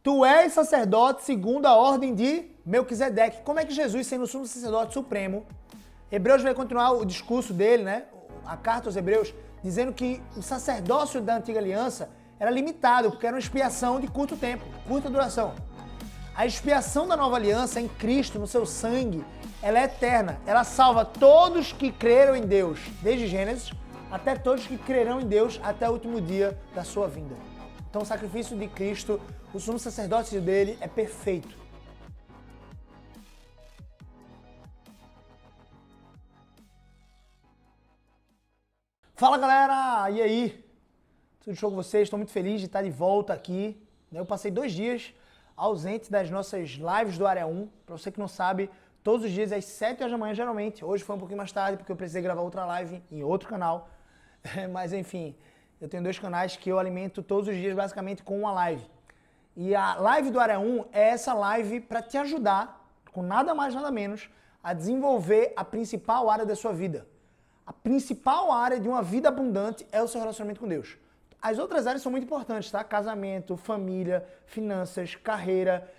Tu és sacerdote segundo a ordem de Melquisedeque. Como é que Jesus, sendo o sumo sacerdote supremo, Hebreus vai continuar o discurso dele, né? A carta aos Hebreus, dizendo que o sacerdócio da antiga aliança era limitado, porque era uma expiação de curto tempo, curta duração. A expiação da nova aliança em Cristo, no seu sangue, ela é eterna. Ela salva todos que creram em Deus, desde Gênesis, até todos que crerão em Deus até o último dia da sua vinda. Então o sacrifício de Cristo, o sumo sacerdócio dele é perfeito. Fala galera, e aí? Tudo show com vocês? Estou muito feliz de estar de volta aqui. Eu passei 2 dias ausente das nossas lives do Área 1. Para você que não sabe, todos os dias às 7 horas da manhã geralmente. Hoje foi um pouquinho mais tarde porque eu precisei gravar outra live em outro canal. Mas enfim, eu tenho 2 canais que eu alimento todos os dias basicamente com uma live. E a live do Área 1 é essa live para te ajudar, com nada mais nada menos, a desenvolver a principal área da sua vida. A principal área de uma vida abundante é o seu relacionamento com Deus. As outras áreas são muito importantes, tá? Casamento, família, finanças, carreira,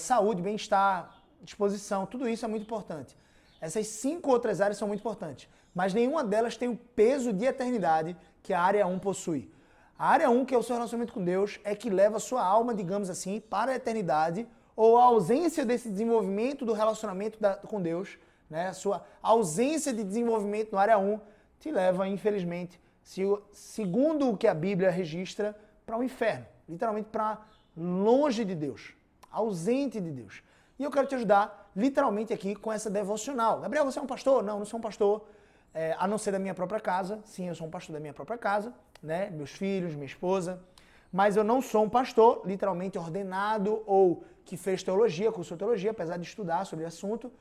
saúde, bem-estar, disposição, tudo isso é muito importante. Essas 5 outras áreas são muito importantes, mas nenhuma delas tem o peso de eternidade que a área 1 possui. A área 1, que é o seu relacionamento com Deus, é que leva a sua alma, digamos assim, para a eternidade, ou a ausência desse desenvolvimento do relacionamento com Deus, né? A sua ausência de desenvolvimento no área 1 te leva, infelizmente, segundo o que a Bíblia registra, para o inferno. Literalmente para longe de Deus, ausente de Deus. E eu quero te ajudar, literalmente, aqui com essa devocional. Gabriel, você é um pastor? Não, não sou um pastor, a não ser da minha própria casa. Sim, eu sou um pastor da minha própria casa, né? Meus filhos, minha esposa. Mas eu não sou um pastor, literalmente ordenado ou que fez teologia, cursou teologia, apesar de estudar sobre o assunto.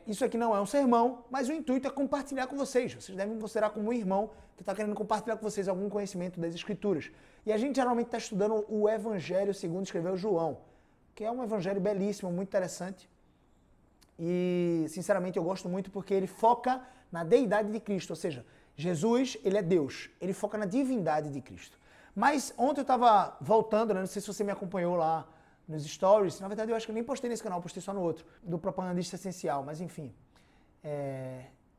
Isso aqui não é um sermão, mas o intuito é compartilhar com vocês. Vocês devem considerar como um irmão que está querendo compartilhar com vocês algum conhecimento das Escrituras. E a gente geralmente está estudando o Evangelho segundo escreveu João, que é um evangelho belíssimo, muito interessante. E, sinceramente, eu gosto muito porque ele foca na deidade de Cristo. Ou seja, Jesus, ele é Deus. Ele foca na divindade de Cristo. Mas ontem eu estava voltando, né? Não sei se você me acompanhou lá nos stories, na verdade eu acho que eu nem postei nesse canal, postei só no outro, do Propagandista Essencial, mas enfim.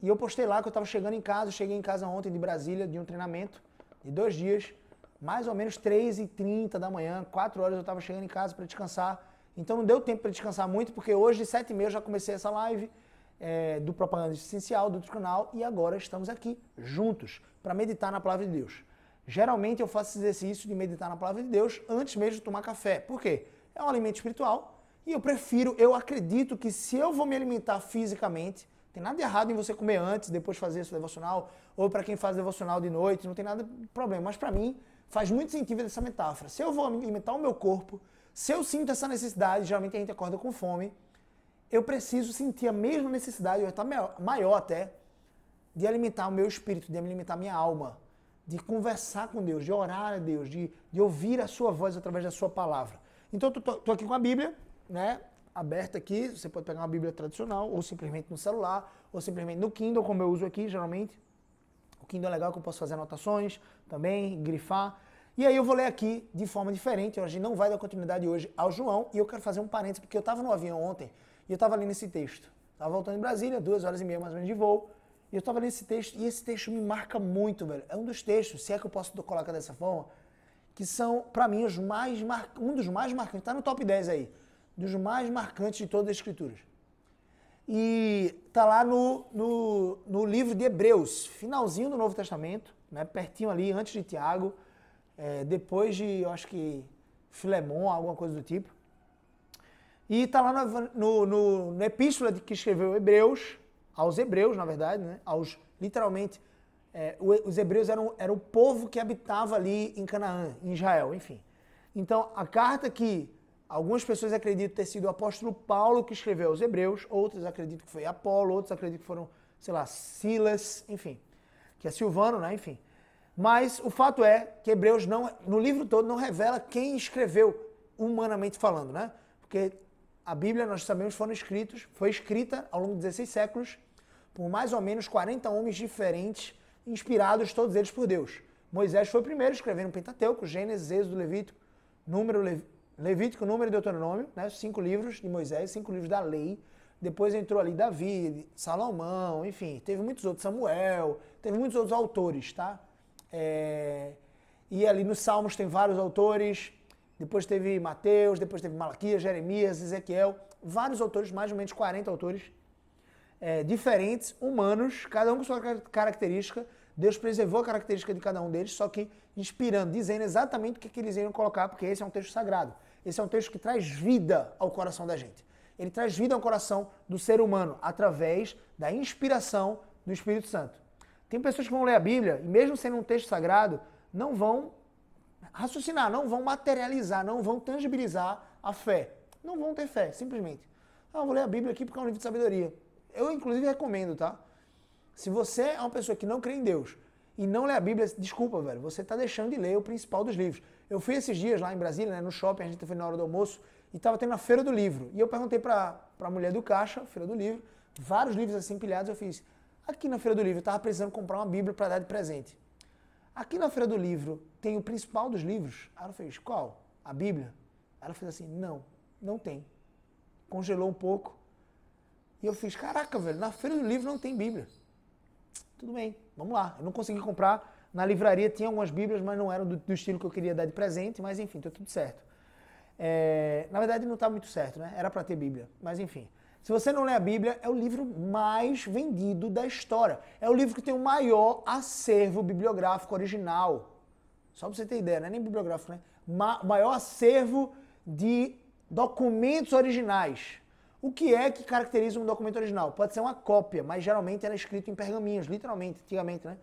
E eu postei lá que eu estava chegando em casa, cheguei em casa ontem de Brasília, de um treinamento de 2 dias, mais ou menos 3h30 da manhã, 4 horas eu estava chegando em casa para descansar, então não deu tempo para descansar muito, porque hoje de 7h30 eu já comecei essa live do Propagandista Essencial, do outro canal, e agora estamos aqui, juntos, para meditar na Palavra de Deus. Geralmente eu faço esse exercício de meditar na Palavra de Deus antes mesmo de tomar café. Por quê? É um alimento espiritual e eu acredito que se eu vou me alimentar fisicamente, tem nada de errado em você comer antes, depois fazer esse devocional, ou para quem faz devocional de noite, não tem nada de problema. Mas para mim, faz muito sentido essa metáfora. Se eu vou alimentar o meu corpo, se eu sinto essa necessidade, geralmente a gente acorda com fome, eu preciso sentir a mesma necessidade, ou até maior até, de alimentar o meu espírito, de alimentar a minha alma, de conversar com Deus, de orar a Deus, de ouvir a sua voz através da sua palavra. Então, estou aqui com a Bíblia, né, aberta aqui. Você pode pegar uma Bíblia tradicional, ou simplesmente no celular, ou simplesmente no Kindle, como eu uso aqui, geralmente. O Kindle é legal que eu posso fazer anotações também, grifar. E aí eu vou ler aqui de forma diferente. A gente não vai dar continuidade hoje ao João, e eu quero fazer um parênteses, porque eu estava no avião ontem, e eu estava lendo esse texto. Estava voltando em Brasília, 2h30 mais ou menos de voo, e eu estava lendo esse texto, e esse texto me marca muito, velho. É um dos textos, se é que eu posso colocar dessa forma, que são, para mim, um dos mais marcantes, está no top 10 aí, dos mais marcantes de todas as Escrituras. E está lá no livro de Hebreus, finalzinho do Novo Testamento, né, pertinho ali, antes de Tiago, depois de, eu acho que, Filemon, alguma coisa do tipo. E está lá no epístola que escreveu Hebreus, aos Hebreus, na verdade, né, literalmente, os hebreus eram o povo que habitava ali em Canaã, em Israel, enfim. Então, a carta que algumas pessoas acreditam ter sido o apóstolo Paulo que escreveu aos hebreus, outros acreditam que foi Apolo, outros acreditam que foram, sei lá, Silas, enfim, que é Silvano, né, enfim. Mas o fato é que Hebreus no livro todo não revela quem escreveu, humanamente falando, né? Porque a Bíblia, nós sabemos, foi escrita ao longo de 16 séculos por mais ou menos 40 homens diferentes, inspirados todos eles por Deus. Moisés foi o primeiro escrevendo o Pentateuco, Gênesis, Êxodo, Levítico, Levítico, Número e Deuteronômio, né? 5 livros de Moisés, 5 livros da lei. Depois entrou ali Davi, Salomão, enfim, teve muitos outros, Samuel, teve muitos outros autores, tá? E ali nos Salmos tem vários autores, depois teve Mateus, depois teve Malaquias, Jeremias, Ezequiel, vários autores, mais ou menos 40 autores, diferentes, humanos, cada um com sua característica. Deus preservou a característica de cada um deles, só que inspirando, dizendo exatamente o que eles iriam colocar, porque esse é um texto sagrado. Esse é um texto que traz vida ao coração da gente. Ele traz vida ao coração do ser humano, através da inspiração do Espírito Santo. Tem pessoas que vão ler a Bíblia, e mesmo sendo um texto sagrado, não vão raciocinar, não vão materializar, não vão tangibilizar a fé. Não vão ter fé, simplesmente. Vou ler a Bíblia aqui porque é um livro de sabedoria. Eu, inclusive, recomendo, tá? Se você é uma pessoa que não crê em Deus e não lê a Bíblia, desculpa, velho, você está deixando de ler o principal dos livros. Eu fui esses dias lá em Brasília, né, no shopping, a gente foi na hora do almoço, e estava tendo a Feira do Livro. E eu perguntei para a mulher do caixa, Feira do Livro, vários livros assim empilhados, eu fiz, aqui na Feira do Livro, eu estava precisando comprar uma Bíblia para dar de presente. Aqui na Feira do Livro tem o principal dos livros? Aí ela fez, qual? A Bíblia? Ela fez assim, não tem. Congelou um pouco. E eu fiz, caraca, velho, na Feira do Livro não tem Bíblia. Tudo bem, vamos lá. Eu não consegui comprar. Na livraria tinha algumas Bíblias, mas não eram do estilo que eu queria dar de presente, mas enfim, tá tudo certo. Na verdade não está muito certo, né? Era para ter Bíblia, mas enfim. Se você não lê a Bíblia, é o livro mais vendido da história. É o livro que tem o maior acervo bibliográfico original. Só para você ter ideia, não é nem bibliográfico, né? O maior acervo de documentos originais. O que é que caracteriza um documento original? Pode ser uma cópia, mas geralmente era escrito em pergaminhos, literalmente, antigamente, né?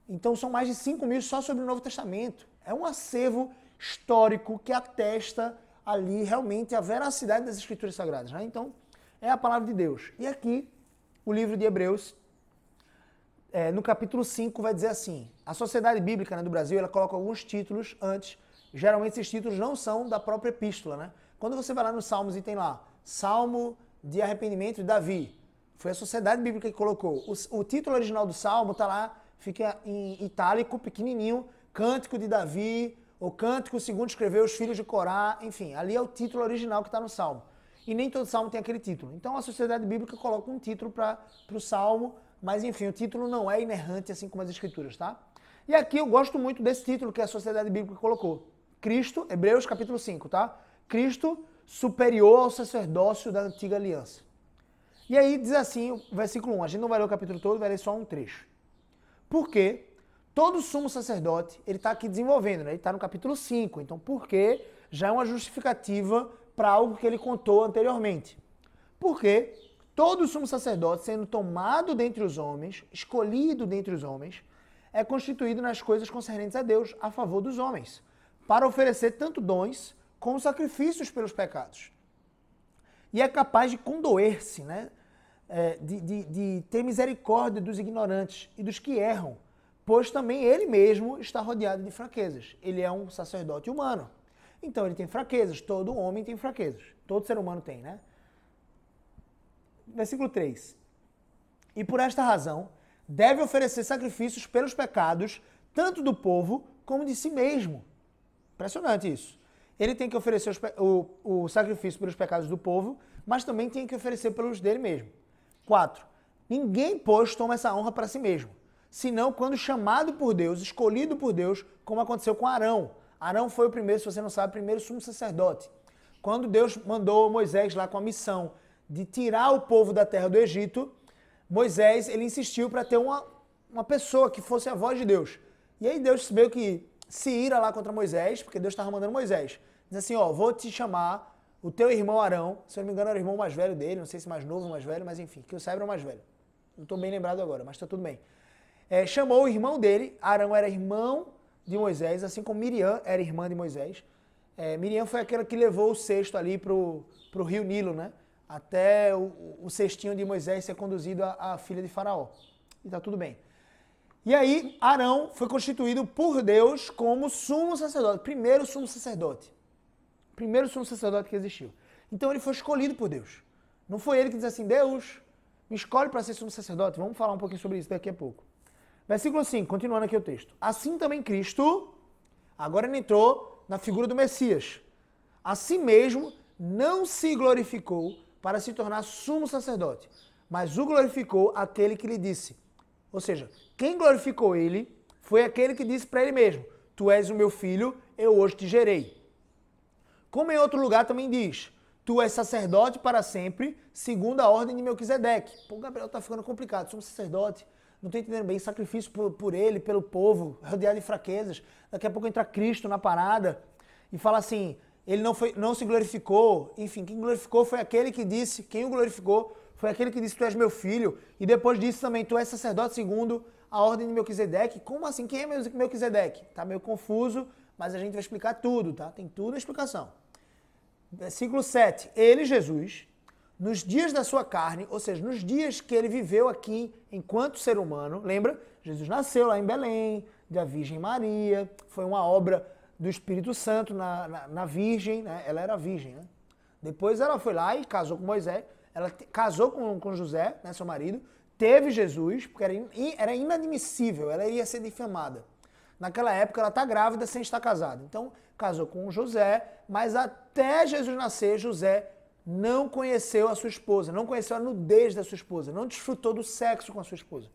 Então são mais de 5.000 só sobre o Novo Testamento. É um acervo histórico que atesta ali realmente a veracidade das Escrituras Sagradas, né? Então, é a palavra de Deus. E aqui, o livro de Hebreus, no capítulo 5, vai dizer assim, a Sociedade Bíblica, né, do Brasil, ela coloca alguns títulos antes, geralmente esses títulos não são da própria epístola, né? Quando você vai lá nos Salmos e tem lá, Salmo de arrependimento de Davi, foi a Sociedade Bíblica que colocou. O título original do Salmo está lá, fica em itálico, pequenininho, Cântico de Davi, ou Cântico segundo escreveu os filhos de Corá, enfim, ali é o título original que está no Salmo. E nem todo Salmo tem aquele título. Então a Sociedade Bíblica coloca um título para o Salmo, mas enfim, o título não é inerrante assim como as Escrituras, tá? E aqui eu gosto muito desse título que a Sociedade Bíblica colocou. Cristo, Hebreus capítulo 5, tá? Cristo superior ao sacerdócio da antiga aliança. E aí diz assim, o versículo 1, a gente não vai ler o capítulo todo, vai ler só um trecho. Porque todo sumo sacerdote, ele está aqui desenvolvendo, né? Ele está no capítulo 5, então porque já é uma justificativa para algo que ele contou anteriormente. Porque todo sumo sacerdote, sendo tomado dentre os homens, escolhido dentre os homens, é constituído nas coisas concernentes a Deus, a favor dos homens, para oferecer tanto dons como sacrifícios pelos pecados. E é capaz de condoer-se, né? De ter misericórdia dos ignorantes e dos que erram, pois também ele mesmo está rodeado de fraquezas. Ele é um sacerdote humano. Então ele tem fraquezas, todo homem tem fraquezas. Todo ser humano tem, né? Versículo 3. E por esta razão, deve oferecer sacrifícios pelos pecados, tanto do povo como de si mesmo. Impressionante isso. Ele tem que oferecer o sacrifício pelos pecados do povo, mas também tem que oferecer pelos dele mesmo. 4. Ninguém, pois, toma essa honra para si mesmo, senão quando chamado por Deus, escolhido por Deus, como aconteceu com Arão. Arão foi o primeiro, se você não sabe, o primeiro sumo sacerdote. Quando Deus mandou Moisés lá com a missão de tirar o povo da terra do Egito, Moisés, ele insistiu para ter uma pessoa que fosse a voz de Deus. E aí Deus meio que se ira lá contra Moisés, porque Deus estava mandando Moisés. Diz assim, vou te chamar o teu irmão Arão, se eu não me engano era o irmão mais velho dele, não sei se mais novo ou mais velho, mas enfim, que eu saiba era o mais velho. Não estou bem lembrado agora, mas está tudo bem. Chamou o irmão dele, Arão era irmão de Moisés, assim como Miriam era irmã de Moisés. Miriam foi aquela que levou o cesto ali para o rio Nilo, né? Até o cestinho de Moisés ser conduzido à filha de Faraó. E está tudo bem. E aí, Arão foi constituído por Deus como sumo sacerdote, primeiro sumo sacerdote. Primeiro sumo sacerdote que existiu. Então ele foi escolhido por Deus. Não foi ele que disse assim, Deus, me escolhe para ser sumo sacerdote. Vamos falar um pouquinho sobre isso daqui a pouco. Versículo 5, continuando aqui o texto. Assim também Cristo, agora ele entrou na figura do Messias. A si mesmo não se glorificou para se tornar sumo sacerdote, mas o glorificou aquele que lhe disse. Ou seja, quem glorificou ele foi aquele que disse para ele mesmo: tu és o meu filho, eu hoje te gerei. Como em outro lugar também diz: tu és sacerdote para sempre, segundo a ordem de Melquisedeque. Pô, Gabriel, tá ficando complicado, somos sacerdote, não tô entendendo bem, sacrifício por ele, pelo povo, rodeado de fraquezas. Daqui a pouco entra Cristo na parada e fala assim, ele não se glorificou, enfim, quem glorificou foi aquele que disse, quem o glorificou foi aquele que disse, tu és meu filho, e depois disse também, tu és sacerdote segundo a ordem de Melquisedeque. Como assim? Quem é Melquisedeque? Tá meio confuso, mas a gente vai explicar tudo, tá? Tem tudo a explicação. Versículo 7. Ele, Jesus, nos dias da sua carne, ou seja, nos dias que ele viveu aqui enquanto ser humano, lembra? Jesus nasceu lá em Belém, da Virgem Maria, foi uma obra do Espírito Santo na Virgem, né? Ela era virgem, né? Depois ela foi lá e casou com Moisés, ela casou com José, né, seu marido, teve Jesus, porque era inadmissível, ela iria ser difamada. Naquela época ela está grávida sem estar casada. Então, casou com José, mas até Jesus nascer, José não conheceu a sua esposa, não conheceu a nudez da sua esposa, não desfrutou do sexo com a sua esposa.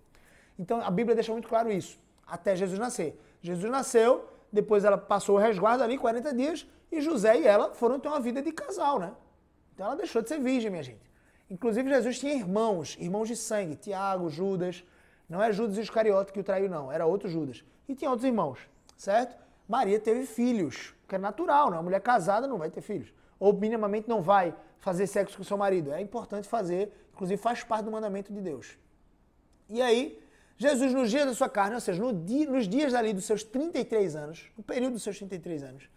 Então, a Bíblia deixa muito claro isso, até Jesus nascer. Jesus nasceu, depois ela passou o resguardo ali, 40 dias, e José e ela foram ter uma vida de casal, né? Então ela deixou de ser virgem, minha gente. Inclusive, Jesus tinha irmãos de sangue, Tiago, Judas. Não é Judas Iscariote que o traiu, não. Era outro Judas. E tinha outros irmãos, certo? Maria teve filhos, que é natural, né? Uma mulher casada não vai ter filhos. Ou minimamente não vai fazer sexo com seu marido. É importante fazer, inclusive faz parte do mandamento de Deus. E aí, Jesus, nos dias da sua carne, ou seja, nos dias ali dos seus 33 anos, no período dos seus 33 anos,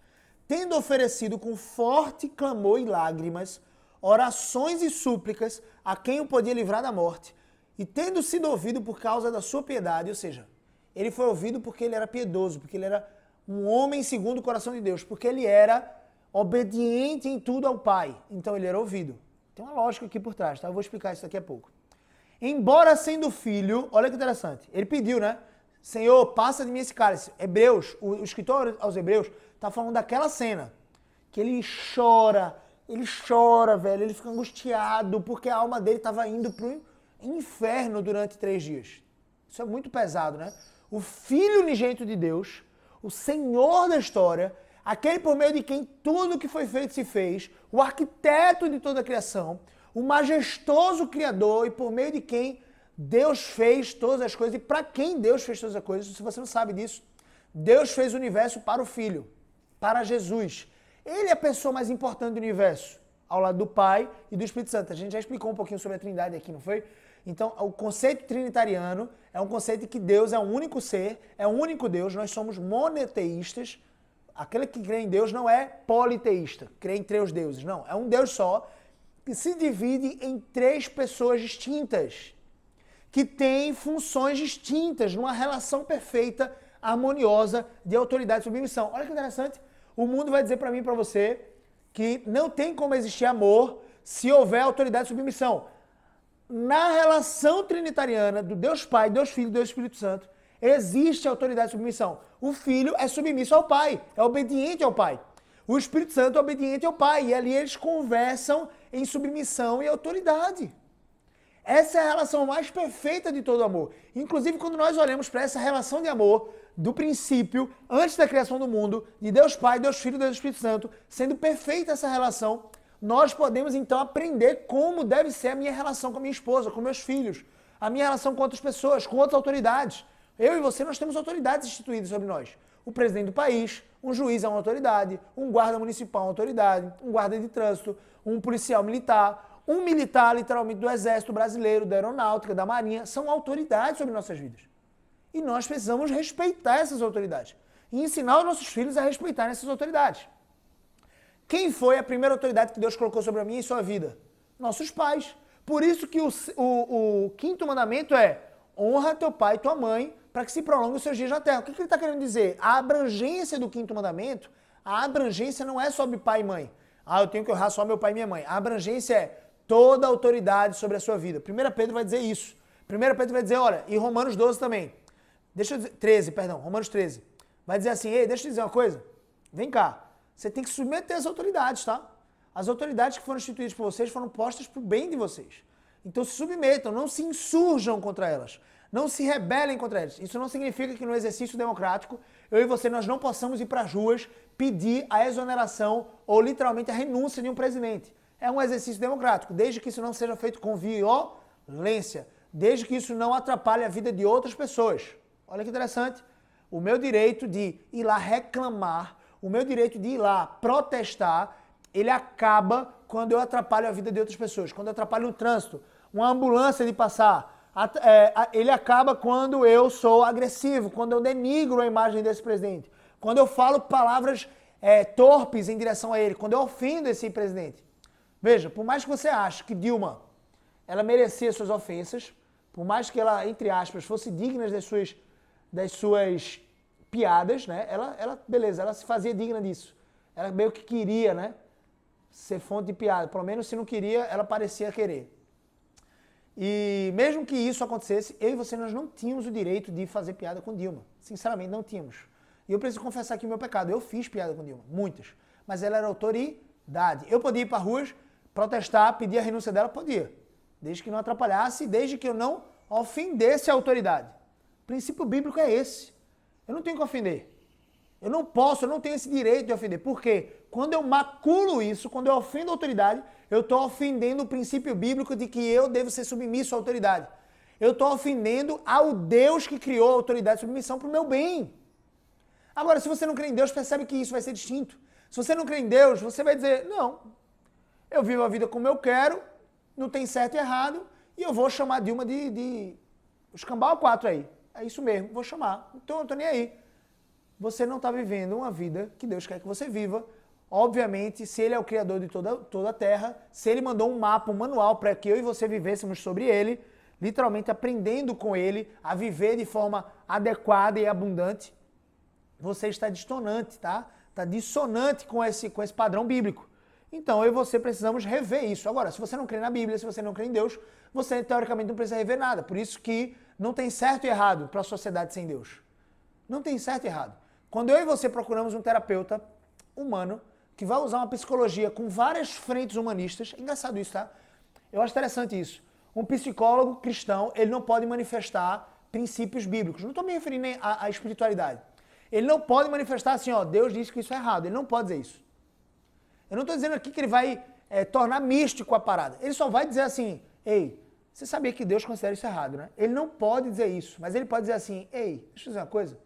tendo oferecido com forte clamor e lágrimas, orações e súplicas a quem o podia livrar da morte, e tendo sido ouvido por causa da sua piedade, ou seja, ele foi ouvido porque ele era piedoso, porque ele era um homem segundo o coração de Deus, porque ele era obediente em tudo ao Pai, então ele era ouvido. Tem uma lógica aqui por trás, tá? Eu vou explicar isso daqui a pouco. Embora sendo filho, olha que interessante, ele pediu, né? Senhor, passa de mim esse cálice. Hebreus, o escritor aos Hebreus, tá falando daquela cena, que ele chora, velho, ele fica angustiado, porque a alma dele estava indo pro inferno durante 3 dias. Isso é muito pesado, né? O Filho unigênito de Deus, o Senhor da história, aquele por meio de quem tudo que foi feito se fez, o arquiteto de toda a criação, o majestoso Criador e por meio de quem Deus fez todas as coisas e para quem Deus fez todas as coisas. Se você não sabe disso, Deus fez o universo para o Filho, para Jesus. Ele é a pessoa mais importante do universo, ao lado do Pai e do Espírito Santo. A gente já explicou um pouquinho sobre a Trindade aqui, não foi? Então, o conceito trinitariano é um conceito de que Deus é um único ser, é um único Deus, nós somos monoteístas. Aquele que crê em Deus não é politeísta, crê em 3 deuses, não. É um Deus só, que se divide em 3 pessoas distintas, que têm funções distintas, numa relação perfeita, harmoniosa de autoridade e submissão. Olha que interessante. O mundo vai dizer para mim e para você que não tem como existir amor se houver autoridade e submissão. Na relação trinitariana do Deus Pai, Deus Filho e Deus Espírito Santo, existe autoridade e submissão. O Filho é submisso ao Pai, é obediente ao Pai. O Espírito Santo é obediente ao Pai. E ali eles conversam em submissão e autoridade. Essa é a relação mais perfeita de todo amor. Inclusive, quando nós olhamos para essa relação de amor, do princípio, antes da criação do mundo, de Deus Pai, Deus Filho e Deus Espírito Santo, sendo perfeita essa relação, nós podemos então aprender como deve ser a minha relação com a minha esposa, com meus filhos, a minha relação com outras pessoas, com outras autoridades. Eu e você, nós temos autoridades instituídas sobre nós. O presidente do país, um juiz é uma autoridade, um guarda municipal é uma autoridade, um guarda de trânsito, um policial militar, um militar literalmente do Exército Brasileiro, da Aeronáutica, da Marinha, são autoridades sobre nossas vidas. E nós precisamos respeitar essas autoridades e ensinar os nossos filhos a respeitar essas autoridades. Quem foi a primeira autoridade que Deus colocou sobre a minha e sua vida? Nossos pais. Por isso que o 5º mandamento é: honra teu pai e tua mãe para que se prolongue os seus dias na terra. O que ele está querendo dizer? A abrangência do 5º mandamento, a abrangência não é sobre pai e mãe. Eu tenho que honrar só meu pai e minha mãe. A abrangência é toda a autoridade sobre a sua vida. 1 Pedro vai dizer isso. 1 Pedro vai dizer, olha, e Romanos 12 também. Romanos 13. Vai dizer assim, ei, deixa eu te dizer uma coisa. Vem cá. Você tem que submeter as autoridades, tá? As autoridades que foram instituídas por vocês foram postas para o bem de vocês. Então se submetam, não se insurjam contra elas. Não se rebelem contra elas. Isso não significa que no exercício democrático, eu e você, nós não possamos ir para as ruas pedir a exoneração ou literalmente a renúncia de um presidente. É um exercício democrático, desde que isso não seja feito com violência, desde que isso não atrapalhe a vida de outras pessoas. Olha que interessante. O meu direito de ir lá reclamar, o meu direito de ir lá protestar, ele acaba quando eu atrapalho a vida de outras pessoas, quando eu atrapalho o trânsito, uma ambulância de passar. Ele acaba quando eu sou agressivo, quando eu denigro a imagem desse presidente, quando eu falo palavras torpes em direção a ele, quando eu ofendo esse presidente. Veja, por mais que você ache que Dilma, ela merecia suas ofensas, por mais que ela, entre aspas, fosse digna das suas piadas, né? Beleza, ela se fazia digna disso. Ela meio que queria, né? Ser fonte de piada. Pelo menos se não queria, ela parecia querer. E mesmo que isso acontecesse, eu e você, nós não tínhamos o direito de fazer piada com Dilma. Sinceramente, não tínhamos. E eu preciso confessar aqui o meu pecado. Eu fiz piada com Dilma, muitas. Mas ela era autoridade. Eu podia ir para ruas, protestar, pedir a renúncia dela, podia. Desde que não atrapalhasse, desde que eu não ofendesse a autoridade. O princípio bíblico é esse. Eu não tenho que ofender. Eu não tenho esse direito de ofender. Por quê? Quando eu maculo isso, quando eu ofendo a autoridade, eu estou ofendendo o princípio bíblico de que eu devo ser submisso à autoridade. Eu estou ofendendo ao Deus que criou a autoridade e submissão para o meu bem. Agora, se você não crê em Deus, percebe que isso vai ser distinto. Se você não crê em Deus, você vai dizer, não, eu vivo a vida como eu quero, não tem certo e errado, e eu vou chamar Dilma de escambau 4 aí. É isso mesmo, vou chamar. Então eu não estou nem aí. Você não está vivendo uma vida que Deus quer que você viva. Obviamente, se Ele é o Criador de toda a Terra, se Ele mandou um mapa, um manual para que eu e você vivêssemos sobre Ele, literalmente aprendendo com Ele a viver de forma adequada e abundante, você está dissonante, tá? Está dissonante com esse padrão bíblico. Então, eu e você precisamos rever isso. Agora, se você não crê na Bíblia, se você não crê em Deus, você teoricamente não precisa rever nada. Por isso que não tem certo e errado para a sociedade sem Deus. Não tem certo e errado. Quando eu e você procuramos um terapeuta humano que vai usar uma psicologia com várias frentes humanistas, é engraçado isso, tá? Eu acho interessante isso. Um psicólogo cristão, ele não pode manifestar princípios bíblicos. Não estou me referindo à espiritualidade. Ele não pode manifestar assim, ó, Deus disse que isso é errado. Ele não pode dizer isso. Eu não estou dizendo aqui que ele vai tornar místico a parada. Ele só vai dizer assim, ei, você sabia que Deus considera isso errado, né? Ele não pode dizer isso, mas ele pode dizer assim, ei, deixa eu dizer uma coisa.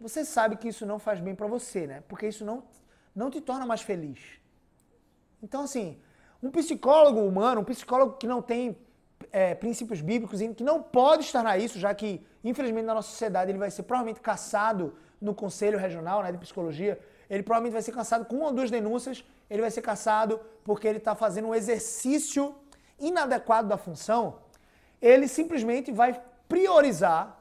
Você sabe que isso não faz bem para você, né? Porque isso não te torna mais feliz. Então, assim, um psicólogo humano, um psicólogo que não tem princípios bíblicos e que não pode externar isso, já que, infelizmente, na nossa sociedade ele vai ser provavelmente caçado no Conselho Regional, né, de Psicologia, ele provavelmente vai ser caçado com 1 ou 2 denúncias, ele vai ser caçado porque ele está fazendo um exercício inadequado da função, ele simplesmente vai priorizar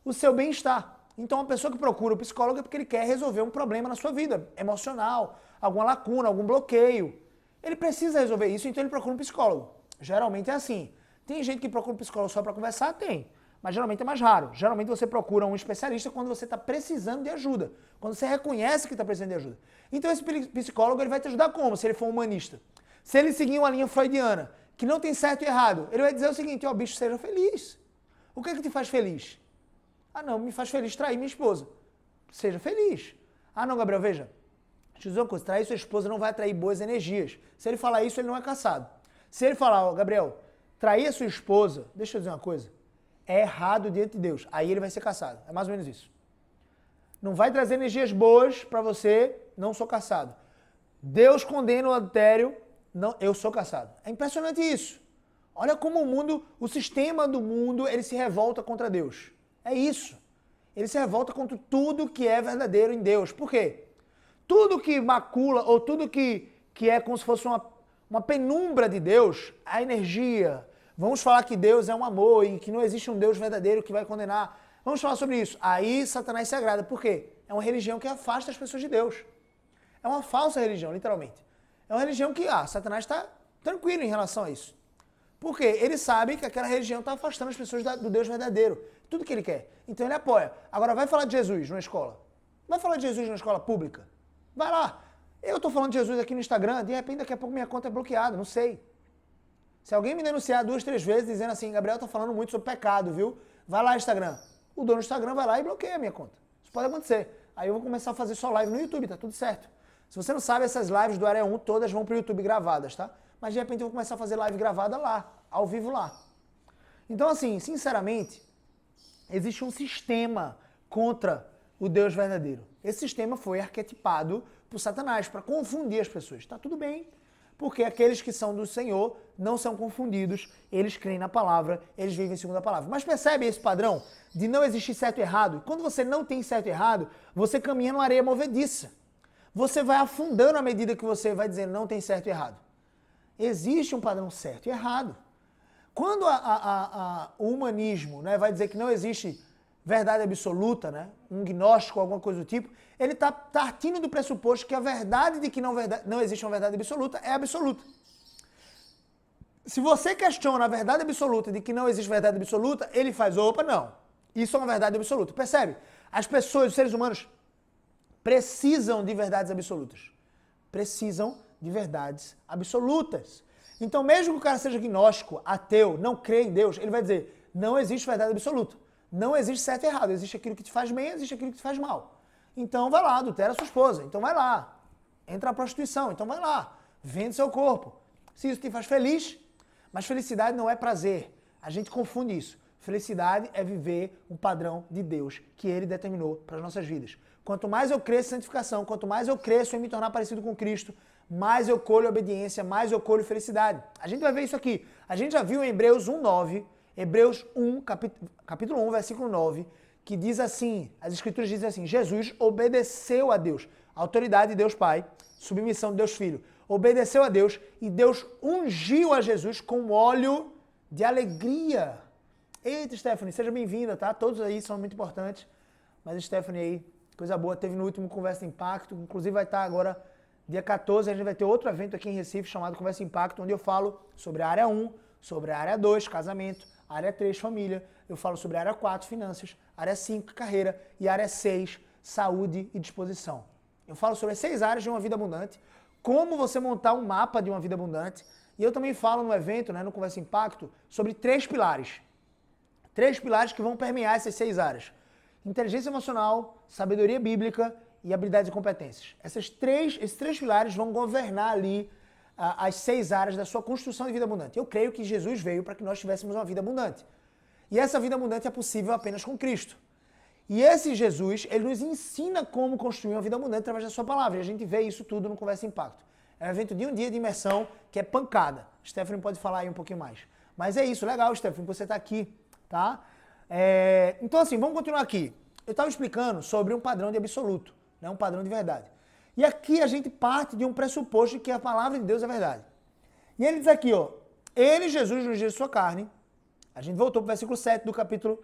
o seu bem-estar. Então, uma pessoa que procura o psicólogo é porque ele quer resolver um problema na sua vida, emocional, alguma lacuna, algum bloqueio. Ele precisa resolver isso, então ele procura um psicólogo. Geralmente é assim. Tem gente que procura um psicólogo só para conversar? Tem. Mas geralmente é mais raro. Geralmente você procura um especialista quando você está precisando de ajuda. Quando você reconhece que está precisando de ajuda. Então esse psicólogo ele vai te ajudar como? Se ele for humanista. Se ele seguir uma linha freudiana, que não tem certo e errado, ele vai dizer o seguinte, ó, bicho, seja feliz. O que é que te faz feliz? Ah, não, me faz feliz trair minha esposa. Seja feliz. Ah, não, Gabriel, veja. Deixa eu dizer uma coisa, trair sua esposa não vai atrair boas energias. Se ele falar isso, ele não é caçado. Se ele falar, ó, Gabriel, trair a sua esposa, deixa eu dizer uma coisa, é errado diante de Deus. Aí ele vai ser caçado. É mais ou menos isso. Não vai trazer energias boas para você, não sou caçado. Deus condena o adultério, não, eu sou caçado. É impressionante isso. Olha como o mundo, o sistema do mundo, ele se revolta contra Deus. É isso. Ele se revolta contra tudo que é verdadeiro em Deus. Por quê? Tudo que macula, ou tudo que é como se fosse uma penumbra de Deus, a energia. Vamos falar que Deus é um amor e que não existe um Deus verdadeiro que vai condenar. Vamos falar sobre isso. Aí Satanás se agrada. Por quê? É uma religião que afasta as pessoas de Deus. É uma falsa religião, literalmente. É uma religião que, Satanás está tranquilo em relação a isso. Por quê? Ele sabe que aquela religião está afastando as pessoas do Deus verdadeiro. Tudo que ele quer. Então ele apoia. Agora vai falar de Jesus na escola. Vai falar de Jesus na escola pública. Vai lá. Eu estou falando de Jesus aqui no Instagram, de repente daqui a pouco minha conta é bloqueada, não sei. Se alguém me denunciar 2, 3 vezes dizendo assim, Gabriel tá falando muito sobre pecado, viu? Vai lá no Instagram. O dono do Instagram vai lá e bloqueia a minha conta. Isso pode acontecer. Aí eu vou começar a fazer só live no YouTube, tá tudo certo. Se você não sabe, essas lives do Área 1 todas vão pro YouTube gravadas, tá? Mas de repente eu vou começar a fazer live gravada lá, ao vivo lá. Então assim, sinceramente, existe um sistema contra o Deus verdadeiro. Esse sistema foi arquetipado por Satanás para confundir as pessoas. Tá tudo bem, porque aqueles que são do Senhor não são confundidos, eles creem na palavra, eles vivem segundo a palavra. Mas percebe esse padrão de não existir certo e errado? Quando você não tem certo e errado, você caminha numa areia movediça. Você vai afundando à medida que você vai dizendo não tem certo e errado. Existe um padrão certo e errado. Quando o humanismo, né, vai dizer que não existe verdade absoluta, né, um gnóstico, alguma coisa do tipo, ele está partindo do pressuposto que a verdade de que não existe uma verdade absoluta é absoluta. Se você questiona a verdade absoluta de que não existe verdade absoluta, ele faz, opa, não. Isso é uma verdade absoluta. Percebe? As pessoas, os seres humanos, precisam de verdades absolutas. Precisam de verdades absolutas. Então, mesmo que o cara seja gnóstico, ateu, não crê em Deus, ele vai dizer, não existe verdade absoluta. Não existe certo e errado. Existe aquilo que te faz bem, existe aquilo que te faz mal. Então, vai lá, adultera sua esposa. Então, vai lá. Entra na prostituição. Então, vai lá. Vende seu corpo. Se isso te faz feliz, mas felicidade não é prazer. A gente confunde isso. Felicidade é viver um padrão de Deus que Ele determinou para as nossas vidas. Quanto mais eu cresço em santificação, quanto mais eu cresço em me tornar parecido com Cristo, mais eu colho obediência, mais eu colho felicidade. A gente vai ver isso aqui. A gente já viu em Hebreus 1:9, Hebreus 1, capítulo 1, versículo 9, que diz assim, as escrituras dizem assim, Jesus obedeceu a Deus, autoridade de Deus Pai, submissão de Deus Filho, obedeceu a Deus e Deus ungiu a Jesus com óleo de alegria. Eita, Stephanie, seja bem-vinda, tá? Todos aí são muito importantes, mas Stephanie aí, coisa boa, teve no último Conversa Impacto, inclusive vai estar agora, dia 14, a gente vai ter outro evento aqui em Recife chamado Conversa Impacto, onde eu falo sobre a área 1, sobre a área 2, casamento, área 3, família, eu falo sobre a área 4, finanças, área 5, carreira e área 6, saúde e disposição. Eu falo sobre as 6 áreas de uma vida abundante, como você montar um mapa de uma vida abundante, e eu também falo no evento, né, no Conversa Impacto, sobre 3 pilares. 3 pilares que vão permear essas 6 áreas. Inteligência emocional, sabedoria bíblica e habilidades e competências. Esses três pilares vão governar ali as 6 áreas da sua construção de vida abundante. Eu creio que Jesus veio para que nós tivéssemos uma vida abundante. E essa vida abundante é possível apenas com Cristo. E esse Jesus, ele nos ensina como construir uma vida abundante através da sua palavra. E a gente vê isso tudo no Conversa Impacto. É um evento de um dia de imersão que é pancada. Stephanie pode falar aí um pouquinho mais. Mas é isso, legal, Stephanie, que você está aqui, tá? Então assim, vamos continuar aqui. Eu estava explicando sobre um padrão de absoluto, né? Um padrão de verdade. E aqui a gente parte de um pressuposto de que a palavra de Deus é verdade. E ele diz aqui, ó, ele, Jesus, nos dias de sua carne, a gente voltou para o versículo 7 do capítulo,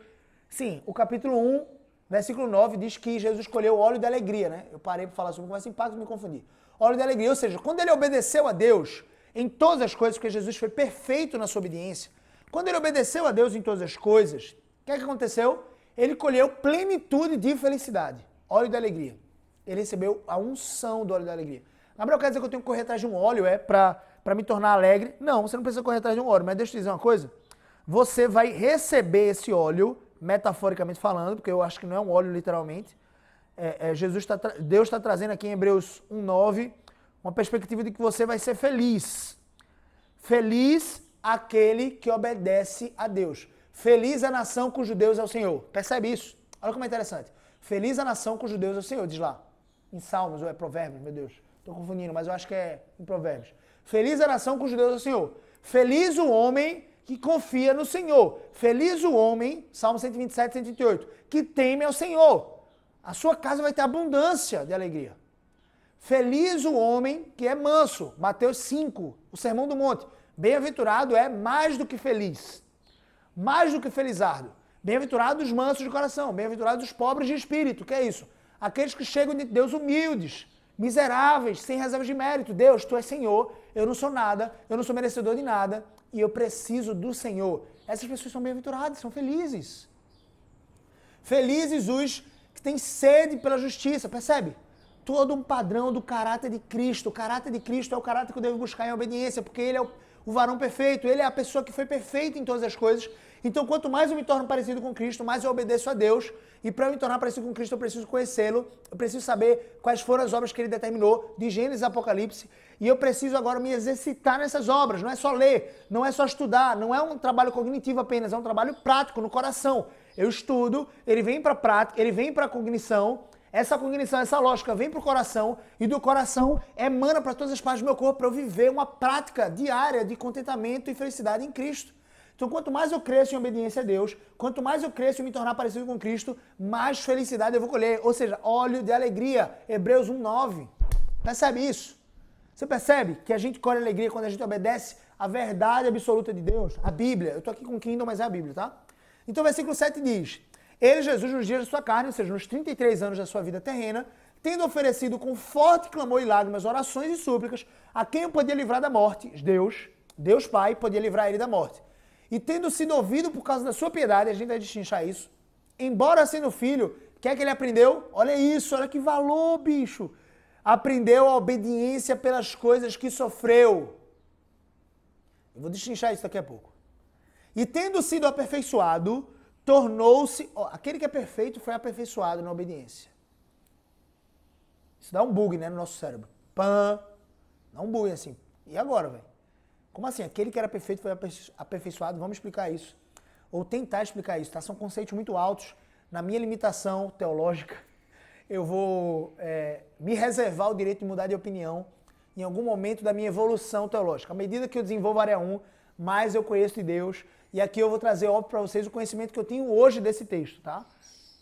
sim, o capítulo 1, versículo 9, diz que Jesus escolheu o óleo da alegria, né? Eu parei para falar sobre Conversa Impacto e me confundi. Óleo da alegria, ou seja, quando ele obedeceu a Deus em todas as coisas, porque Jesus foi perfeito na sua obediência, quando ele obedeceu a Deus em todas as coisas, o que é que aconteceu? Ele colheu plenitude de felicidade, óleo da alegria. Ele recebeu a unção do óleo da alegria. Gabriel, quer dizer que eu tenho que correr atrás de um óleo, para me tornar alegre? Não, você não precisa correr atrás de um óleo, mas deixa eu te dizer uma coisa. Você vai receber esse óleo, metaforicamente falando, porque eu acho que não é um óleo literalmente. Deus está trazendo aqui em Hebreus 1:9 uma perspectiva de que você vai ser feliz. Feliz aquele que obedece a Deus. Feliz a nação cujo Deus é o Senhor. Percebe isso? Olha como é interessante. Feliz a nação cujo Deus é o Senhor, diz lá. Em Salmos ou é Provérbios, meu Deus. Estou confundindo, mas eu acho que é em Provérbios. Feliz a nação cujo Deus é o Senhor. Feliz o homem que confia no Senhor. Feliz o homem, Salmo 127, 128, que teme ao Senhor. A sua casa vai ter abundância de alegria. Feliz o homem que é manso. Mateus 5, o Sermão do Monte. Bem-aventurado é mais do que feliz. Mais do que felizardo. Bem-aventurados os mansos de coração. Bem-aventurados os pobres de espírito. Que é isso? Aqueles que chegam de Deus humildes, miseráveis, sem reservas de mérito. Deus, Tu és Senhor, eu não sou nada, eu não sou merecedor de nada e eu preciso do Senhor. Essas pessoas são bem-aventuradas, são felizes. Felizes os que têm sede pela justiça, percebe? todo um padrão do caráter de Cristo. O caráter de Cristo é o caráter que eu devo buscar em obediência, porque ele é o varão perfeito, ele é a pessoa que foi perfeita em todas as coisas. Então, quanto mais eu me torno parecido com Cristo, mais eu obedeço a Deus. E para eu me tornar parecido com Cristo, eu preciso conhecê-lo, eu preciso saber quais foram as obras que ele determinou, de Gênesis a Apocalipse, e eu preciso agora me exercitar nessas obras. Não é só ler, não é só estudar, não é um trabalho cognitivo apenas, é um trabalho prático, no coração. Eu estudo, ele vem para a prática, ele vem para a cognição, essa cognição, essa lógica vem para o coração, e do coração emana para todas as partes do meu corpo para eu viver uma prática diária de contentamento e felicidade em Cristo. Então, quanto mais eu cresço em obediência a Deus, quanto mais eu cresço em me tornar parecido com Cristo, mais felicidade eu vou colher. Ou seja, óleo de alegria. Hebreus 1:9. Percebe isso? Você percebe que a gente colhe alegria quando a gente obedece a verdade absoluta de Deus? A Bíblia. Eu estou aqui com o Kindle, mas é a Bíblia, tá? Então, versículo 7 diz: Ele, Jesus, nos dias da sua carne, ou seja, nos 33 anos da sua vida terrena, tendo oferecido com forte clamor e lágrimas, orações e súplicas, a quem o podia livrar da morte, Deus Pai, podia livrar ele da morte. E tendo sido ouvido por causa da sua piedade, a gente vai destrinchar isso, embora sendo filho, o que é que ele aprendeu? Olha isso, olha que valor, bicho. Aprendeu a obediência pelas coisas que sofreu. Eu vou destrinchar isso daqui a pouco. E tendo sido aperfeiçoado, tornou-se... aquele que é perfeito foi aperfeiçoado na obediência. Isso dá um bug, né, no nosso cérebro. Pã! Dá um bug assim. E agora, velho? Como assim? Aquele que era perfeito foi aperfeiçoado? Vamos explicar isso. Ou tentar explicar isso, tá? São conceitos muito altos. Na minha limitação teológica, eu vou me reservar o direito de mudar de opinião em algum momento da minha evolução teológica. À medida que eu desenvolvo a área 1, mais eu conheço de Deus. E aqui eu vou trazer, óbvio, para vocês o conhecimento que eu tenho hoje desse texto, tá?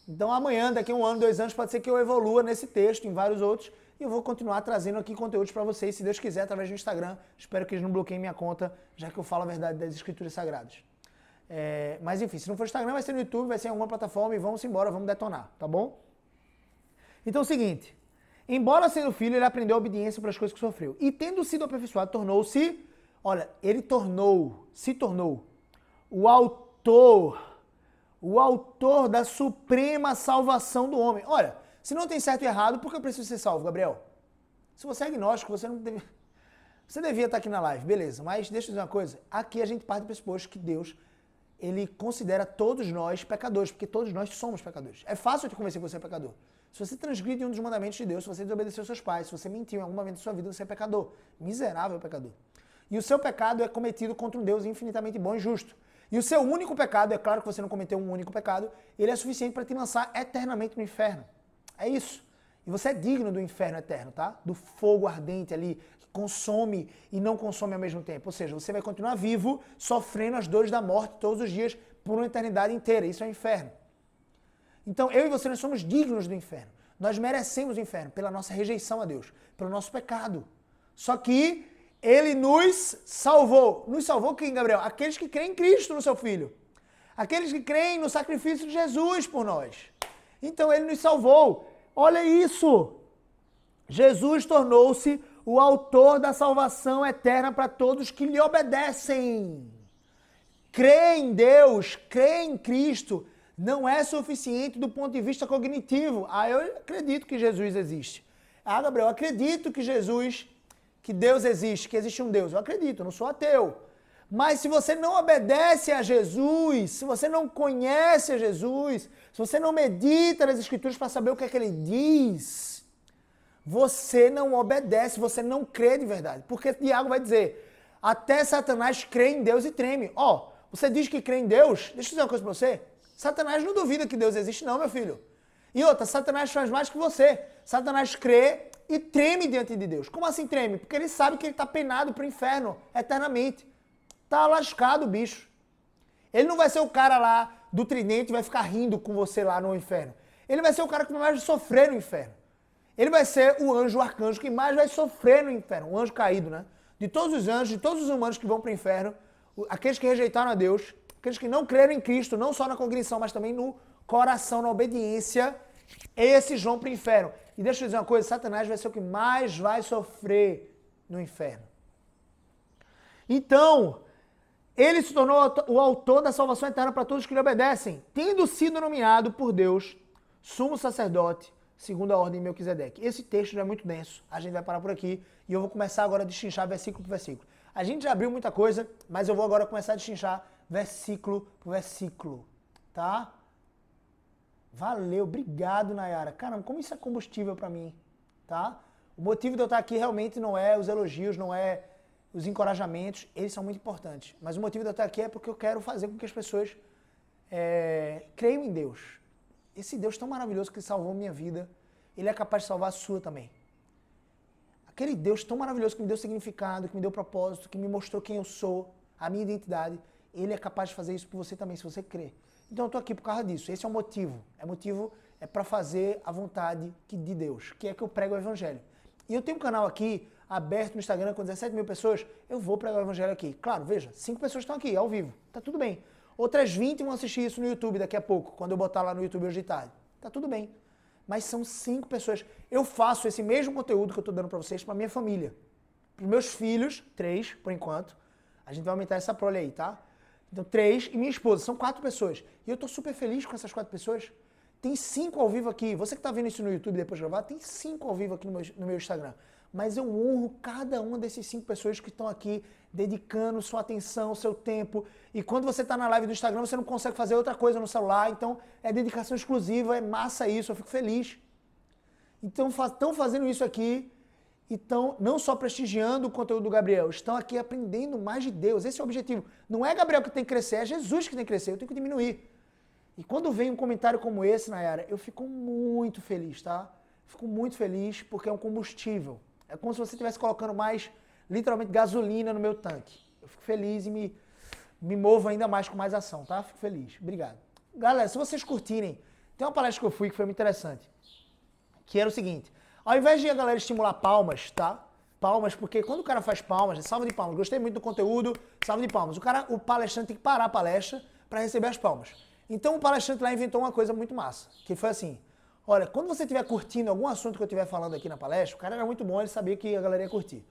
Então amanhã, daqui a 1 ano, 2 anos, pode ser que eu evolua nesse texto, em vários outros, e eu vou continuar trazendo aqui conteúdos para vocês, se Deus quiser, através do Instagram. Espero que eles não bloqueiem minha conta, já que eu falo a verdade das Escrituras Sagradas. Mas enfim, se não for Instagram, vai ser no YouTube, vai ser em alguma plataforma, e vamos embora, vamos detonar, tá bom? Então é o seguinte, embora sendo filho, ele aprendeu a obediência para as coisas que sofreu. E tendo sido aperfeiçoado, tornou-se, olha, ele se tornou o autor da suprema salvação do homem. Olha, se não tem certo e errado, por que eu preciso ser salvo, Gabriel? Se você é agnóstico, você não deve... Você devia estar aqui na live, beleza. Mas deixa eu dizer uma coisa. Aqui a gente parte do pressuposto que Deus, ele considera todos nós pecadores, porque todos nós somos pecadores. É fácil te convencer que você é pecador. Se você transgride um dos mandamentos de Deus, se você desobedeceu aos seus pais, se você mentiu em algum momento da sua vida, você é pecador. Miserável pecador. E o seu pecado é cometido contra um Deus infinitamente bom e justo. E o seu único pecado, é claro que você não cometeu um único pecado, ele é suficiente para te lançar eternamente no inferno. É isso. E você é digno do inferno eterno, tá? Do fogo ardente ali, que consome e não consome ao mesmo tempo. Ou seja, você vai continuar vivo, sofrendo as dores da morte todos os dias, por uma eternidade inteira. Isso é o inferno. Então, eu e você, nós somos dignos do inferno. Nós merecemos o inferno pela nossa rejeição a Deus, pelo nosso pecado. Só que ele nos salvou. Nos salvou quem, Gabriel? Aqueles que creem em Cristo, no seu Filho. Aqueles que creem no sacrifício de Jesus por nós. Então ele nos salvou. Olha isso! Jesus tornou-se o autor da salvação eterna para todos que lhe obedecem. Crer em Deus, crer em Cristo, não é suficiente do ponto de vista cognitivo. Eu acredito que Jesus existe. Gabriel, eu acredito que Deus existe, que existe um Deus. Eu acredito, eu não sou ateu. Mas se você não obedece a Jesus, se você não conhece a Jesus, se você não medita nas Escrituras para saber o que é que ele diz, você não obedece, você não crê de verdade. Porque Tiago vai dizer, até Satanás crê em Deus e treme. Você diz que crê em Deus, deixa eu dizer uma coisa para você, Satanás não duvida que Deus existe não, meu filho. E outra, Satanás faz mais que você. Satanás crê e treme diante de Deus. Como assim treme? Porque ele sabe que ele está penado para o inferno eternamente. Tá lascado o bicho. Ele não vai ser o cara lá do tridente e vai ficar rindo com você lá no inferno. Ele vai ser o cara que mais vai sofrer no inferno. Ele vai ser o anjo, o arcanjo que mais vai sofrer no inferno. O anjo caído, né? De todos os anjos, de todos os humanos que vão para o inferno, aqueles que rejeitaram a Deus, aqueles que não creram em Cristo, não só na cognição, mas também no coração, na obediência, esses vão para o inferno. E deixa eu dizer uma coisa, Satanás vai ser o que mais vai sofrer no inferno. Então, ele se tornou o autor da salvação eterna para todos que lhe obedecem, tendo sido nomeado por Deus sumo sacerdote, segundo a ordem de Melquisedeque. Esse texto já é muito denso, a gente vai parar por aqui e eu vou começar agora a destrinchar versículo por versículo. A gente já abriu muita coisa, mas eu vou agora começar a destrinchar versículo por versículo, tá? Valeu, obrigado, Nayara. Caramba, como isso é combustível para mim, tá? O motivo de eu estar aqui realmente não é os elogios, não é os encorajamentos, eles são muito importantes. Mas o motivo de eu estar aqui é porque eu quero fazer com que as pessoas creiam em Deus. Esse Deus tão maravilhoso que salvou minha vida, ele é capaz de salvar a sua também. Aquele Deus tão maravilhoso que me deu significado, que me deu propósito, que me mostrou quem eu sou, a minha identidade, ele é capaz de fazer isso por você também, se você crer. Então eu estou aqui por causa disso. Esse é o motivo. É para fazer a vontade de Deus, que é que eu prego o Evangelho. E eu tenho um canal aqui, aberto no Instagram, com 17 mil pessoas, eu vou pregar o Evangelho aqui. Claro, veja, 5 pessoas estão aqui, ao vivo. Tá tudo bem. Outras 20 vão assistir isso no YouTube daqui a pouco, quando eu botar lá no YouTube hoje de tarde. Tá tudo bem. Mas são 5 pessoas. Eu faço esse mesmo conteúdo que eu estou dando para vocês para minha família. Para os meus filhos, 3 por enquanto. A gente vai aumentar essa prole aí, tá? Então 3 e minha esposa, são 4 pessoas. E eu estou super feliz com essas 4 pessoas. Tem 5 ao vivo aqui. Você que está vendo isso no YouTube depois de gravar, tem 5 ao vivo aqui no meu Instagram. Mas eu honro cada uma desses 5 pessoas que estão aqui dedicando sua atenção, seu tempo. E quando você está na live do Instagram, você não consegue fazer outra coisa no celular. Então é dedicação exclusiva, é massa isso, eu fico feliz. Então estão fazendo isso aqui e estão não só prestigiando o conteúdo do Gabriel, estão aqui aprendendo mais de Deus. Esse é o objetivo. Não é Gabriel que tem que crescer, é Jesus que tem que crescer, eu tenho que diminuir. E quando vem um comentário como esse, Nayara, eu fico muito feliz, tá? Fico muito feliz porque é um combustível. É como se você estivesse colocando mais, literalmente, gasolina no meu tanque. Eu fico feliz e me movo ainda mais com mais ação, tá? Fico feliz. Obrigado. Galera, se vocês curtirem, tem uma palestra que eu fui que foi muito interessante. Que era o seguinte, ao invés de a galera estimular palmas, tá? Palmas, porque quando o cara faz palmas, salva de palmas. Gostei muito do conteúdo, salva de palmas. O palestrante tem que parar a palestra para receber as palmas. Então o palestrante lá inventou uma coisa muito massa, que foi assim, olha, quando você estiver curtindo algum assunto que eu estiver falando aqui na palestra, o cara era muito bom, ele sabia que a galera ia curtir.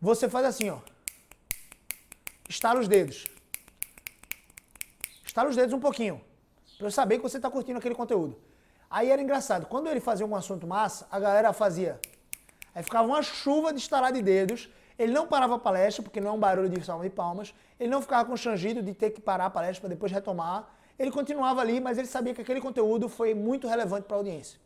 Você faz assim, ó, estala os dedos. Estala os dedos um pouquinho, para eu saber que você está curtindo aquele conteúdo. Aí era engraçado, quando ele fazia um assunto massa, a galera fazia, aí ficava uma chuva de estalar de dedos, ele não parava a palestra, porque não é um barulho de salva de palmas, ele não ficava constrangido de ter que parar a palestra para depois retomar, ele continuava ali, mas ele sabia que aquele conteúdo foi muito relevante para a audiência.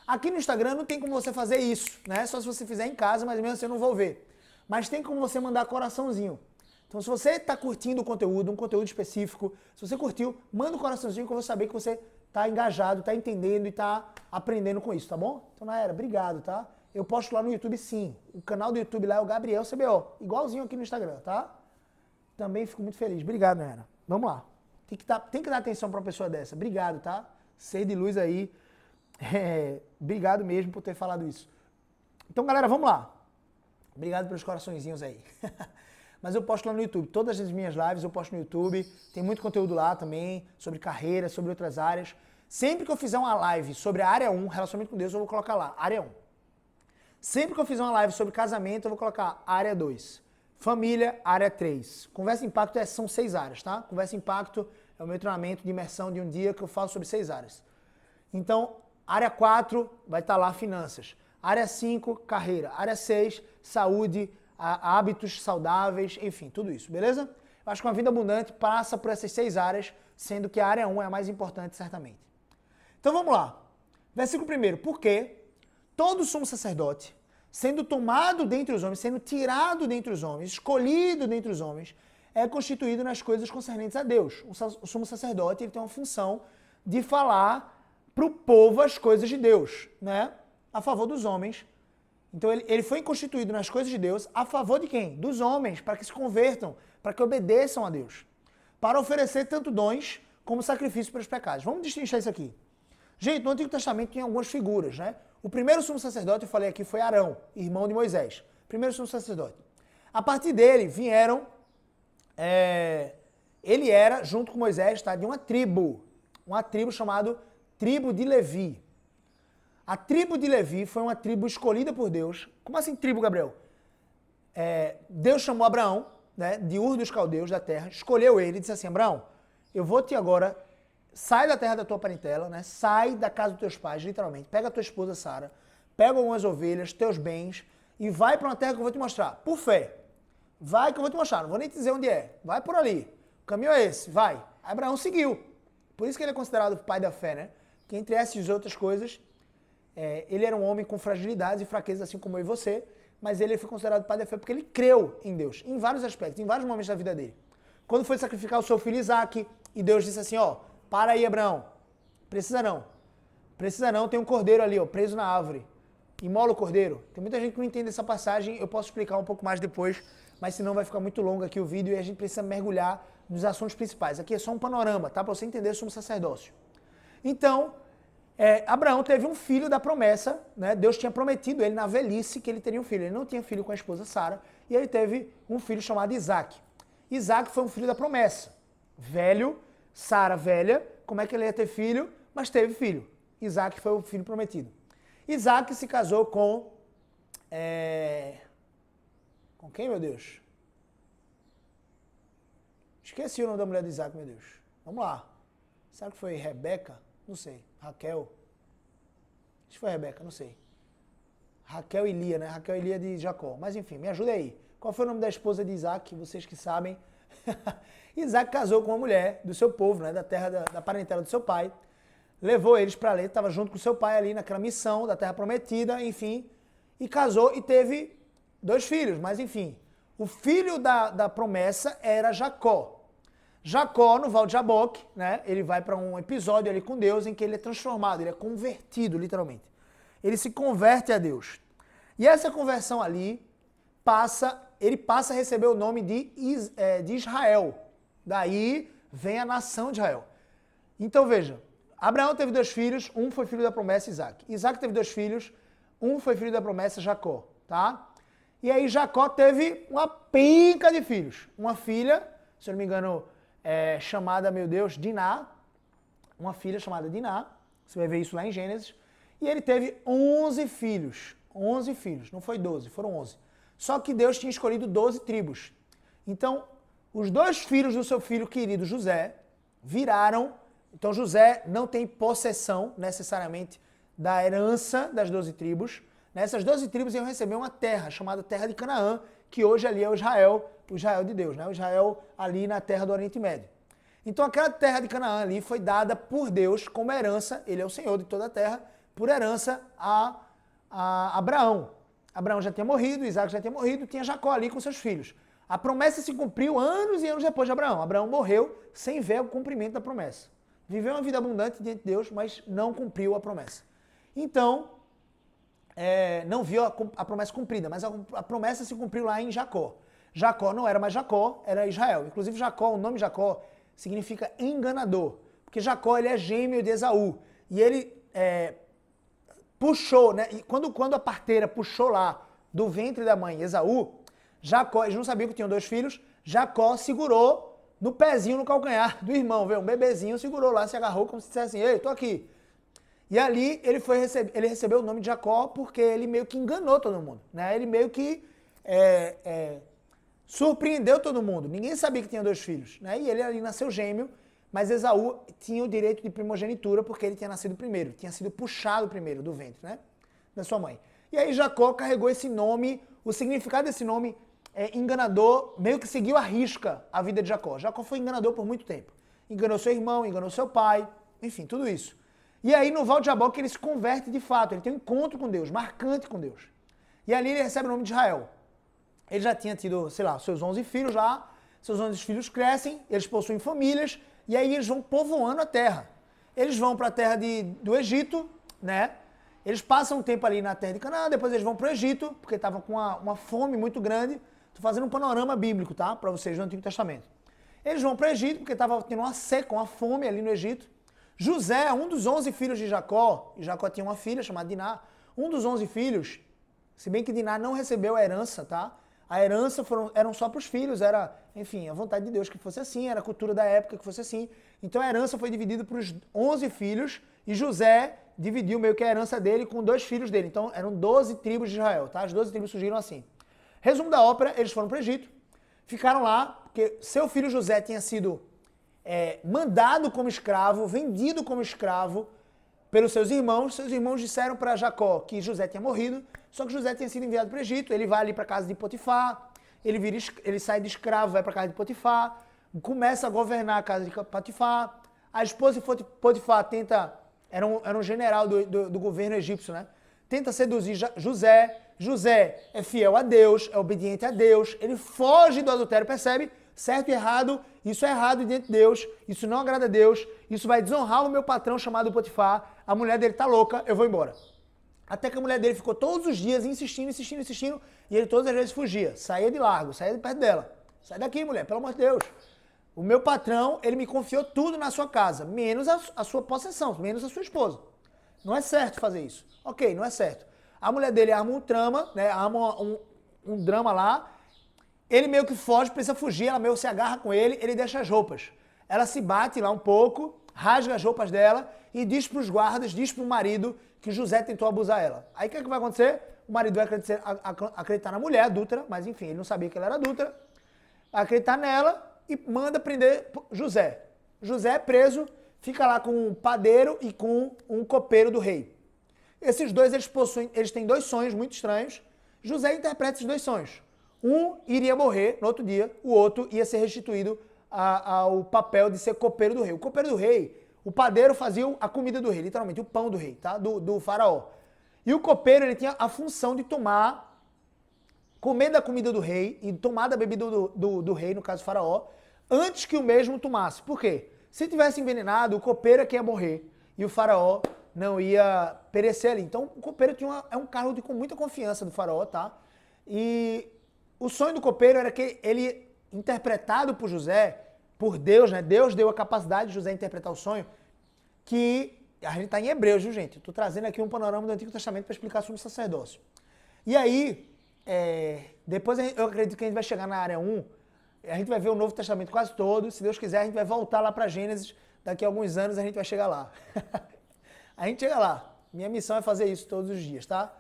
Aqui no Instagram não tem como você fazer isso, né? Só se você fizer em casa, mas mesmo assim eu não vou ver. Mas tem como você mandar coraçãozinho. Então se você está curtindo o conteúdo, um conteúdo específico, se você curtiu, manda um coraçãozinho que eu vou saber que você está engajado, está entendendo e está aprendendo com isso, tá bom? Então, Nayara, obrigado, tá? Eu posto lá no YouTube sim. O canal do YouTube lá é o Gabriel CBO, igualzinho aqui no Instagram, tá? Também fico muito feliz. Obrigado, Nayara. Vamos lá. Tem que dar atenção para uma pessoa dessa. Obrigado, tá? Ser de luz aí. Obrigado mesmo por ter falado isso. Então, galera, vamos lá. Obrigado pelos coraçõezinhos aí. Mas eu posto lá no YouTube. Todas as minhas lives eu posto no YouTube. Tem muito conteúdo lá também, sobre carreira, sobre outras áreas. Sempre que eu fizer uma live sobre a área 1, relacionamento com Deus, eu vou colocar lá, área 1. Sempre que eu fizer uma live sobre casamento, eu vou colocar área 2. Família, área 3. Conversa Impacto são 6 áreas, tá? Conversa Impacto é o meu treinamento de imersão de um dia que eu falo sobre 6 áreas. Então, área 4 vai estar lá finanças. Área 5, carreira. Área 6, saúde, hábitos saudáveis, enfim, tudo isso, beleza? Eu acho que uma vida abundante passa por essas 6 áreas, sendo que a área 1 é a mais importante, certamente. Então vamos lá. Versículo 1. Porque todo sumo sacerdote, sendo tomado dentre os homens, sendo tirado dentre os homens, escolhido dentre os homens, é constituído nas coisas concernentes a Deus. O sumo sacerdote ele tem uma função de falar para o povo as coisas de Deus, né? A favor dos homens. Então ele foi constituído nas coisas de Deus a favor de quem? Dos homens, para que se convertam, para que obedeçam a Deus. Para oferecer tanto dons como sacrifício para os pecados. Vamos destrinchar isso aqui. Gente, no Antigo Testamento tinha algumas figuras, né? O primeiro sumo sacerdote, eu falei aqui, foi Arão, irmão de Moisés. Primeiro sumo sacerdote. A partir dele vieram... ele era, junto com Moisés, tá, de uma tribo chamada tribo de Levi. A tribo de Levi foi uma tribo escolhida por Deus. Como assim tribo, Gabriel? Deus chamou Abraão, né, de Ur dos Caldeus, da terra, escolheu ele e disse assim, Abraão, eu vou te agora sai da terra da tua parentela, né? Sai da casa dos teus pais, literalmente. Pega a tua esposa Sara, pega algumas ovelhas, teus bens e vai para uma terra que eu vou te mostrar. Por fé. Vai que eu vou te mostrar, não vou nem te dizer onde é. Vai por ali. O caminho é esse, vai. Abraão seguiu. Por isso que ele é considerado o pai da fé, né? Que entre essas outras coisas, ele era um homem com fragilidades e fraquezas, assim como eu e você, mas ele foi considerado pai da fé porque ele creu em Deus, em vários aspectos, em vários momentos da vida dele. Quando foi sacrificar o seu filho Isaac, e Deus disse assim, ó, para aí, Abraão, precisa não, tem um cordeiro ali, ó, preso na árvore, imola o cordeiro. Tem muita gente que não entende essa passagem, eu posso explicar um pouco mais depois, mas senão vai ficar muito longo aqui o vídeo e a gente precisa mergulhar nos assuntos principais. Aqui é só um panorama, tá? Para você entender sobre o sacerdócio. Então, Abraão teve um filho da promessa, né? Deus tinha prometido ele na velhice que ele teria um filho. Ele não tinha filho com a esposa Sara e ele teve um filho chamado Isaac. Isaac foi um filho da promessa. Velho, Sara velha, como é que ele ia ter filho? Mas teve filho. Isaac foi o filho prometido. Isaac se casou com... Com quem, meu Deus? Esqueci o nome da mulher de Isaac, meu Deus. Vamos lá. Será que foi Rebeca? Não sei. Raquel? Acho que foi Rebeca, não sei. Raquel e Lia, né? Raquel e Lia de Jacó. Mas enfim, me ajuda aí. Qual foi o nome da esposa de Isaac? Vocês que sabem. Isaac casou com uma mulher do seu povo, né? Da terra da parentela do seu pai. Levou eles para ali, estava junto com seu pai ali naquela missão da terra prometida, enfim. E casou e teve 2 filhos, mas enfim. O filho da promessa era Jacó. Jacó, no Val de Jaboque, né, ele vai para um episódio ali com Deus em que ele é transformado, ele é convertido, literalmente. Ele se converte a Deus. E essa conversão ali, ele passa a receber o nome de Israel. Daí vem a nação de Israel. Então veja, Abraão teve 2 filhos, um foi filho da promessa, Isaac. Isaac teve 2 filhos, um foi filho da promessa, Jacó, tá? E aí Jacó teve uma penca de filhos. Uma filha, se eu não me engano, chamada, meu Deus, Diná. Uma filha chamada Diná. Você vai ver isso lá em Gênesis. E ele teve 11 filhos. 11 filhos. Não foi 12, foram 11. Só que Deus tinha escolhido 12 tribos. Então, os 2 filhos do seu filho querido José viraram... Então José não tem possessão, necessariamente, da herança das 12 tribos. Essas 12 tribos iam receber uma terra, chamada Terra de Canaã, que hoje ali é o Israel de Deus, né? O Israel ali na terra do Oriente Médio. Então aquela terra de Canaã ali foi dada por Deus como herança, ele é o Senhor de toda a terra, por herança a Abraão. Abraão já tinha morrido, Isaac já tinha morrido, tinha Jacó ali com seus filhos. A promessa se cumpriu anos e anos depois de Abraão. Abraão morreu sem ver o cumprimento da promessa. Viveu uma vida abundante diante de Deus, mas não cumpriu a promessa. Então, não viu a promessa cumprida, mas a promessa se cumpriu lá em Jacó. Jacó não era mais Jacó, era Israel. Inclusive Jacó, o nome Jacó significa enganador, porque Jacó ele é gêmeo de Esaú. E ele puxou, né? E quando a parteira puxou lá do ventre da mãe Esaú, Jacó, eles não sabiam que tinham 2 filhos, Jacó segurou no pezinho, no calcanhar do irmão, viu? Um bebezinho segurou lá, se agarrou como se dissesse assim, ei, tô aqui. E ali ele recebeu o nome de Jacó porque ele meio que enganou todo mundo, né? Ele meio que surpreendeu todo mundo. Ninguém sabia que tinha 2 filhos, né? E ele ali nasceu gêmeo, mas Esaú tinha o direito de primogenitura porque ele tinha nascido primeiro, tinha sido puxado primeiro do ventre, né? Da sua mãe. E aí Jacó carregou esse nome, o significado desse nome enganador, meio que seguiu à risca a vida de Jacó. Jacó foi enganador por muito tempo. Enganou seu irmão, enganou seu pai, enfim, tudo isso. E aí no Val de Jaboque ele se converte de fato, ele tem um encontro com Deus, marcante com Deus. E ali ele recebe o nome de Israel. Ele já tinha tido, sei lá, seus 11 filhos lá, seus 11 filhos crescem, eles possuem famílias, e aí eles vão povoando a terra. Eles vão para a terra do Egito, né? Eles passam um tempo ali na terra de Canaã, depois eles vão para o Egito, porque estavam com uma fome muito grande. Estou fazendo um panorama bíblico, tá? Para vocês do Antigo Testamento. Eles vão para o Egito, porque estava tendo uma seca, uma fome ali no Egito. José, um dos 11 filhos de Jacó, e Jacó tinha uma filha chamada Diná, um dos 11 filhos, se bem que Diná não recebeu a herança, tá? A herança eram só para os filhos, era, enfim, a vontade de Deus que fosse assim, era a cultura da época que fosse assim. Então a herança foi dividida para os 11 filhos, e José dividiu meio que a herança dele com 2 filhos dele. Então eram 12 tribos de Israel, tá? As 12 tribos surgiram assim. Resumo da ópera, eles foram para o Egito, ficaram lá, porque seu filho José tinha sido mandado como escravo, vendido como escravo pelos seus irmãos. Seus irmãos disseram para Jacó que José tinha morrido, só que José tinha sido enviado para o Egito. Ele vai ali para a casa de Potifar, ele sai de escravo, vai para a casa de Potifar, começa a governar a casa de Potifar. A esposa de Potifar era um general do governo egípcio, né? Tenta seduzir José. José é fiel a Deus, é obediente a Deus, ele foge do adultério, percebe? Certo e errado, isso é errado diante de Deus, isso não agrada a Deus, isso vai desonrar o meu patrão chamado Potifar, a mulher dele tá louca, eu vou embora. Até que a mulher dele ficou todos os dias insistindo, e ele todas as vezes fugia, saía de largo, saía de perto dela. Sai daqui, mulher, pelo amor de Deus. O meu patrão, ele me confiou tudo na sua casa, menos a sua possessão, menos a sua esposa. Não é certo fazer isso. Ok, não é certo. A mulher dele arma um trama, né, arma um drama lá, ele meio que foge, precisa fugir, ela meio que se agarra com ele deixa as roupas. Ela se bate lá um pouco, rasga as roupas dela e diz para os guardas, diz para o marido que José tentou abusar ela. Aí o que vai acontecer? O marido vai acreditar na mulher adúltera, mas enfim, ele não sabia que ela era adúltera, vai acreditar nela e manda prender José. José é preso, fica lá com um padeiro e com um copeiro do rei. Esses dois, eles têm dois sonhos muito estranhos. José interpreta esses dois sonhos. Um iria morrer no outro dia, o outro ia ser restituído ao papel de ser copeiro do rei. O copeiro do rei, o padeiro fazia a comida do rei, literalmente, o pão do rei, tá? Do faraó. E o copeiro, ele tinha a função de comer da comida do rei e tomar da bebida do rei, no caso faraó, antes que o mesmo tomasse. Por quê? Se tivesse envenenado, o copeiro é que ia morrer e o faraó não ia perecer ali. Então, o copeiro é um cargo com muita confiança do faraó, tá? E o sonho do copeiro era que ele, interpretado por José, por Deus, né? Deus deu a capacidade de José interpretar o sonho, que a gente está em Hebreus, viu, gente? Estou trazendo aqui um panorama do Antigo Testamento para explicar sobre o sacerdócio. E aí, depois eu acredito que a gente vai chegar na área 1, a gente vai ver o Novo Testamento quase todo, se Deus quiser a gente vai voltar lá para Gênesis, daqui a alguns anos a gente vai chegar lá. A gente chega lá. Minha missão é fazer isso todos os dias, tá?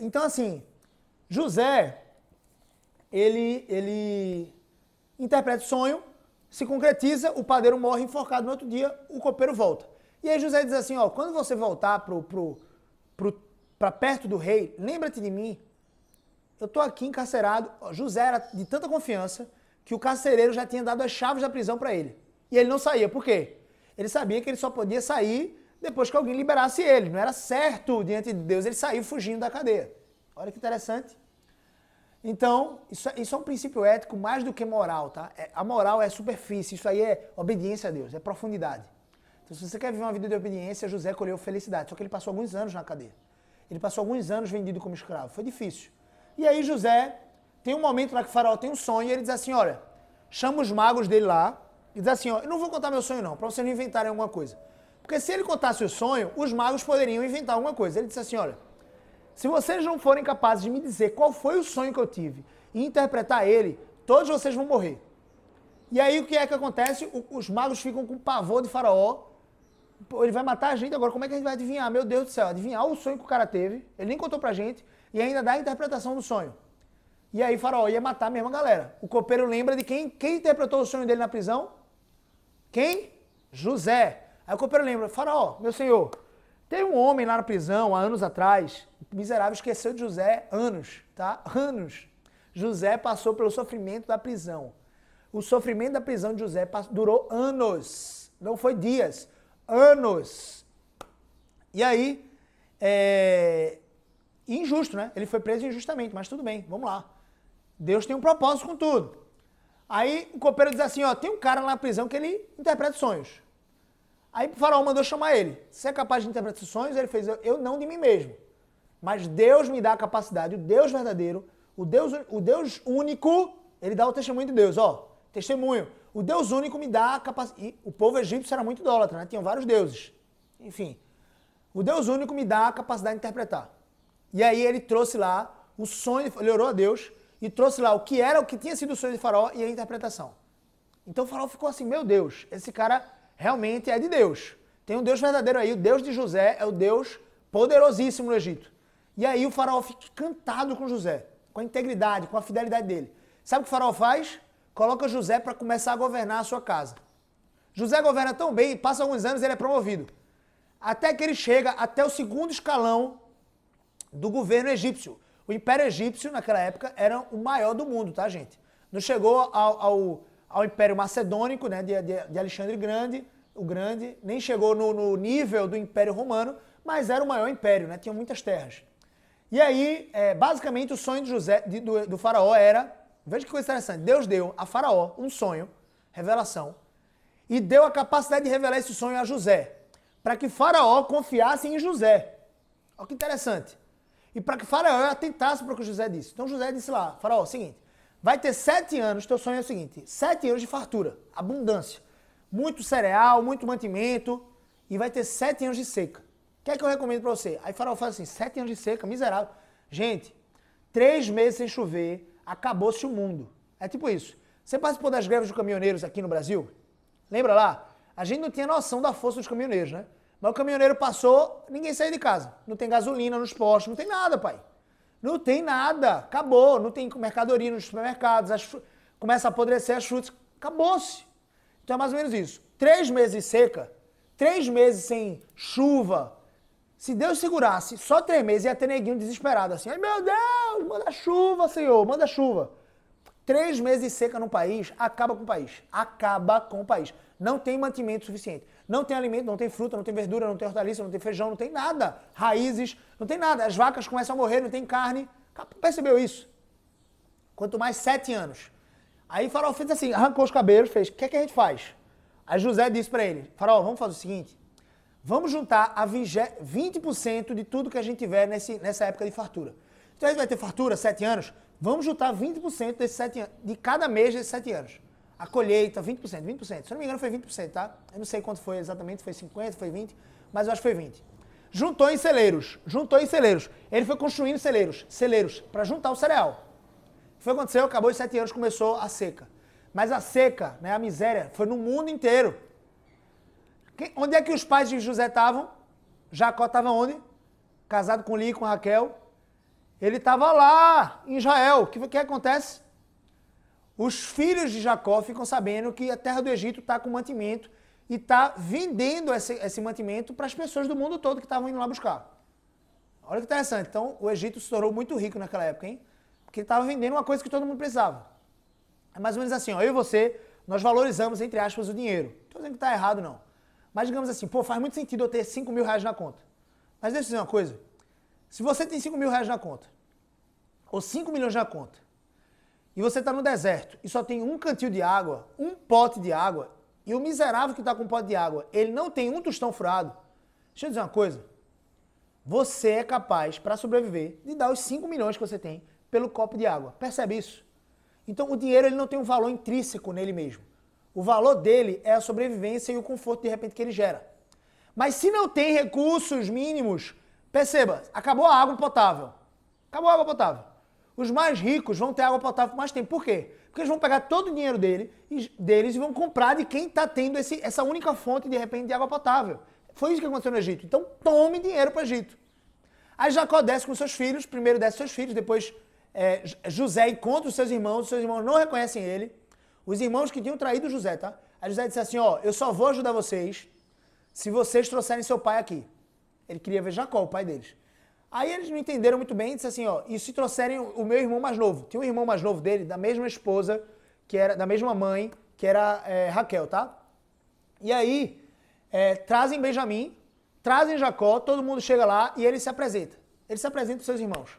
Então, assim, José, ele interpreta o sonho, se concretiza, o padeiro morre enforcado no outro dia, o copeiro volta. E aí José diz assim, ó, quando você voltar para perto do rei, lembra-te de mim, eu tô aqui encarcerado. José era de tanta confiança que o carcereiro já tinha dado as chaves da prisão para ele. E ele não saía. Por quê? Ele sabia que ele só podia sair depois que alguém liberasse ele. Não era certo diante de Deus ele sair fugindo da cadeia. Olha que interessante. Então, isso é um princípio ético mais do que moral, tá? A moral é superfície, isso aí é obediência a Deus, é profundidade. Então, se você quer viver uma vida de obediência, José colheu felicidade. Só que ele passou alguns anos na cadeia. Ele passou alguns anos vendido como escravo. Foi difícil. E aí José, tem um momento lá que o faraó tem um sonho e ele diz assim, olha, chama os magos dele lá e diz assim, ó, eu não vou contar meu sonho não, para vocês não inventarem alguma coisa. Porque se ele contasse o sonho, os magos poderiam inventar alguma coisa. Ele disse assim, olha, se vocês não forem capazes de me dizer qual foi o sonho que eu tive e interpretar ele, todos vocês vão morrer. E aí o que é que acontece? Os magos ficam com pavor de faraó. Pô, ele vai matar a gente agora, como é que a gente vai adivinhar? Meu Deus do céu, adivinhar o sonho que o cara teve, ele nem contou pra gente, e ainda dá a interpretação do sonho. E aí faraó ia matar a mesma galera. O copeiro lembra de quem interpretou o sonho dele na prisão? Quem? José. Aí o copeiro lembra, faraó, meu senhor, tem um homem lá na prisão há anos atrás, o miserável esqueceu de José anos, tá? Anos. José passou pelo sofrimento da prisão. O sofrimento da prisão de José durou anos, não foi dias, anos. E aí, injusto, né? Ele foi preso injustamente, mas tudo bem, vamos lá. Deus tem um propósito com tudo. Aí o copeiro diz assim, ó, tem um cara lá na prisão que ele interpreta sonhos. Aí o faraó mandou chamar ele. Você é capaz de interpretar sonhos? Ele fez, eu não de mim mesmo. Mas Deus me dá a capacidade, o Deus verdadeiro, o Deus único, ele dá o testemunho de Deus, ó. Testemunho. O Deus único me dá a capacidade. E o povo egípcio era muito idólatra, né? Tinham vários deuses. Enfim. O Deus único me dá a capacidade de interpretar. E aí ele trouxe lá o sonho, ele orou a Deus e trouxe lá o que tinha sido o sonho de faraó e a interpretação. Então o faraó ficou assim, meu Deus, esse cara realmente é de Deus. Tem um Deus verdadeiro aí, o Deus de José é o Deus poderosíssimo no Egito. E aí o faraó fica encantado com José, com a integridade, com a fidelidade dele. Sabe o que o faraó faz? Coloca José para começar a governar a sua casa. José governa tão bem, passa alguns anos e ele é promovido. Até que ele chega até o segundo escalão do governo egípcio. O Império Egípcio, naquela época, era o maior do mundo, tá, gente? Não chegou ao Império Macedônico, né, de Alexandre Grande, o Grande, nem chegou no nível do Império Romano, mas era o maior império, né? Tinha muitas terras. E aí, basicamente, o sonho de José, do faraó era, veja que coisa interessante, Deus deu a faraó um sonho, revelação, e deu a capacidade de revelar esse sonho a José, para que faraó confiasse em José. Olha que interessante. E para que faraó atentasse para o que José disse. Então José disse lá, faraó, seguinte, vai ter 7 anos, teu sonho é o seguinte, 7 anos de fartura, abundância, muito cereal, muito mantimento, e vai ter 7 anos de seca. O que é que eu recomendo para você? Aí faraó fala assim, 7 anos de seca, miserável. Gente, 3 meses sem chover, acabou-se o mundo. É tipo isso. Você participou das greves dos caminhoneiros aqui no Brasil? Lembra lá? A gente não tinha noção da força dos caminhoneiros, né? Mas o caminhoneiro passou, ninguém saiu de casa. Não tem gasolina nos postos, não tem nada, pai. Não tem nada. Acabou. Não tem mercadoria nos supermercados. Começa a apodrecer as frutas. Acabou-se. Então é mais ou menos isso. 3 meses de seca, 3 meses sem chuva. Se Deus segurasse só 3 meses, ia ter neguinho desesperado assim. Ai meu Deus, manda chuva, Senhor, manda chuva. 3 meses de seca no país, acaba com o país. Acaba com o país. Não tem mantimento suficiente. Não tem alimento, não tem fruta, não tem verdura, não tem hortaliça, não tem feijão, não tem nada. Raízes, não tem nada. As vacas começam a morrer, não tem carne. Percebeu isso? Quanto mais 7 anos. Aí Faraó fez assim, arrancou os cabelos, fez, o que é que a gente faz? Aí José disse para ele, Faraó, vamos fazer o seguinte, vamos juntar a 20% de tudo que a gente tiver nessa época de fartura. Então a gente vai ter fartura, 7 anos, vamos juntar 20% desses 7 anos, de cada mês desses 7 anos. A colheita, 20%. Se eu não me engano foi 20%, tá? Eu não sei quanto foi exatamente, foi 50, foi 20, mas eu acho que foi 20. Juntou em celeiros. Ele foi construindo celeiros, para juntar o cereal. O que foi aconteceu? Acabou os 7 anos, começou a seca. Mas a seca, né, a miséria, foi no mundo inteiro. Onde é que os pais de José estavam? Jacó estava onde? Casado com Lia e com Raquel. Ele estava lá, em Israel. O que acontece? Os filhos de Jacó ficam sabendo que a terra do Egito está com mantimento e está vendendo esse mantimento para as pessoas do mundo todo que estavam indo lá buscar. Olha que interessante. Então, o Egito se tornou muito rico naquela época, hein? Porque estava vendendo uma coisa que todo mundo precisava. É mais ou menos assim, ó, eu e você, nós valorizamos, entre aspas, o dinheiro. Não estou dizendo que está errado, não. Mas digamos assim, pô, faz muito sentido eu ter 5 mil reais na conta. Mas deixa eu dizer uma coisa. Se você tem 5 mil reais na conta, ou 5 milhões na conta, e você está no deserto e só tem um cantil de água, um pote de água, e o miserável que está com um pote de água, ele não tem um tostão furado, deixa eu dizer uma coisa. Você é capaz, para sobreviver, de dar os 5 milhões que você tem pelo copo de água. Percebe isso? Então o dinheiro ele não tem um valor intrínseco nele mesmo. O valor dele é a sobrevivência e o conforto de repente que ele gera. Mas se não tem recursos mínimos, perceba, acabou a água potável. Acabou a água potável. Os mais ricos vão ter água potável por mais tempo. Por quê? Porque eles vão pegar todo o dinheiro deles e vão comprar de quem está tendo essa única fonte, de repente, de água potável. Foi isso que aconteceu no Egito. Então, tome dinheiro para o Egito. Aí Jacó desce com seus filhos, primeiro desce seus filhos, depois José encontra os seus irmãos não reconhecem ele. Os irmãos que tinham traído José, tá? Aí José disse assim, ó, eu só vou ajudar vocês se vocês trouxerem seu pai aqui. Ele queria ver Jacó, o pai deles. Aí eles não entenderam muito bem e disse assim, ó, e se trouxerem o meu irmão mais novo? Tinha um irmão mais novo dele, da mesma esposa, que era da mesma mãe, que era Raquel, tá? E aí, trazem Benjamim, trazem Jacó, todo mundo chega lá e ele se apresenta. Ele se apresenta aos seus irmãos.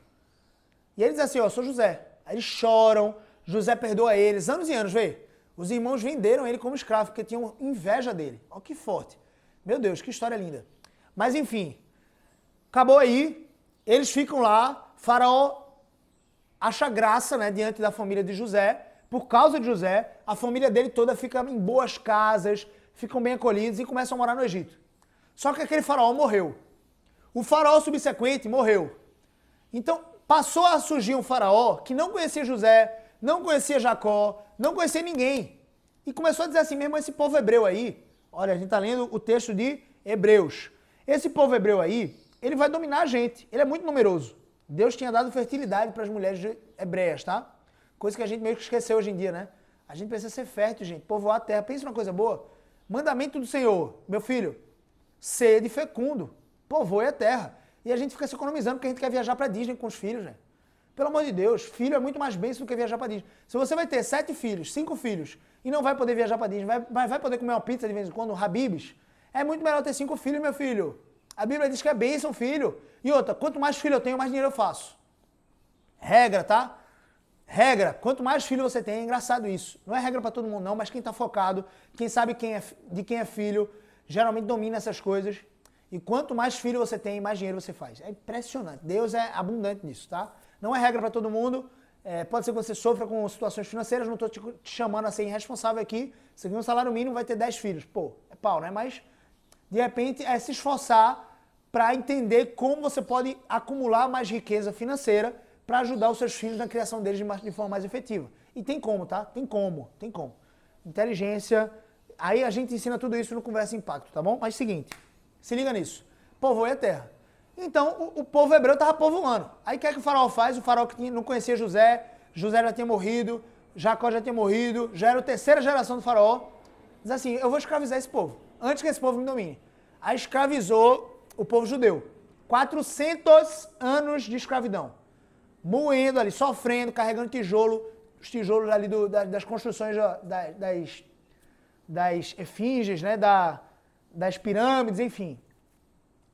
E ele diz assim, ó, sou José. Aí eles choram, José perdoa eles, anos e anos, vê? Os irmãos venderam ele como escravo, porque tinham inveja dele. Ó que forte. Meu Deus, que história linda. Mas enfim, acabou aí, eles ficam lá, Faraó acha graça, né, diante da família de José. Por causa de José, a família dele toda fica em boas casas, ficam bem acolhidos e começam a morar no Egito. Só que aquele faraó morreu. O faraó subsequente morreu. Então, passou a surgir um faraó que não conhecia José, não conhecia Jacó, não conhecia ninguém. E começou a dizer assim, mesmo esse povo hebreu aí, olha, a gente está lendo o texto de Hebreus. Esse povo hebreu aí, ele vai dominar a gente, ele é muito numeroso. Deus tinha dado fertilidade para as mulheres hebreias, tá? Coisa que a gente meio que esqueceu hoje em dia, né? A gente precisa ser fértil, gente, povoar a terra. Pensa numa coisa boa. Mandamento do Senhor, meu filho, sede fecundo, povoe a terra. E a gente fica se economizando porque a gente quer viajar para Disney com os filhos, né? Pelo amor de Deus, filho é muito mais bênção do que viajar para Disney. Se você vai ter 7 filhos, 5 filhos, e não vai poder viajar para Disney, vai poder comer uma pizza de vez em quando, um Habib's, é muito melhor ter 5 filhos, meu filho. A Bíblia diz que é bênção, filho. E outra, quanto mais filho eu tenho, mais dinheiro eu faço. Regra, tá? Regra, quanto mais filho você tem, é engraçado isso. Não é regra para todo mundo não, mas quem está focado, quem sabe de quem é filho, geralmente domina essas coisas. E quanto mais filho você tem, mais dinheiro você faz. É impressionante. Deus é abundante nisso, tá? Não é regra para todo mundo. Pode ser que você sofra com situações financeiras, não estou te chamando a ser irresponsável aqui. Você ganha um salário mínimo, vai ter 10 filhos. Pô, é pau, né? Mas, de repente, é se esforçar para entender como você pode acumular mais riqueza financeira para ajudar os seus filhos na criação deles de forma mais efetiva. E tem como, tá? Tem como. Inteligência. Aí a gente ensina tudo isso no Conversa Impacto, tá bom? Mas seguinte, se liga nisso. Povoe a terra. Então, o povo hebreu estava povoando. Aí o que é que o faraó faz? O faraó que não conhecia José já tinha morrido, Jacó já tinha morrido, já era a terceira geração do faraó. Diz assim, eu vou escravizar esse povo, antes que esse povo me domine. Aí escravizou o povo judeu. 400 anos de escravidão. Moendo ali, sofrendo, carregando tijolo, os tijolos ali das construções das efígies, né, das pirâmides, enfim.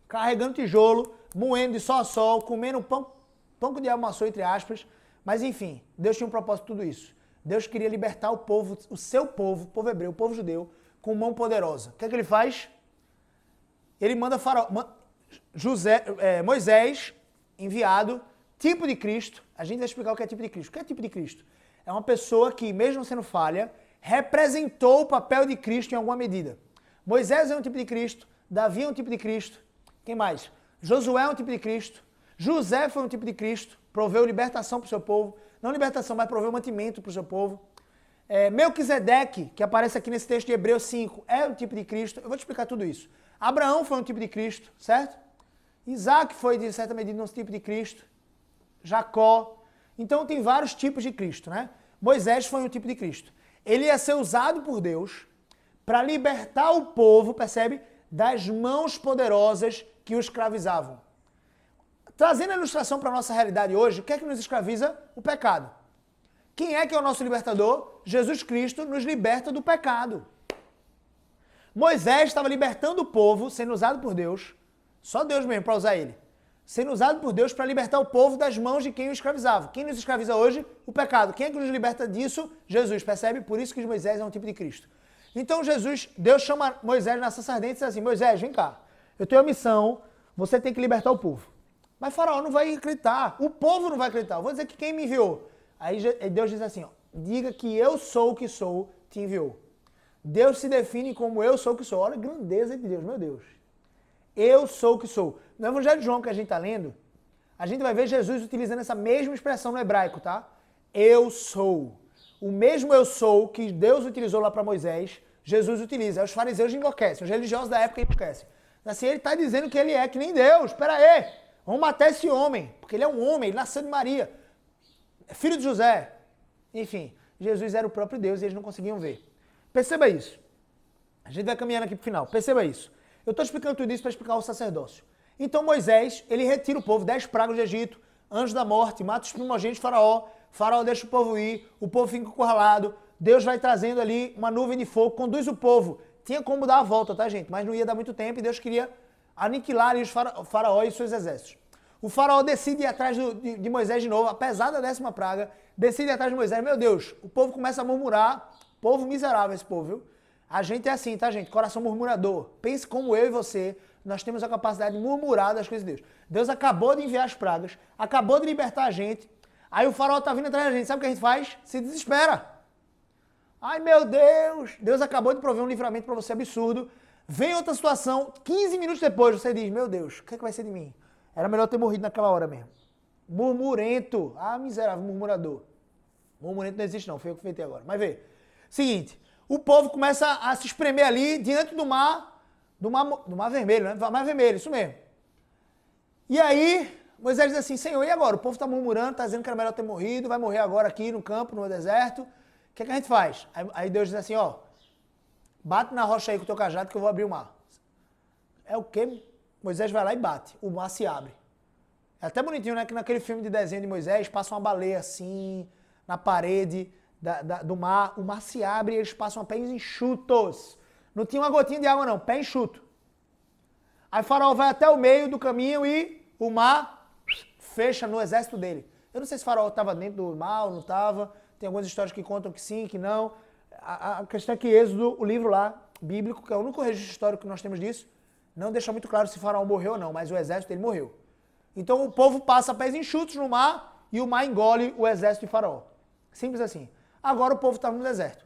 Carregando tijolo, moendo de sol a sol, comendo pão que o diabo amassou, entre aspas. Mas enfim, Deus tinha um propósito de tudo isso. Deus queria libertar o povo, o seu povo, o povo hebreu, o povo judeu, com mão poderosa. O que é que ele faz? Ele manda Moisés, enviado, tipo de Cristo. A gente vai explicar o que é tipo de Cristo. O que é tipo de Cristo? É uma pessoa que, mesmo sendo falha, representou o papel de Cristo em alguma medida. Moisés é um tipo de Cristo, Davi é um tipo de Cristo. Quem mais? Josué é um tipo de Cristo. José foi um tipo de Cristo, proveu libertação para o seu povo. Não libertação, mas proveu mantimento para o seu povo. Melquisedeque, que aparece aqui nesse texto de Hebreus 5, é um tipo de Cristo. Eu vou te explicar tudo isso. Abraão foi um tipo de Cristo, certo? Isaac foi, de certa medida, um tipo de Cristo. Jacó. Então tem vários tipos de Cristo, né? Moisés foi um tipo de Cristo. Ele ia ser usado por Deus para libertar o povo, percebe? Das mãos poderosas que o escravizavam. Trazendo a ilustração para a nossa realidade hoje, o que é que nos escraviza? O pecado. Quem é que é o nosso libertador? Jesus Cristo nos liberta do pecado. Moisés estava libertando o povo, sendo usado por Deus, só Deus mesmo para usar ele, sendo usado por Deus para libertar o povo das mãos de quem o escravizava. Quem nos escraviza hoje? O pecado. Quem é que nos liberta disso? Jesus, percebe? Por isso que Moisés é um tipo de Cristo. Então Deus chama Moisés na sarça ardente e diz assim, Moisés, vem cá, eu tenho a missão, você tem que libertar o povo. Mas Faraó não vai acreditar, o povo não vai acreditar, eu vou dizer que quem me enviou. Aí Deus diz assim, ó, diga que eu sou o que sou, te enviou. Deus se define como eu sou o que sou. Olha a grandeza de Deus, meu Deus. Eu sou o que sou. No Evangelho de João que a gente está lendo, a gente vai ver Jesus utilizando essa mesma expressão no hebraico, tá? Eu sou. O mesmo eu sou que Deus utilizou lá para Moisés, Jesus utiliza. Os fariseus enlouquecem, os religiosos da época enlouquecem. Assim, ele está dizendo que ele é que nem Deus. Espera aí, vamos matar esse homem, porque ele é um homem, ele nasceu de Maria, é filho de José. Enfim, Jesus era o próprio Deus e eles não conseguiam ver. Perceba isso. A gente vai caminhando aqui para o final. Perceba isso. Eu estou explicando tudo isso para explicar o sacerdócio. Então Moisés, ele retira o povo, 10 pragas do Egito, anjo da morte, mata os primogênitos de Faraó, Faraó deixa o povo ir, o povo fica encurralado, Deus vai trazendo ali uma nuvem de fogo, conduz o povo. Tinha como dar a volta, tá, gente? Mas não ia dar muito tempo e Deus queria aniquilar ali o Faraó e seus exércitos. O Faraó decide ir atrás de Moisés de novo, apesar da 10ª praga, decide ir atrás de Moisés. Meu Deus, o povo começa a murmurar, povo miserável esse povo, viu? A gente é assim, tá, gente? Coração murmurador. Pense como eu e você, nós temos a capacidade de murmurar das coisas de Deus. Deus acabou de enviar as pragas, acabou de libertar a gente, aí o Faraó tá vindo atrás da gente, sabe o que a gente faz? Se desespera. Ai, meu Deus, Deus acabou de prover um livramento para você absurdo. Vem outra situação, 15 minutos depois você diz, meu Deus, o que é que vai ser de mim? Era melhor ter morrido naquela hora mesmo. Murmurento. Ah, miserável, murmurador. Murmurento não existe não, foi eu que inventei agora. Mas vê, seguinte, o povo começa a se espremer ali diante do mar vermelho, né? Do mar vermelho, isso mesmo. E aí, Moisés diz assim, Senhor, e agora? O povo está murmurando, está dizendo que era melhor ter morrido, vai morrer agora aqui no campo, no deserto. O que é que a gente faz? Aí Deus diz assim, ó, Bate na rocha aí com o teu cajado que eu vou abrir o mar. É o quê? Moisés vai lá e bate. O mar se abre. É até bonitinho, né? Que naquele filme de desenho de Moisés, passa uma baleia assim, na parede do mar. O mar se abre e eles passam a pés enxutos. Não tinha uma gotinha de água não, pé enxuto. Aí Faraó vai até o meio do caminho e o mar fecha no exército dele. Eu não sei se Faraó estava dentro do mar ou não estava. Tem algumas histórias que contam que sim, que não. A questão é que Êxodo, o livro lá, bíblico, que é o único registro histórico que nós temos disso, não deixa muito claro se Faraó morreu ou não, mas o exército dele morreu. Então o povo passa pés enxutos no mar e o mar engole o exército de Faraó. Simples assim. Agora o povo estava no deserto.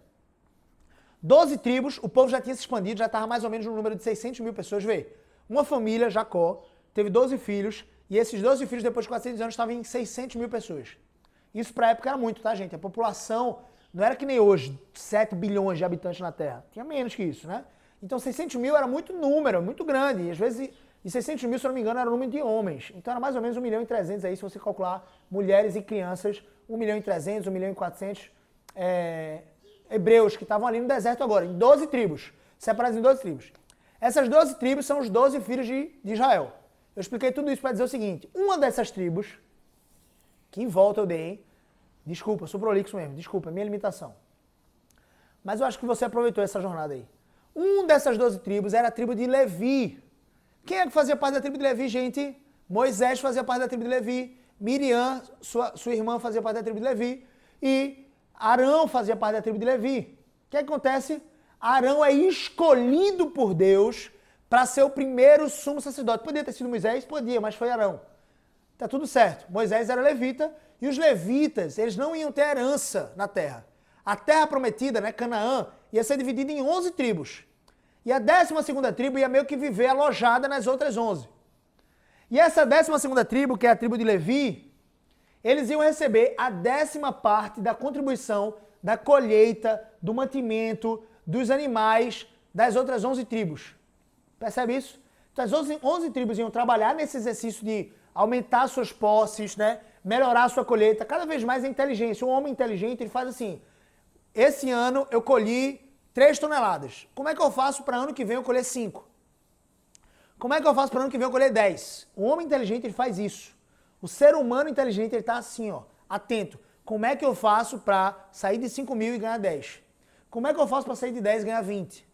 12 tribos, o povo já tinha se expandido, já estava mais ou menos no número de 600 mil pessoas. Vê, uma família, Jacó, teve 12 filhos e esses 12 filhos, depois de 400 anos, estavam em 600 mil pessoas. Isso para a época era muito, tá, gente? A população não era que nem hoje, 7 bilhões de habitantes na Terra. Tinha menos que isso, né? Então 600 mil era muito número, muito grande. E às vezes, e 600 mil, se eu não me engano, era o número de homens. Então era mais ou menos 1 milhão e 300 aí, se você calcular mulheres e crianças, 1 milhão e 300, 1 milhão e 400 hebreus que estavam ali no deserto agora, em 12 tribos, separados em 12 tribos. Essas 12 tribos são os 12 filhos de Israel. Eu expliquei tudo isso para dizer o seguinte, uma dessas tribos, que em volta eu dei, hein? Desculpa, sou prolixo mesmo, desculpa, é minha limitação. Mas eu acho que você aproveitou essa jornada aí. Um dessas 12 tribos era a tribo de Levi. Quem é que fazia parte da tribo de Levi, gente? Moisés fazia parte da tribo de Levi, Miriam, sua irmã, fazia parte da tribo de Levi, e Arão fazia parte da tribo de Levi. O que acontece? Arão é escolhido por Deus para ser o primeiro sumo sacerdote. Podia ter sido Moisés? Podia, mas foi Arão. Tá tudo certo. Moisés era levita, e os levitas, eles não iam ter herança na terra. A terra prometida, né, Canaã, ia ser dividida em 11 tribos. E a 12ª tribo ia meio que viver alojada nas outras 11. E essa 12ª tribo, que é a tribo de Levi, eles iam receber a 10ª parte da contribuição da colheita, do mantimento, dos animais das outras 11 tribos. Percebe isso? Então as 11 tribos iam trabalhar nesse exercício de aumentar suas posses, né? Melhorar sua colheita, cada vez mais a inteligência. Um homem inteligente, ele faz assim, esse ano eu colhi 3 toneladas. Como é que eu faço para ano que vem eu colher 5? Como é que eu faço para ano que vem eu colher 10? O homem inteligente, ele faz isso. O ser humano inteligente, ele está assim, ó, atento. Como é que eu faço para sair de 5 mil e ganhar 10? Como é que eu faço para sair de 10 e ganhar 20?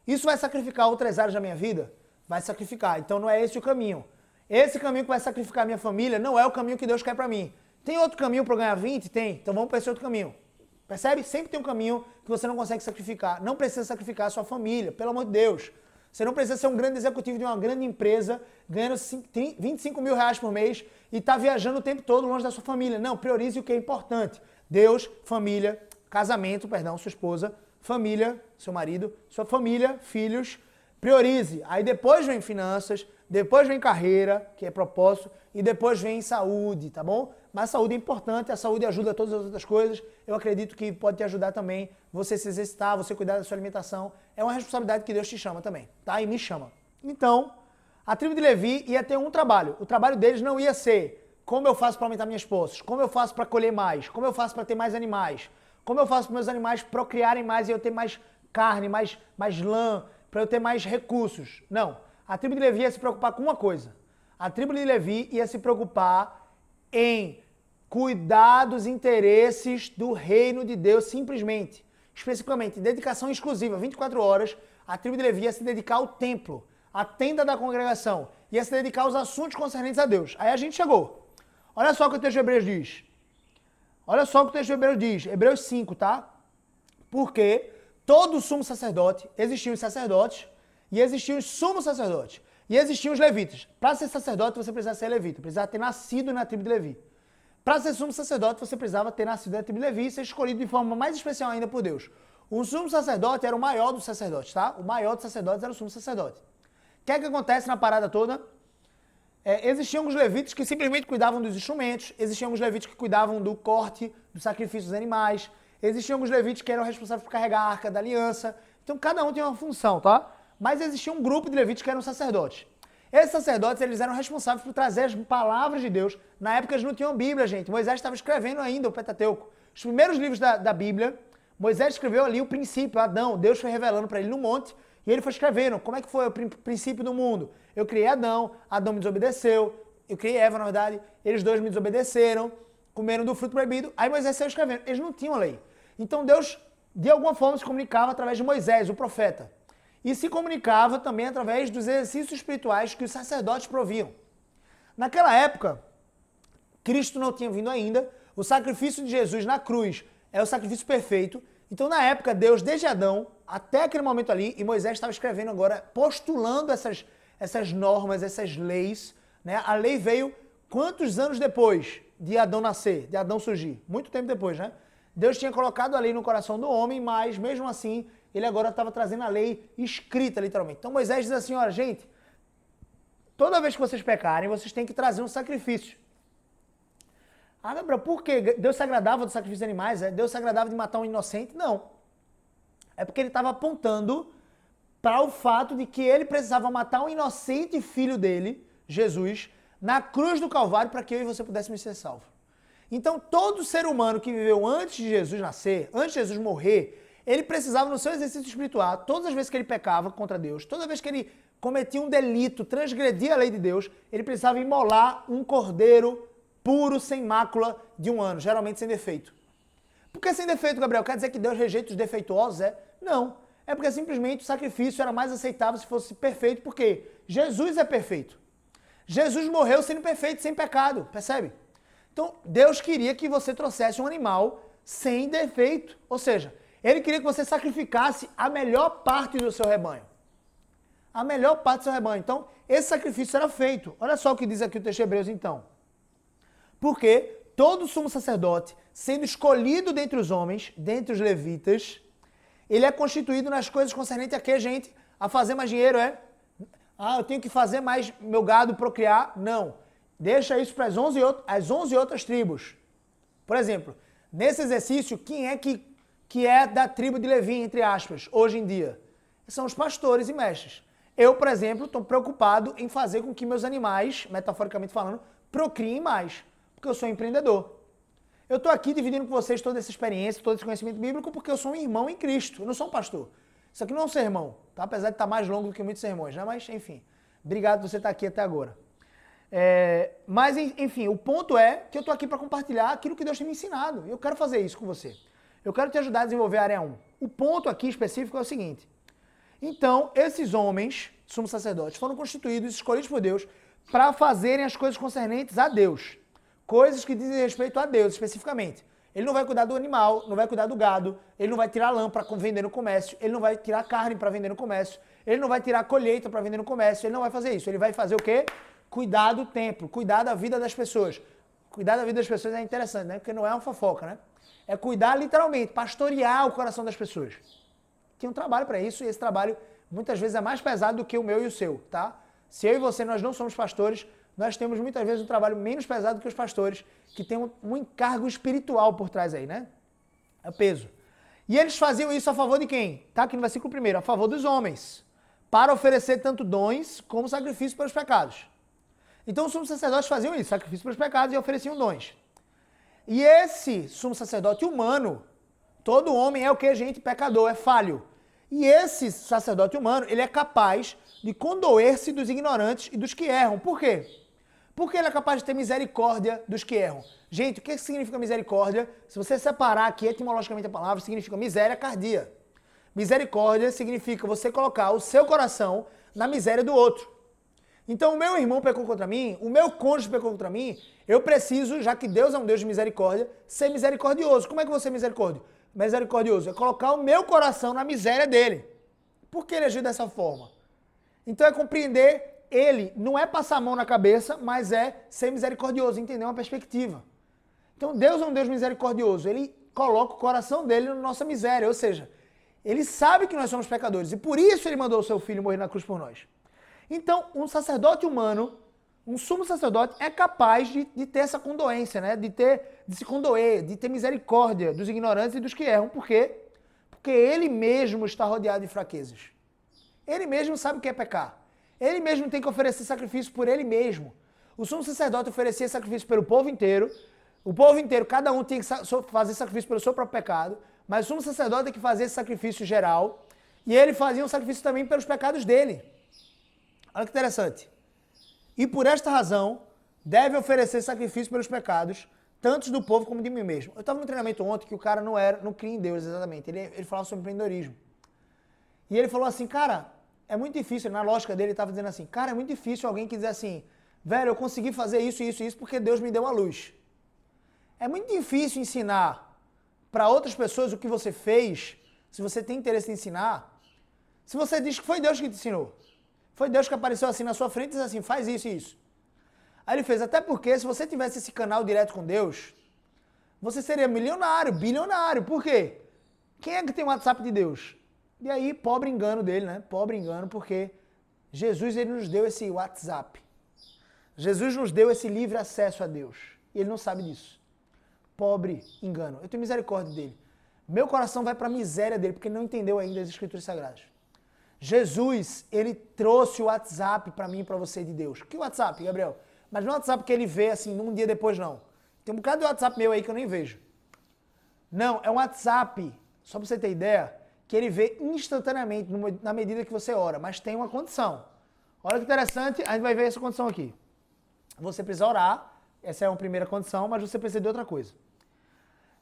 Isso vai sacrificar outras áreas da minha vida? Vai sacrificar. Então não é esse o caminho. Esse caminho que vai sacrificar a minha família não é o caminho que Deus quer para mim. Tem outro caminho para eu ganhar 20? Tem. Então vamos para esse outro caminho. Percebe? Sempre tem um caminho que você não consegue sacrificar. Não precisa sacrificar a sua família, pelo amor de Deus. Você não precisa ser um grande executivo de uma grande empresa, ganhando 25 mil reais por mês e estar viajando o tempo todo longe da sua família. Não, priorize o que é importante. Deus, família, casamento, perdão, sua esposa, família, seu marido, sua família, filhos. Priorize. Aí depois vem finanças, depois vem carreira, que é propósito, e depois vem saúde, tá bom? Mas a saúde é importante, a saúde ajuda todas as outras coisas. Eu acredito que pode te ajudar também você se exercitar, você cuidar da sua alimentação. É uma responsabilidade que Deus te chama também, tá? E me chama. Então, a tribo de Levi ia ter um trabalho. O trabalho deles não ia ser como eu faço para aumentar minhas posses, como eu faço para colher mais, como eu faço para ter mais animais, como eu faço para meus animais procriarem mais e eu ter mais carne, mais lã, para eu ter mais recursos. Não. A tribo de Levi ia se preocupar com uma coisa. A tribo de Levi ia se preocupar em cuidar dos interesses do reino de Deus simplesmente. Especificamente, dedicação exclusiva, 24 horas, a tribo de Levi ia se dedicar ao templo, à tenda da congregação, ia se dedicar aos assuntos concernentes a Deus. Aí a gente chegou. Olha só o que o texto de Hebreus diz. Olha só o que o texto de Hebreus diz. Hebreus 5, tá? Porque todo sumo sacerdote, existiam os sacerdotes e existiam os sumos sacerdotes. E existiam os levitas. Para ser sacerdote, você precisava ser levita, precisava ter nascido na tribo de Levi. Para ser sumo sacerdote, você precisava ter nascido na tribo de Levi e ser escolhido de forma mais especial ainda por Deus. O sumo sacerdote era o maior dos sacerdotes, tá? O maior dos sacerdotes era o sumo sacerdote. O que é que acontece na parada toda? Existiam os levitas que simplesmente cuidavam dos instrumentos, existiam os levitas que cuidavam do corte, do sacrifício dos animais, existiam os levitas que eram responsáveis por carregar a arca da aliança. Então cada um tinha uma função, tá? Mas existia um grupo de levitas que eram sacerdotes. Esses sacerdotes, eles eram responsáveis por trazer as palavras de Deus. Na época eles não tinham Bíblia, gente. Moisés estava escrevendo ainda o Pentateuco. Os primeiros livros da Bíblia, Moisés escreveu ali o princípio, Adão, Deus foi revelando para ele no monte, e ele foi escrevendo como é que foi o princípio do mundo. Eu criei Adão, Adão me desobedeceu, eu criei Eva, na verdade, eles dois me desobedeceram, comeram do fruto proibido, aí Moisés saiu escrevendo. Eles não tinham lei. Então Deus, de alguma forma, se comunicava através de Moisés, o profeta. E se comunicava também através dos exercícios espirituais que os sacerdotes proviam. Naquela época, Cristo não tinha vindo ainda, o sacrifício de Jesus na cruz é o sacrifício perfeito. Então, na época, Deus, desde Adão até aquele momento ali, e Moisés estava escrevendo agora, postulando essas normas, essas leis, né? A lei veio quantos anos depois de Adão nascer, de Adão surgir? Muito tempo depois, né? Deus tinha colocado a lei no coração do homem, mas mesmo assim, ele agora estava trazendo a lei escrita, literalmente. Então Moisés diz assim, olha, gente, toda vez que vocês pecarem, vocês têm que trazer um sacrifício. Ah, Gabriel, por quê? Deus se agradava do sacrifício de animais? Deus se agradava de matar um inocente? Não. É porque ele estava apontando para o fato de que ele precisava matar um inocente filho dele, Jesus, na cruz do Calvário, para que eu e você pudéssemos ser salvos. Então, todo ser humano que viveu antes de Jesus nascer, antes de Jesus morrer, ele precisava, no seu exercício espiritual, todas as vezes que ele pecava contra Deus, toda vez que ele cometia um delito, transgredia a lei de Deus, ele precisava imolar um cordeiro puro, sem mácula, de um ano, geralmente sem defeito. Por que sem defeito, Gabriel? Quer dizer que Deus rejeita os defeituosos? Não. É porque simplesmente o sacrifício era mais aceitável se fosse perfeito, porque Jesus é perfeito. Jesus morreu sendo perfeito, sem pecado, percebe? Então, Deus queria que você trouxesse um animal sem defeito. Ou seja, ele queria que você sacrificasse a melhor parte do seu rebanho. A melhor parte do seu rebanho. Então, esse sacrifício era feito. Olha só o que diz aqui o texto de Hebreus, então. Porque todo sumo sacerdote, sendo escolhido dentre os homens, dentre os levitas, ele é constituído nas coisas concernentes a quê, gente? A fazer mais dinheiro, é? Ah, eu tenho que fazer mais meu gado procriar? Não. Deixa isso para as 11 outras tribos. Por exemplo, nesse exercício, quem é que é da tribo de Levi, entre aspas, hoje em dia? São os pastores e mestres. Eu, por exemplo, estou preocupado em fazer com que meus animais, metaforicamente falando, procriem mais, porque eu sou empreendedor. Eu estou aqui dividindo com vocês toda essa experiência, todo esse conhecimento bíblico, porque eu sou um irmão em Cristo, eu não sou um pastor. Isso aqui não é um sermão, tá? Apesar de estar mais longo do que muitos sermões, né? Mas, enfim, obrigado por você estar aqui até agora. Mas, enfim, o ponto é que eu estou aqui para compartilhar aquilo que Deus tem me ensinado. E eu quero fazer isso com você. Eu quero te ajudar a desenvolver a área 1. O ponto aqui específico é o seguinte. Então, esses homens, sumos sacerdotes, foram constituídos, escolhidos por Deus, para fazerem as coisas concernentes a Deus. Coisas que dizem respeito a Deus, especificamente. Ele não vai cuidar do animal, não vai cuidar do gado, ele não vai tirar lã para vender no comércio, ele não vai tirar carne para vender no comércio, ele não vai tirar a colheita para vender no comércio, ele não vai fazer isso. Ele vai fazer o quê? Cuidar do templo, cuidar da vida das pessoas. Cuidar da vida das pessoas é interessante, né? Porque não é uma fofoca, né? É cuidar literalmente, pastorear o coração das pessoas. Tem um trabalho para isso e esse trabalho muitas vezes é mais pesado do que o meu e o seu, tá? Se eu e você, nós não somos pastores, nós temos muitas vezes um trabalho menos pesado que os pastores, que tem um encargo espiritual por trás aí, né? É peso. E eles faziam isso a favor de quem? Tá aqui no versículo 1, a favor dos homens, para oferecer tanto dons como sacrifício pelos pecados. Então os sumos sacerdotes faziam isso, sacrifício pelos pecados e ofereciam dons. E esse sumo sacerdote humano, todo homem é o que, gente? Pecador, é falho. E esse sacerdote humano, ele é capaz de condoer-se dos ignorantes e dos que erram. Por quê? Porque ele é capaz de ter misericórdia dos que erram. Gente, o que significa misericórdia? Se você separar aqui etimologicamente a palavra, significa misericórdia. Misericórdia significa você colocar o seu coração na miséria do outro. Então, o meu irmão pecou contra mim, o meu cônjuge pecou contra mim, eu preciso, já que Deus é um Deus de misericórdia, ser misericordioso. Como é que eu vou ser misericordioso? É colocar o meu coração na miséria dele. Por que ele agiu dessa forma? Então, é compreender ele, não é passar a mão na cabeça, mas é ser misericordioso, entender uma perspectiva. Então, Deus é um Deus misericordioso, ele coloca o coração dele na nossa miséria, ou seja, ele sabe que nós somos pecadores e por isso ele mandou o seu filho morrer na cruz por nós. Então, um sacerdote humano, um sumo sacerdote, é capaz de ter essa condoência, né? de se condoer, de ter misericórdia dos ignorantes e dos que erram. Por quê? Porque ele mesmo está rodeado de fraquezas. Ele mesmo sabe o que é pecar. Ele mesmo tem que oferecer sacrifício por ele mesmo. O sumo sacerdote oferecia sacrifício pelo povo inteiro. O povo inteiro, cada um tinha que fazer sacrifício pelo seu próprio pecado. Mas o sumo sacerdote é que fazia esse sacrifício geral e ele fazia um sacrifício também pelos pecados dele. Olha que interessante. E por esta razão, deve oferecer sacrifício pelos pecados, tanto do povo como de mim mesmo. Eu estava no treinamento ontem que o cara não cria em Deus exatamente, ele falava sobre empreendedorismo. E ele falou assim, cara, é muito difícil, na lógica dele ele estava dizendo assim, cara, é muito difícil alguém que dizer assim, velho, eu consegui fazer isso, isso, isso porque Deus me deu a luz. É muito difícil ensinar para outras pessoas o que você fez, se você tem interesse em ensinar, se você diz que foi Deus que te ensinou. Foi Deus que apareceu assim na sua frente e disse assim, faz isso e isso. Aí ele fez, até porque se você tivesse esse canal direto com Deus, você seria milionário, bilionário. Por quê? Quem é que tem o WhatsApp de Deus? E aí, pobre engano dele, né? Pobre engano, porque Jesus ele nos deu esse WhatsApp. Jesus nos deu esse livre acesso a Deus. E ele não sabe disso. Pobre engano. Eu tenho misericórdia dele. Meu coração vai para a miséria dele, porque ele não entendeu ainda as Escrituras Sagradas. Jesus, ele trouxe o WhatsApp para mim e para você de Deus. Que WhatsApp, Gabriel? Mas não é o WhatsApp que ele vê assim, num dia depois, não. Tem um bocado de WhatsApp meu aí que eu nem vejo. Não, é um WhatsApp, só para você ter ideia, que ele vê instantaneamente, na medida que você ora. Mas tem uma condição. Olha que interessante, a gente vai ver essa condição aqui. Você precisa orar, essa é uma primeira condição, mas você precisa de outra coisa.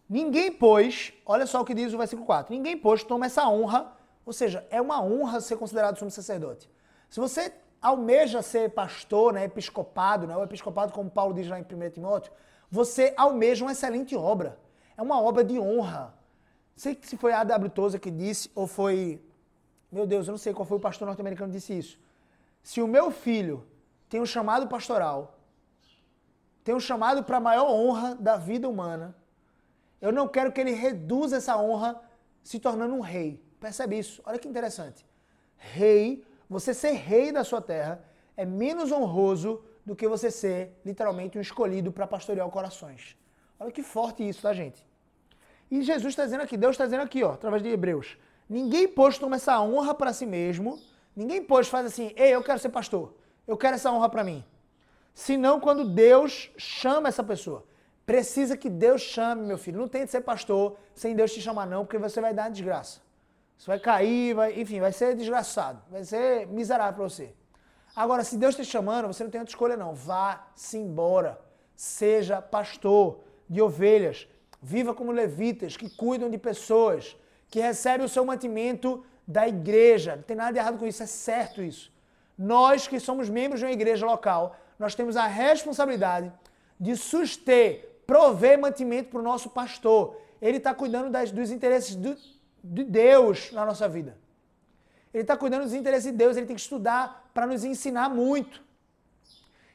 Ninguém, pois, olha só o que diz o versículo 4, ninguém, pois, toma essa honra, ou seja, é uma honra ser considerado sumo sacerdote. Se você almeja ser pastor, né, episcopado, né, o episcopado, como Paulo diz lá em 1 Timóteo, você almeja uma excelente obra. É uma obra de honra. Não sei se foi a A.W. Tozer que disse, ou foi... Meu Deus, eu não sei qual foi o pastor norte-americano que disse isso. Se o meu filho tem um chamado pastoral, tem um chamado para a maior honra da vida humana, eu não quero que ele reduza essa honra se tornando um rei. Percebe isso? Olha que interessante. Rei, você ser rei da sua terra é menos honroso do que você ser, literalmente, um escolhido para pastorear corações. Olha que forte isso, tá, gente? E Jesus está dizendo aqui, Deus está dizendo aqui, ó, através de Hebreus, ninguém, pois, toma essa honra para si mesmo, ninguém, pois, faz assim, ei, eu quero ser pastor, eu quero essa honra para mim. Senão quando Deus chama essa pessoa. Precisa que Deus chame, meu filho. Não tente ser pastor sem Deus te chamar, não, porque você vai dar uma desgraça. Você vai cair, enfim, vai ser desgraçado. Vai ser miserável para você. Agora, se Deus está te chamando, você não tem outra escolha, não. Vá-se embora. Seja pastor de ovelhas. Viva como levitas, que cuidam de pessoas, que recebem o seu mantimento da igreja. Não tem nada de errado com isso, é certo isso. Nós que somos membros de uma igreja local, nós temos a responsabilidade de suster, prover mantimento para o nosso pastor. Ele está cuidando dos interesses de Deus na nossa vida. Ele está cuidando dos interesses de Deus, ele tem que estudar para nos ensinar muito.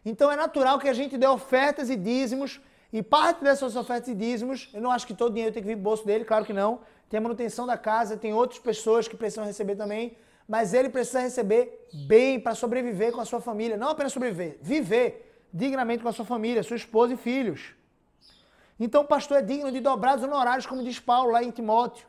Então é natural que a gente dê ofertas e dízimos, e parte dessas ofertas e dízimos, eu não acho que todo dinheiro tem que vir do bolso dele, claro que não. Tem a manutenção da casa, tem outras pessoas que precisam receber também, mas ele precisa receber bem para sobreviver com a sua família. Não apenas sobreviver, viver dignamente com a sua família, sua esposa e filhos. Então o pastor é digno de dobrar os honorários, como diz Paulo lá em Timóteo.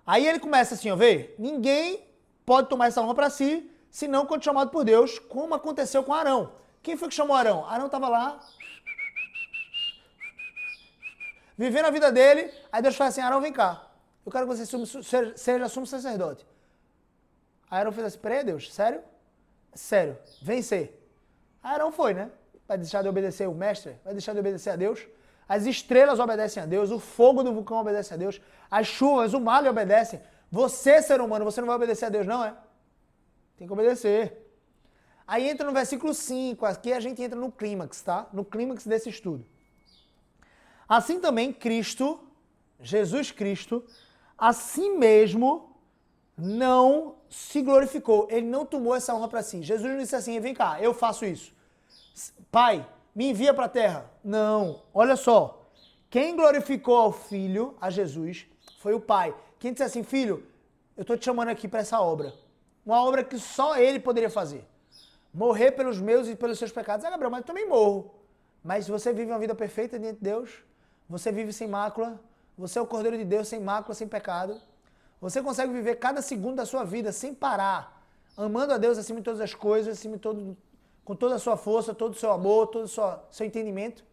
Aí ele começa assim, ó, vê, ninguém pode tomar essa honra para si, senão quando chamado por Deus, como aconteceu com Arão. Quem foi que chamou Arão? Arão estava lá, vivendo a vida dele, aí Deus fala assim, Arão, vem cá, eu quero que você seja sumo sacerdote. Aí Arão fez assim, peraí, Deus, sério? Sério, vem ser. Aí Arão foi, né? Vai deixar de obedecer o mestre? Vai deixar de obedecer a Deus? As estrelas obedecem a Deus, o fogo do vulcão obedece a Deus, as chuvas, o mar lhe obedecem. Você, ser humano, você não vai obedecer a Deus, não é? Tem que obedecer. Aí entra no versículo 5, aqui a gente entra no clímax, tá? No clímax desse estudo. Assim também Cristo, Jesus Cristo, a si mesmo não se glorificou. Ele não tomou essa honra para si. Jesus não disse assim, vem cá, eu faço isso. Pai, me envia para a terra. Não, olha só. Quem glorificou ao Filho, a Jesus, foi o Pai. Quem disse assim, filho, eu estou te chamando aqui para essa obra. Uma obra que só Ele poderia fazer. Morrer pelos meus e pelos seus pecados. Ah, Gabriel, mas eu também morro. Mas se você vive uma vida perfeita diante de Deus, você vive sem mácula, você é o Cordeiro de Deus sem mácula, sem pecado. Você consegue viver cada segundo da sua vida sem parar, amando a Deus acima de todas as coisas, acima de todo, com toda a sua força, todo o seu amor, todo o seu entendimento.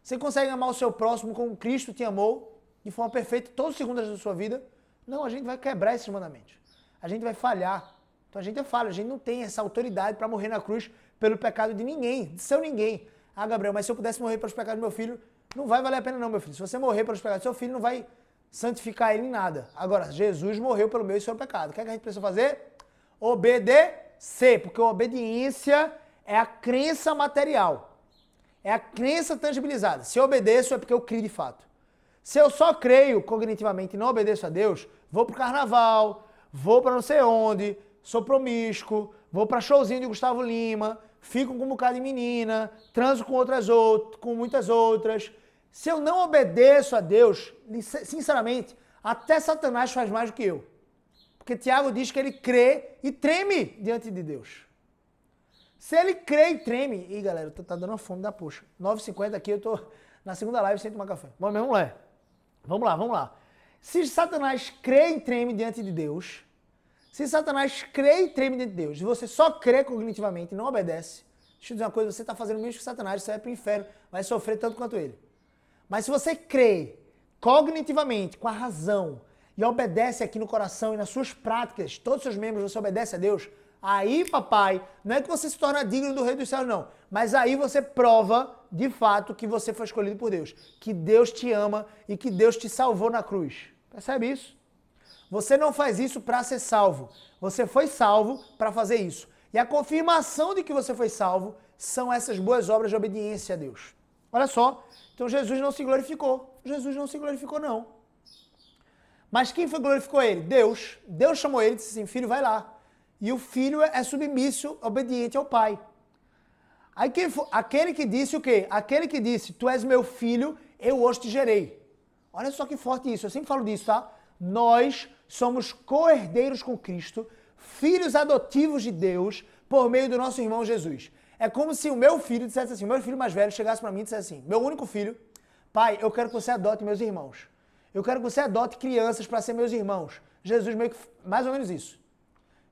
Você consegue amar o seu próximo como Cristo te amou. de forma perfeita todos os segundos da sua vida. Não, a gente vai quebrar esses mandamentos. A gente vai falhar. Então a gente é falho, a gente não tem essa autoridade para morrer na cruz pelo pecado de ninguém, de seu ninguém. Ah, Gabriel, mas se eu pudesse morrer pelos pecados do meu filho, não vai valer a pena não, meu filho. Se você morrer pelos pecados do seu filho, não vai santificar ele em nada. Agora, Jesus morreu pelo meu e seu pecado. O que é que a gente precisa fazer? Obedecer, porque a obediência é a crença material. É a crença tangibilizada. Se eu obedeço é porque eu crio de fato. Se eu só creio cognitivamente e não obedeço a Deus, vou pro carnaval, vou para não sei onde, sou promíscuo, vou para showzinho de Gustavo Lima, fico com um bocado de menina, transo com muitas outras. Se eu não obedeço a Deus, sinceramente, até Satanás faz mais do que eu. Porque Tiago diz que ele crê e treme diante de Deus. Se ele crê e treme... Ih, galera, tá dando uma fome da puxa. 9h50 aqui, eu tô na segunda live sem tomar café. Bom, mas vamos lá. Se Satanás crê e treme diante de Deus, se Satanás crê e treme diante de Deus, e você só crê cognitivamente e não obedece, deixa eu dizer uma coisa, você está fazendo o mesmo que Satanás, você vai para o inferno, vai sofrer tanto quanto ele. Mas se você crê cognitivamente, com a razão, e obedece aqui no coração e nas suas práticas, todos os seus membros, você obedece a Deus, aí, papai, não é que você se torna digno do Rei dos Céus, não. Mas aí você prova, de fato, que você foi escolhido por Deus. Que Deus te ama e que Deus te salvou na cruz. Percebe isso? Você não faz isso para ser salvo. Você foi salvo para fazer isso. E a confirmação de que você foi salvo são essas boas obras de obediência a Deus. Olha só. Então Jesus não se glorificou. Jesus não se glorificou, não. Mas quem foi que glorificou ele? Deus. Deus chamou ele e disse assim, filho, vai lá. E o filho é submisso, obediente ao pai. Aí aquele que disse o quê? Aquele que disse, tu és meu filho, eu hoje te gerei. Olha só que forte isso, eu sempre falo disso, tá? Nós somos co-herdeiros com Cristo, filhos adotivos de Deus, por meio do nosso irmão Jesus. É como se o meu filho dissesse assim, o meu filho mais velho chegasse para mim e dissesse assim, meu único filho, pai, eu quero que você adote meus irmãos. Eu quero que você adote crianças para ser meus irmãos. Jesus meio que, mais ou menos isso.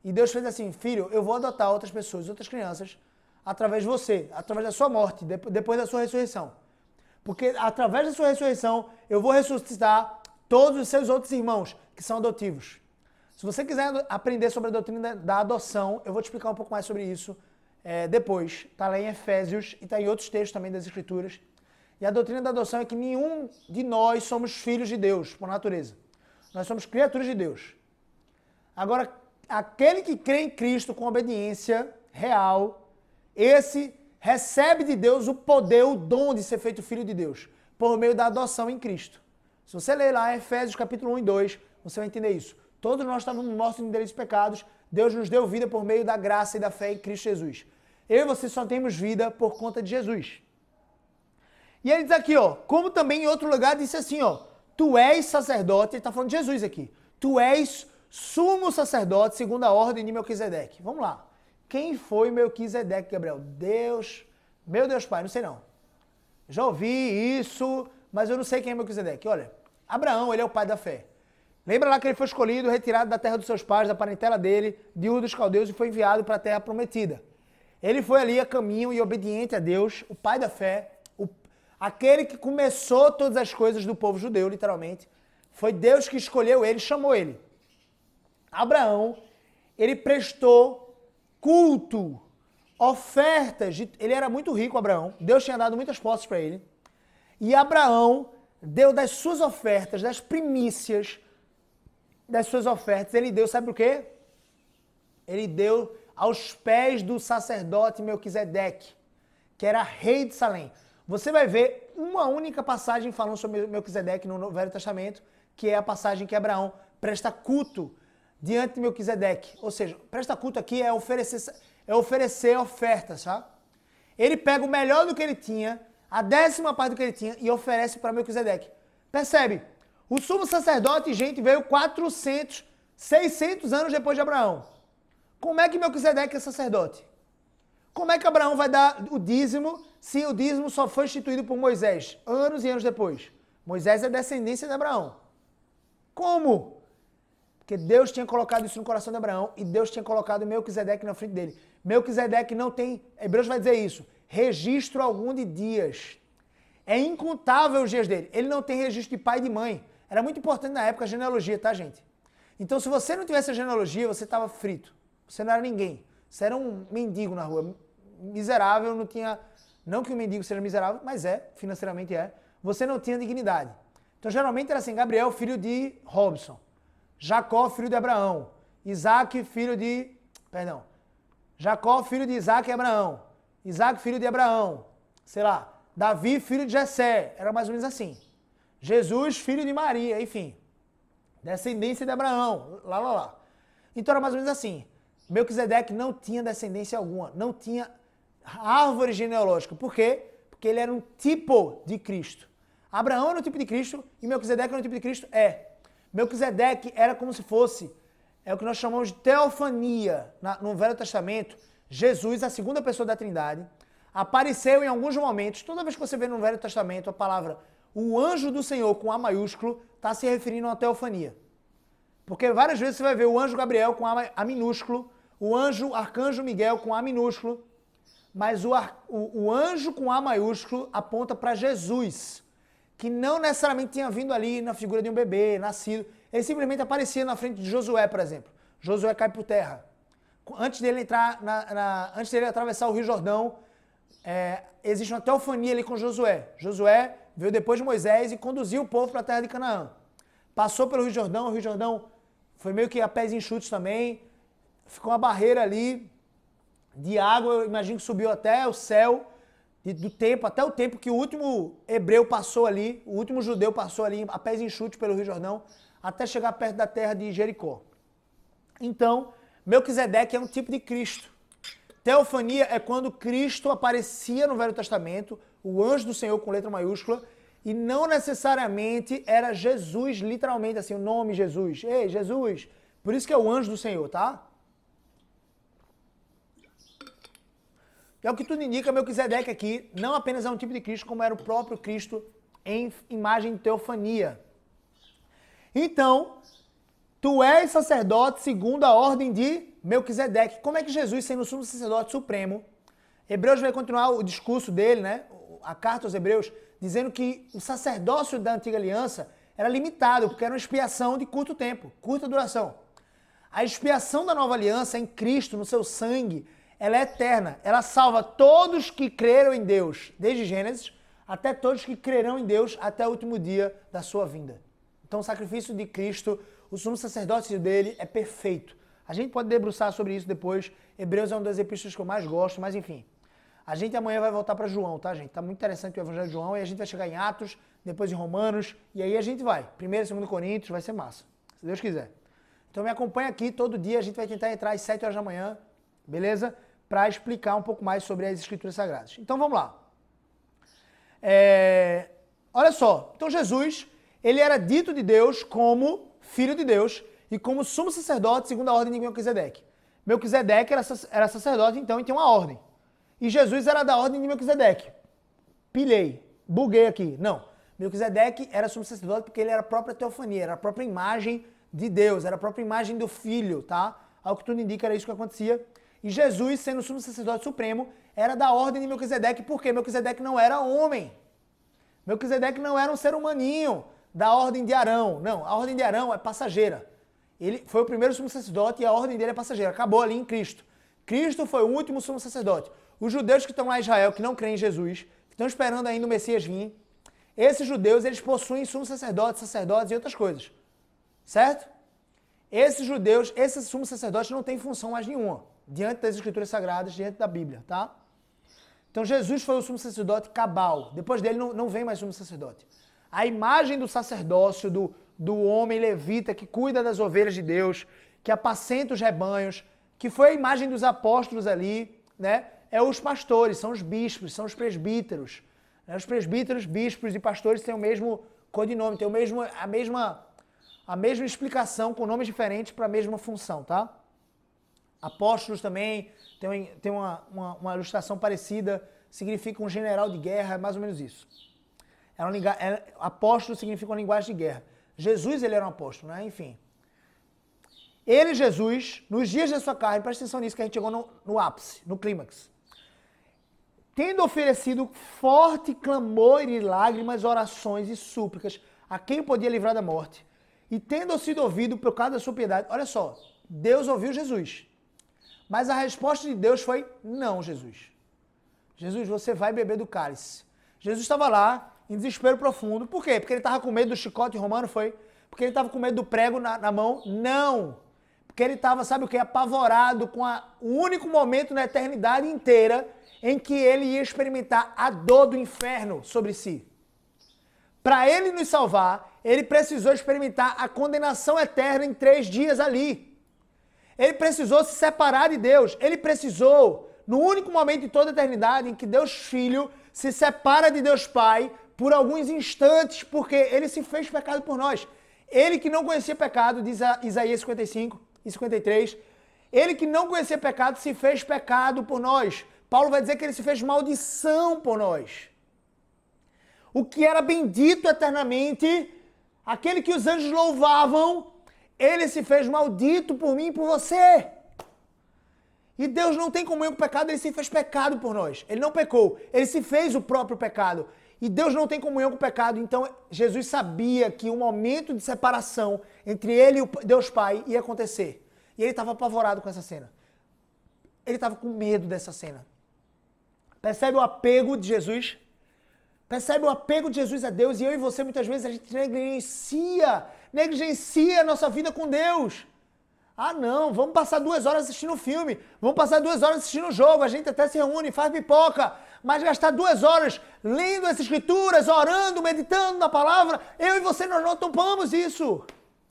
E Deus fez assim, filho, eu vou adotar outras pessoas, outras crianças, através de você, através da sua morte, depois da sua ressurreição. Porque através da sua ressurreição, eu vou ressuscitar todos os seus outros irmãos, que são adotivos. Se você quiser aprender sobre a doutrina da adoção, eu vou te explicar um pouco mais sobre isso depois. Está lá em Efésios e está em outros textos também das Escrituras. E a doutrina da adoção é que nenhum de nós somos filhos de Deus, por natureza. Nós somos criaturas de Deus. Agora, aquele que crê em Cristo com obediência real, esse recebe de Deus o poder, o dom de ser feito filho de Deus, por meio da adoção em Cristo. Se você ler lá Efésios capítulo 1 e 2, você vai entender isso. Todos nós estávamos mortos em delitos e pecados, Deus nos deu vida por meio da graça e da fé em Cristo Jesus. Eu e você só temos vida por conta de Jesus. E ele diz aqui, ó, como também em outro lugar disse assim, ó, tu és sacerdote, ele está falando de Jesus aqui, tu és sumo sacerdote segundo a ordem de Melquisedeque. Vamos lá. Quem foi Melquisedeque, Gabriel? Deus, meu Deus Pai, não sei não. Já ouvi isso, mas eu não sei quem é Melquisedeque. Olha, Abraão, ele é o pai da fé. Lembra lá que ele foi escolhido, retirado da terra dos seus pais, da parentela dele, de Ur dos Caldeus, e foi enviado para a terra prometida. Ele foi ali a caminho e obediente a Deus, o pai da fé, aquele que começou todas as coisas do povo judeu, literalmente. Foi Deus que escolheu ele, chamou ele. Abraão, ele prestou culto, ofertas, ele era muito rico, Abraão, Deus tinha dado muitas posses para ele, e Abraão deu das suas ofertas, das primícias das suas ofertas, ele deu, sabe por quê? Ele deu aos pés do sacerdote Melquisedeque, que era rei de Salém. Você vai ver uma única passagem falando sobre Melquisedeque no Velho Testamento, que é a passagem que Abraão presta culto diante de Melquisedeque. Ou seja, presta culto aqui é oferecer ofertas, tá? Ele pega o melhor do que ele tinha, a 10ª parte do que ele tinha, e oferece para Melquisedeque. Percebe? O sumo sacerdote, gente, veio 400, 600 anos depois de Abraão. Como é que Melquisedeque é sacerdote? Como é que Abraão vai dar o dízimo se o dízimo só foi instituído por Moisés, anos e anos depois? Moisés é descendência de Abraão. Como? Porque Deus tinha colocado isso no coração de Abraão e Deus tinha colocado Melquisedeque na frente dele. Melquisedeque não tem, Hebreus vai dizer isso, registro algum de dias. É incontável os dias dele. Ele não tem registro de pai e de mãe. Era muito importante na época a genealogia, tá, gente? Então, se você não tivesse a genealogia, você estava frito. Você não era ninguém. Você era um mendigo na rua. Miserável, não tinha... Não que o mendigo seja miserável, mas financeiramente é. Você não tinha dignidade. Então, geralmente era assim, Gabriel, filho de Robson. Jacó, filho de Abraão. Isaac, filho de... Perdão. Jacó, filho de Isaac e Abraão. Isaac, filho de Abraão. Sei lá. Davi, filho de Jessé. Era mais ou menos assim. Jesus, filho de Maria, enfim. Descendência de Abraão. Lá. Então era mais ou menos assim. Melquisedeque não tinha descendência alguma. Não tinha árvore genealógica. Por quê? Porque ele era um tipo de Cristo. Abraão era um tipo de Cristo e Melquisedeque era um tipo de Cristo? Melquisedeque era como se fosse, é o que nós chamamos de teofania. No Velho Testamento, Jesus, a segunda pessoa da Trindade, apareceu em alguns momentos. Toda vez que você vê no Velho Testamento a palavra o anjo do Senhor com A maiúsculo, está se referindo a uma teofania. Porque várias vezes você vai ver o anjo Gabriel com A minúsculo, o arcanjo Miguel com A minúsculo, mas o anjo com A maiúsculo aponta para Jesus, que não necessariamente tinha vindo ali na figura de um bebê, nascido. Ele simplesmente aparecia na frente de Josué, por exemplo. Josué cai por terra. Antes dele entrar, antes dele atravessar o Rio Jordão, existe uma teofania ali com Josué. Josué veio depois de Moisés e conduziu o povo para a terra de Canaã. Passou pelo Rio Jordão foi meio que a pés enxutos também. Ficou uma barreira ali de água, eu imagino que subiu até o céu, até o tempo que o último hebreu passou ali, o último judeu passou ali a pés enxutos pelo Rio Jordão, até chegar perto da terra de Jericó. Então, Melquisedeque é um tipo de Cristo. Teofania é quando Cristo aparecia no Velho Testamento, o anjo do Senhor com letra maiúscula, e não necessariamente era Jesus, literalmente assim, o nome Jesus. Ei, Jesus! Por isso que é o anjo do Senhor, tá? É o que tudo indica, Melquisedeque aqui não apenas é um tipo de Cristo, como era o próprio Cristo em imagem de teofania. Então, tu és sacerdote segundo a ordem de Melquisedeque. Como é que Jesus, sendo o sumo sacerdote supremo, Hebreus vai continuar o discurso dele, né? A carta aos Hebreus, dizendo que o sacerdócio da antiga aliança era limitado, porque era uma expiação de curto tempo, curta duração. A expiação da nova aliança em Cristo, no seu sangue, ela é eterna. Ela salva todos que creram em Deus, desde Gênesis, até todos que crerão em Deus até o último dia da sua vinda. Então o sacrifício de Cristo, o sumo sacerdócio dele é perfeito. A gente pode debruçar sobre isso depois. Hebreus é uma das epístolas que eu mais gosto, mas enfim. A gente amanhã vai voltar para João, tá, gente? Tá muito interessante o Evangelho de João, e a gente vai chegar em Atos, depois em Romanos, e aí a gente vai. 1º e 2º Coríntios, vai ser massa, se Deus quiser. Então me acompanha aqui, todo dia a gente vai tentar entrar às 7 horas da manhã, beleza? Para explicar um pouco mais sobre as Escrituras Sagradas. Então vamos lá. Olha só, então Jesus, ele era dito de Deus como Filho de Deus e como sumo sacerdote segundo a ordem de Melquisedeque. Melquisedeque era sacerdote, então, e tem uma ordem. E Jesus era da ordem de Melquisedeque. Buguei aqui. Não. Melquisedeque era sumo sacerdote porque ele era a própria teofania, era a própria imagem de Deus, era a própria imagem do Filho, tá? Ao que tudo indica, era isso que acontecia. E Jesus, sendo o sumo sacerdote supremo, era da ordem de Melquisedeque, porque Melquisedeque não era homem. Melquisedeque não era um ser humaninho da ordem de Arão. Não, a ordem de Arão é passageira. Ele foi o primeiro sumo sacerdote e a ordem dele é passageira. Acabou ali em Cristo. Cristo foi o último sumo sacerdote. Os judeus que estão lá em Israel, que não creem em Jesus, que estão esperando ainda o Messias vir, esses judeus, eles possuem sumo sacerdotes, sacerdotes e outras coisas. Certo? Esses judeus, esses sumos sacerdotes não têm função mais nenhuma diante das Escrituras Sagradas, diante da Bíblia, tá? Então Jesus foi o sumo sacerdote cabal. Depois dele não vem mais sumo sacerdote. A imagem do sacerdócio, do homem levita que cuida das ovelhas de Deus, que apacenta os rebanhos, que foi a imagem dos apóstolos ali, né? É os pastores, são os bispos, são os presbíteros. Os presbíteros, bispos e pastores têm o mesmo codinome, têm a mesma explicação com nomes diferentes para a mesma função, tá? Apóstolos também tem uma ilustração parecida, significa um general de guerra, é mais ou menos isso. Apóstolo significa uma linguagem de guerra. Jesus, ele era um apóstolo, né? Enfim. Ele, Jesus, nos dias da sua carne, presta atenção nisso que a gente chegou no ápice, no clímax. Tendo oferecido forte clamor e lágrimas, orações e súplicas a quem podia livrar da morte, e tendo sido ouvido por causa da sua piedade. Olha só, Deus ouviu Jesus. Mas a resposta de Deus foi, não, Jesus. Jesus, você vai beber do cálice. Jesus estava lá, em desespero profundo. Por quê? Porque ele estava com medo do chicote romano, foi? Porque ele estava com medo do prego na mão? Não. Porque ele estava, sabe o quê? Apavorado com o único momento na eternidade inteira em que ele ia experimentar a dor do inferno sobre si. Para ele nos salvar, ele precisou experimentar a condenação eterna em 3 dias ali. Ele precisou se separar de Deus. Ele precisou, no único momento de toda a eternidade em que Deus Filho se separa de Deus Pai por alguns instantes, porque ele se fez pecado por nós. Ele que não conhecia pecado, diz Isaías 55 e 53, ele que não conhecia pecado se fez pecado por nós. Paulo vai dizer que ele se fez maldição por nós. O que era bendito eternamente, aquele que os anjos louvavam, ele se fez maldito por mim e por você. E Deus não tem comunhão com o pecado, ele se fez pecado por nós. Ele não pecou, ele se fez o próprio pecado. E Deus não tem comunhão com o pecado, então Jesus sabia que um momento de separação entre ele e o Deus Pai ia acontecer. E ele estava apavorado com essa cena. Ele estava com medo dessa cena. Percebe o apego de Jesus? Percebe o apego de Jesus a Deus? E eu e você, muitas vezes, a gente negligencia a nossa vida com Deus. Ah, não, vamos passar 2 horas assistindo um filme, vamos passar 2 horas assistindo um jogo, a gente até se reúne, faz pipoca, mas gastar 2 horas lendo as escrituras, orando, meditando na palavra, eu e você, nós não topamos isso.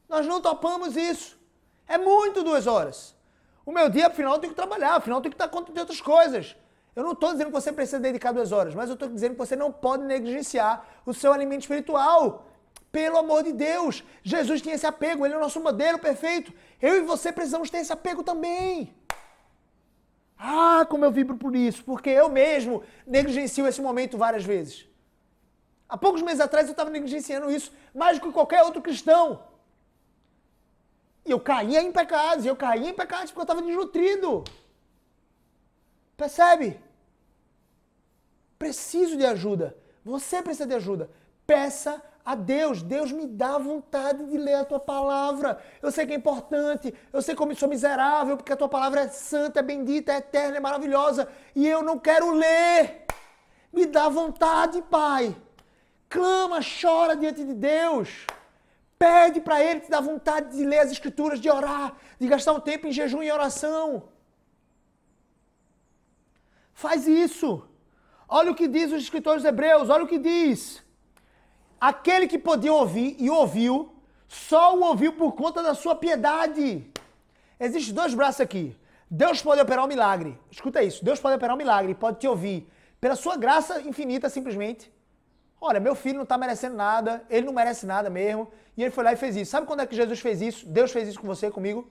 Nós não topamos isso. É muito 2 horas. O meu dia, afinal, eu tenho que trabalhar, afinal, eu tenho que estar contra de outras coisas. Eu não estou dizendo que você precisa dedicar 2 horas, mas eu estou dizendo que você não pode negligenciar o seu alimento espiritual. Pelo amor de Deus, Jesus tinha esse apego, ele é o nosso modelo perfeito. Eu e você precisamos ter esse apego também. Ah, como eu vibro por isso, porque eu mesmo negligencio esse momento várias vezes. Há poucos meses atrás eu estava negligenciando isso mais do que qualquer outro cristão. E eu caía em pecados, porque eu estava desnutrido. Percebe? Preciso de ajuda. Você precisa de ajuda. Peça a Deus. Deus, me dá vontade de ler a tua palavra. Eu sei que é importante. Eu sei como eu sou miserável, porque a tua palavra é santa, é bendita, é eterna, é maravilhosa. E eu não quero ler. Me dá vontade, Pai. Clama, chora diante de Deus. Pede para Ele te dar vontade de ler as Escrituras, de orar, de gastar um tempo em jejum e oração. Faz isso. Olha o que diz os escritores hebreus, olha o que diz. Aquele que podia ouvir e ouviu, só o ouviu por conta da sua piedade. Existem 2 braços aqui. Deus pode operar um milagre. Escuta isso. Deus pode operar um milagre, pode te ouvir. Pela sua graça infinita, simplesmente. Olha, meu filho não está merecendo nada, ele não merece nada mesmo. E ele foi lá e fez isso. Sabe quando é que Jesus fez isso? Deus fez isso com você, comigo?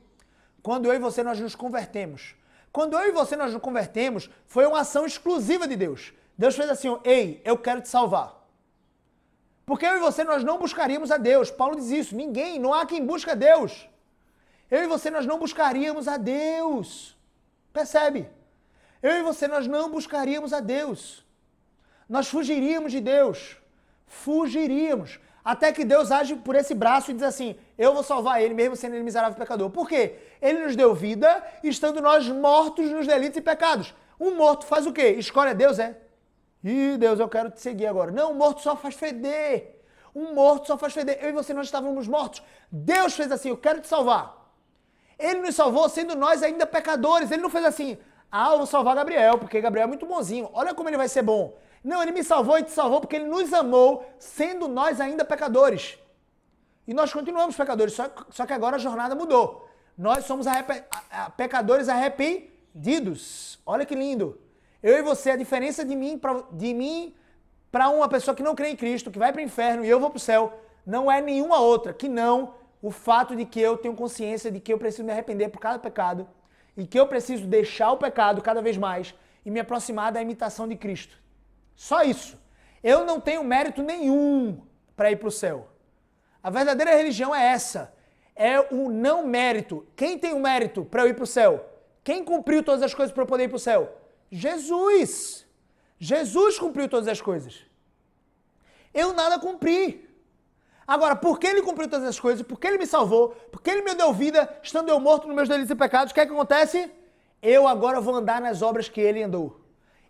Quando eu e você, nós nos convertemos. Quando eu e você nós nos convertemos, foi uma ação exclusiva de Deus. Deus fez assim, ei, eu quero te salvar. Porque eu e você nós não buscaríamos a Deus. Paulo diz isso, ninguém, não há quem busque a Deus. Eu e você nós não buscaríamos a Deus. Percebe? Eu e você nós não buscaríamos a Deus. Nós fugiríamos de Deus. Fugiríamos. Até que Deus age por esse braço e diz assim, eu vou salvar ele, mesmo sendo ele miserável pecador. Por quê? Ele nos deu vida, estando nós mortos nos delitos e pecados. Um morto faz o quê? Escolhe a Deus, é? Ih, Deus, eu quero te seguir agora. Não, um morto só faz feder. Um morto só faz feder. Eu e você, nós estávamos mortos. Deus fez assim, eu quero te salvar. Ele nos salvou sendo nós ainda pecadores. Ele não fez assim, eu vou salvar Gabriel, porque Gabriel é muito bonzinho. Olha como ele vai ser bom. Não, ele me salvou e te salvou porque ele nos amou, sendo nós ainda pecadores. E nós continuamos pecadores, só que agora a jornada mudou. Nós somos pecadores arrependidos. Olha que lindo. Eu e você, a diferença de mim para uma pessoa que não crê em Cristo, que vai para o inferno e eu vou para o céu, não é nenhuma outra, que não o fato de que eu tenho consciência de que eu preciso me arrepender por cada pecado e que eu preciso deixar o pecado cada vez mais e me aproximar da imitação de Cristo. Só isso. Eu não tenho mérito nenhum para ir para o céu. A verdadeira religião é essa. É o não mérito. Quem tem o mérito para eu ir para o céu? Quem cumpriu todas as coisas para eu poder ir para o céu? Jesus. Jesus cumpriu todas as coisas. Eu nada cumpri. Agora, porque ele cumpriu todas as coisas, porque ele me salvou, porque ele me deu vida, estando eu morto nos meus delitos e pecados, o que é que acontece? Eu agora vou andar nas obras que ele andou.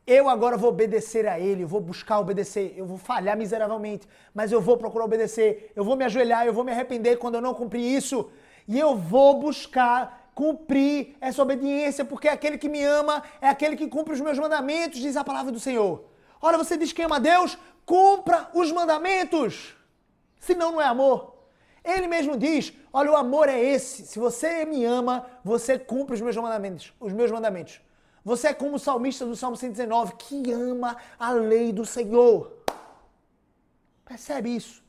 Eu agora vou obedecer a ele, eu vou buscar obedecer, eu vou falhar miseravelmente, mas eu vou procurar obedecer, eu vou me ajoelhar, eu vou me arrepender quando eu não cumprir isso, e eu vou buscar cumprir essa obediência, porque aquele que me ama é aquele que cumpre os meus mandamentos, diz a palavra do Senhor. Olha, você diz que ama a Deus, cumpra os mandamentos, senão não é amor. Ele mesmo diz, olha, o amor é esse, se você me ama, você cumpre os meus mandamentos. Você é como o salmista do Salmo 119, que ama a lei do Senhor. Percebe isso?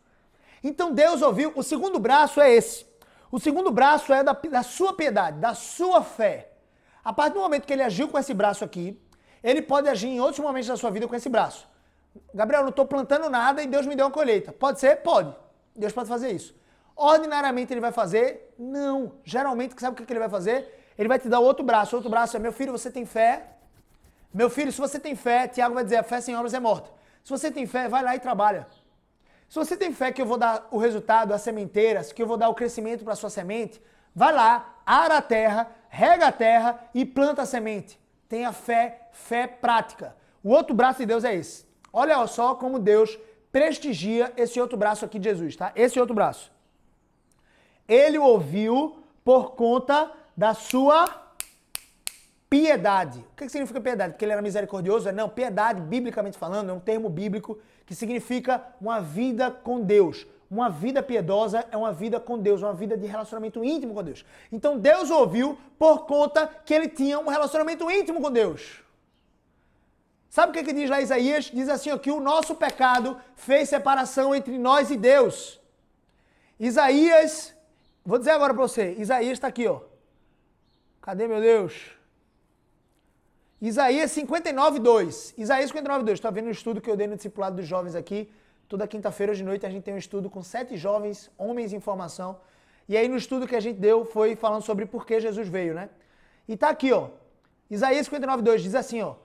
Então Deus ouviu, o segundo braço é esse. O segundo braço é da sua piedade, da sua fé. A partir do momento que ele agiu com esse braço aqui, ele pode agir em outros momentos da sua vida com esse braço. Gabriel, eu não estou plantando nada e Deus me deu uma colheita. Pode ser? Pode. Deus pode fazer isso. Ordinariamente ele vai fazer? Não. Geralmente, sabe o que ele vai fazer? Ele vai te dar outro braço. Outro braço é, meu filho, você tem fé? Meu filho, se você tem fé, Tiago vai dizer, a fé sem obras é morta. Se você tem fé, vai lá e trabalha. Se você tem fé que eu vou dar o resultado, a sementeira, que eu vou dar o crescimento para a sua semente, vai lá, ara a terra, rega a terra e planta a semente. Tenha fé, fé prática. O outro braço de Deus é esse. Olha só como Deus prestigia esse outro braço aqui de Jesus, tá? Esse outro braço. Ele o ouviu por conta da sua piedade. O que significa piedade? Porque ele era misericordioso? Não, piedade, biblicamente falando, é um termo bíblico que significa uma vida com Deus. Uma vida piedosa é uma vida com Deus, uma vida de relacionamento íntimo com Deus. Então Deus ouviu por conta que ele tinha um relacionamento íntimo com Deus. Sabe o que diz lá Isaías? Diz assim, ó, que o nosso pecado fez separação entre nós e Deus. Isaías, vou dizer agora para você, Isaías está aqui, ó. Cadê, meu Deus? Isaías 59:2. Isaías 59:2. Está vendo um estudo que eu dei no discipulado dos jovens aqui. Toda quinta-feira de noite a gente tem um estudo com 7 jovens, homens em formação. E aí no estudo que a gente deu foi falando sobre por que Jesus veio, né? E tá aqui, ó. Isaías 59:2 diz assim, ó.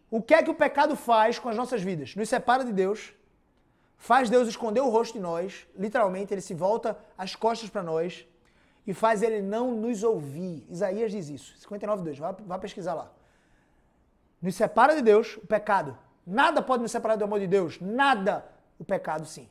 O que é que o pecado faz com as nossas vidas? Nos separa de Deus, faz Deus esconder o rosto de nós, literalmente ele se volta as costas para nós e faz ele não nos ouvir. Isaías diz isso, 59:2, vá pesquisar lá. Nos separa de Deus, o pecado. Nada pode nos separar do amor de Deus, nada. O pecado sim.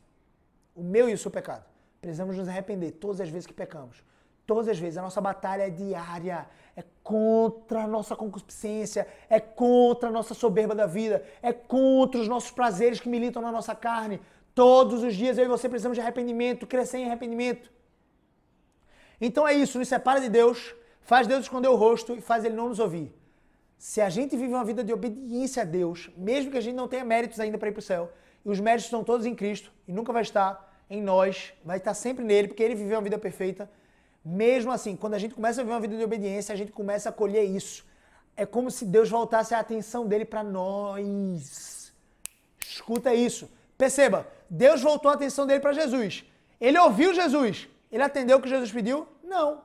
O meu e o seu pecado. Precisamos nos arrepender todas as vezes que pecamos. Todas as vezes. A nossa batalha é diária. É contra a nossa concupiscência. É contra a nossa soberba da vida. É contra os nossos prazeres que militam na nossa carne. Todos os dias eu e você precisamos de arrependimento, crescer em arrependimento. Então é isso, nos separa de Deus, faz Deus esconder o rosto e faz Ele não nos ouvir. Se a gente vive uma vida de obediência a Deus, mesmo que a gente não tenha méritos ainda para ir para o céu, e os méritos estão todos em Cristo, e nunca vai estar em nós, vai estar sempre nele, porque Ele viveu uma vida perfeita. Mesmo assim, quando a gente começa a viver uma vida de obediência, a gente começa a colher isso. É como se Deus voltasse a atenção dele para nós. Escuta isso. Perceba, Deus voltou a atenção dele para Jesus. Ele ouviu Jesus. Ele atendeu o que Jesus pediu? Não.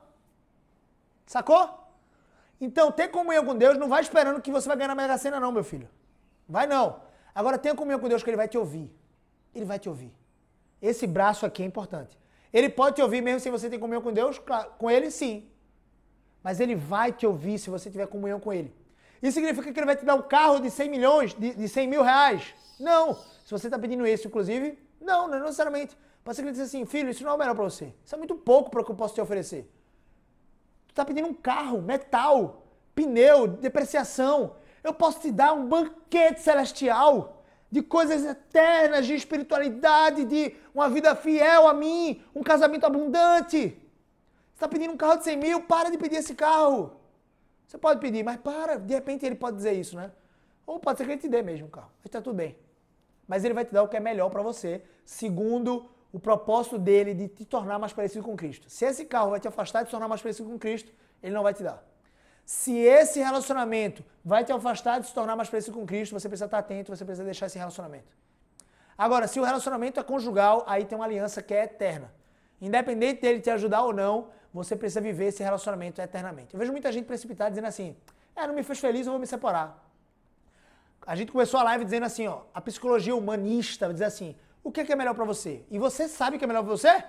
Sacou? Então, ter comunhão com Deus não vai esperando que você vai ganhar na Mega Sena não, meu filho. Vai não. Agora, tenha comunhão com Deus que Ele vai te ouvir. Ele vai te ouvir. Esse braço aqui é importante. Ele pode te ouvir mesmo se você tem comunhão com Deus? Claro, com Ele sim. Mas Ele vai te ouvir se você tiver comunhão com Ele. Isso significa que Ele vai te dar um carro de 100 milhões, de 100 mil reais? Não. Se você está pedindo isso, inclusive, não necessariamente. Pode ser que Ele diga assim, filho, isso não é o melhor para você. Isso é muito pouco para o que eu posso te oferecer. Tu está pedindo um carro, metal, pneu, depreciação. Eu posso te dar um banquete celestial de coisas eternas, de espiritualidade, de uma vida fiel a mim, um casamento abundante. Você está pedindo um carro de 100 mil, para de pedir esse carro. Você pode pedir, mas para, de repente ele pode dizer isso, né? Ou pode ser que ele te dê mesmo o carro, mas está tudo bem. Mas ele vai te dar o que é melhor para você, segundo o propósito dele de te tornar mais parecido com Cristo. Se esse carro vai te afastar de te tornar mais parecido com Cristo, ele não vai te dar. Se esse relacionamento vai te afastar de se tornar mais parecido com Cristo, você precisa estar atento, você precisa deixar esse relacionamento. Agora, se o relacionamento é conjugal, aí tem uma aliança que é eterna. Independente dele te ajudar ou não, você precisa viver esse relacionamento eternamente. Eu vejo muita gente precipitada dizendo assim, não me fez feliz, eu vou me separar. A gente começou a live dizendo assim, ó, a psicologia humanista diz assim, o que é melhor para você? E você sabe o que é melhor para você?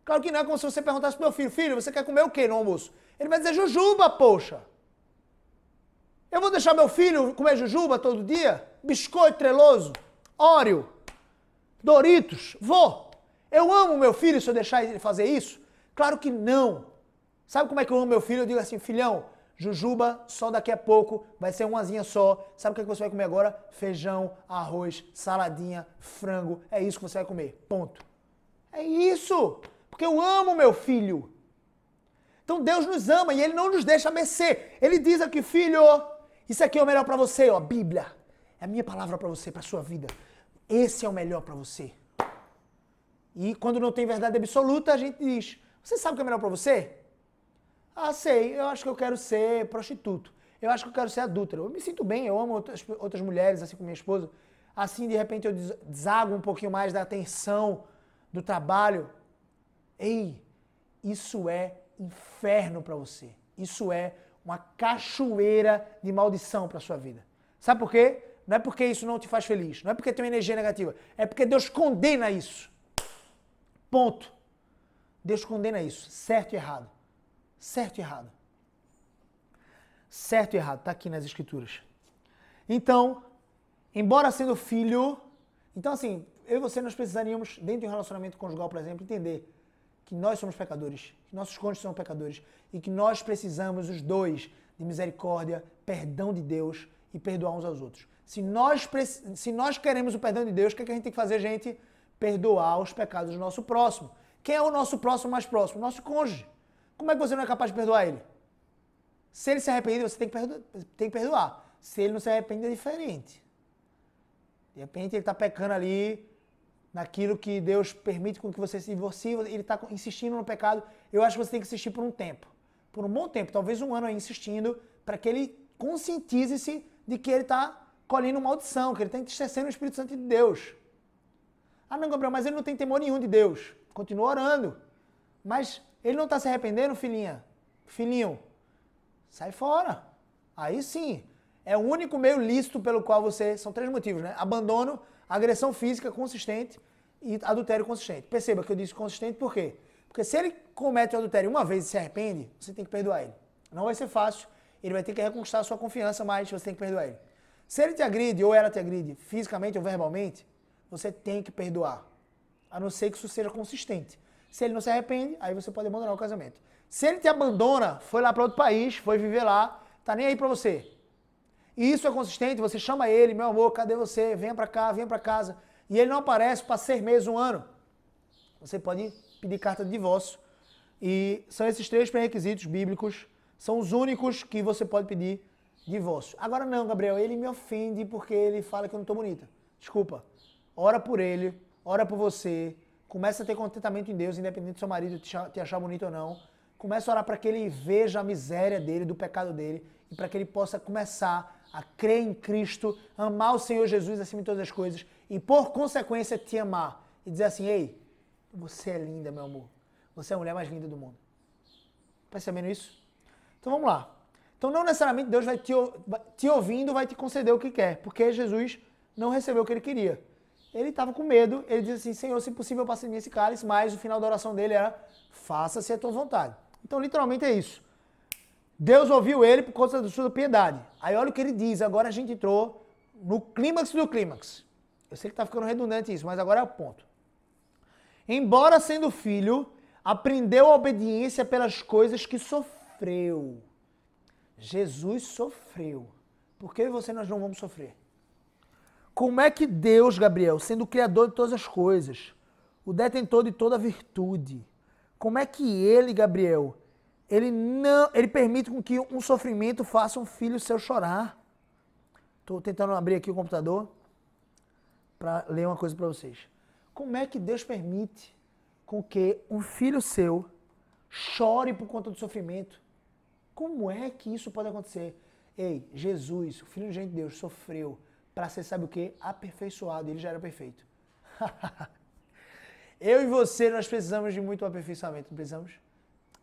Claro que não, é como se você perguntasse pro meu filho, filho, você quer comer o quê no almoço? Ele vai dizer jujuba, poxa. Eu vou deixar meu filho comer jujuba todo dia? Biscoito treloso? Oreo? Doritos? Vou. Eu amo meu filho se eu deixar ele fazer isso? Claro que não. Sabe como é que eu amo meu filho? Eu digo assim, filhão, jujuba só daqui a pouco, vai ser umazinha só. Sabe o que você vai comer agora? Feijão, arroz, saladinha, frango. É isso que você vai comer. Ponto. É isso. Porque eu amo meu filho. Então Deus nos ama e Ele não nos deixa mercê. Ele diz aqui, filho, isso aqui é o melhor para você, ó, Bíblia. É a minha palavra para você, para sua vida. Esse é o melhor para você. E quando não tem verdade absoluta, a gente diz, você sabe o que é melhor para você? Ah, sei, eu acho que eu quero ser prostituto. Eu acho que eu quero ser adúltero. Eu me sinto bem, eu amo outras mulheres, assim como minha esposa. Assim, de repente, eu desago um pouquinho mais da atenção do trabalho. Ei, isso é inferno para você. Isso é uma cachoeira de maldição para sua vida. Sabe por quê? Não é porque isso não te faz feliz, não é porque tem uma energia negativa, é porque Deus condena isso. Ponto. Deus condena isso, certo e errado. Certo e errado. Certo e errado, está aqui nas escrituras. Então, embora sendo filho, então assim, eu e você nós precisaríamos, dentro de um relacionamento conjugal, por exemplo, entender que nós somos pecadores, que nossos cônjuges são pecadores e que nós precisamos, os dois, de misericórdia, perdão de Deus e perdoar uns aos outros. Se nós queremos o perdão de Deus, o que é que a gente tem que fazer, gente? Perdoar os pecados do nosso próximo. Quem é o nosso próximo mais próximo? Nosso cônjuge. Como é que você não é capaz de perdoar ele? Se ele se arrepende, você tem que perdoar. Se ele não se arrepende, é diferente. De repente ele está pecando ali naquilo que Deus permite com que você se divorcie, ele está insistindo no pecado. Eu acho que você tem que insistir por um tempo. Por um bom tempo, talvez um ano aí insistindo, para que ele conscientize-se de que ele está colhendo maldição, que ele está entristecendo o Espírito Santo de Deus. Ah não, Gabriel, mas ele não tem temor nenhum de Deus. Continua orando. Mas ele não está se arrependendo, filhinha? Filhinho, sai fora. Aí sim. É o único meio lícito pelo qual você... São 3 motivos, né? Abandono, agressão física consistente e adultério consistente. Perceba que eu disse consistente por quê? Porque se ele comete o adultério uma vez e se arrepende, você tem que perdoar ele. Não vai ser fácil, ele vai ter que reconquistar a sua confiança, mas você tem que perdoar ele. Se ele te agride ou ela te agride, fisicamente ou verbalmente, você tem que perdoar. A não ser que isso seja consistente. Se ele não se arrepende, aí você pode abandonar o casamento. Se ele te abandona, foi lá para outro país, foi viver lá, tá nem aí para você. E isso é consistente, você chama ele, meu amor, cadê você? Venha para cá, venha para casa. E ele não aparece para 6 meses, 1 ano. Você pode pedir carta de divórcio. E são esses 3 pré-requisitos bíblicos, são os únicos que você pode pedir divórcio. Agora não, Gabriel, ele me ofende porque ele fala que eu não estou bonita. Desculpa. Ora por ele, ora por você. Começa a ter contentamento em Deus, independente do seu marido te achar bonito ou não. Começa a orar para que ele veja a miséria dele, do pecado dele, e para que ele possa começar a crer em Cristo, amar o Senhor Jesus acima de todas as coisas, e por consequência te amar. E dizer assim, ei, você é linda, meu amor. Você é a mulher mais linda do mundo. Percebendo isso? Então vamos lá. Então não necessariamente Deus vai te ouvindo, vai te conceder o que quer, porque Jesus não recebeu o que ele queria. Ele estava com medo, ele disse assim, Senhor, se possível, passe de mim esse cálice, mas o final da oração dele era, faça-se a tua vontade. Então, literalmente é isso. Deus ouviu ele por causa da sua piedade. Aí olha o que ele diz, agora a gente entrou no clímax do clímax. Eu sei que está ficando redundante isso, mas agora é o ponto. Embora sendo filho, aprendeu a obediência pelas coisas que sofreu. Jesus sofreu. Por que você nós não vamos sofrer? Como é que Deus, Gabriel, sendo o criador de todas as coisas, o detentor de toda a virtude, como é que ele, Gabriel, ele permite com que um sofrimento faça um filho seu chorar? Estou tentando abrir aqui o computador para ler uma coisa para vocês. Como é que Deus permite com que um filho seu chore por conta do sofrimento? Como é que isso pode acontecer? Ei, Jesus, o Filho de Deus, sofreu para ser, sabe o quê? Aperfeiçoado. Ele já era perfeito. Eu e você, nós precisamos de muito aperfeiçoamento, não precisamos?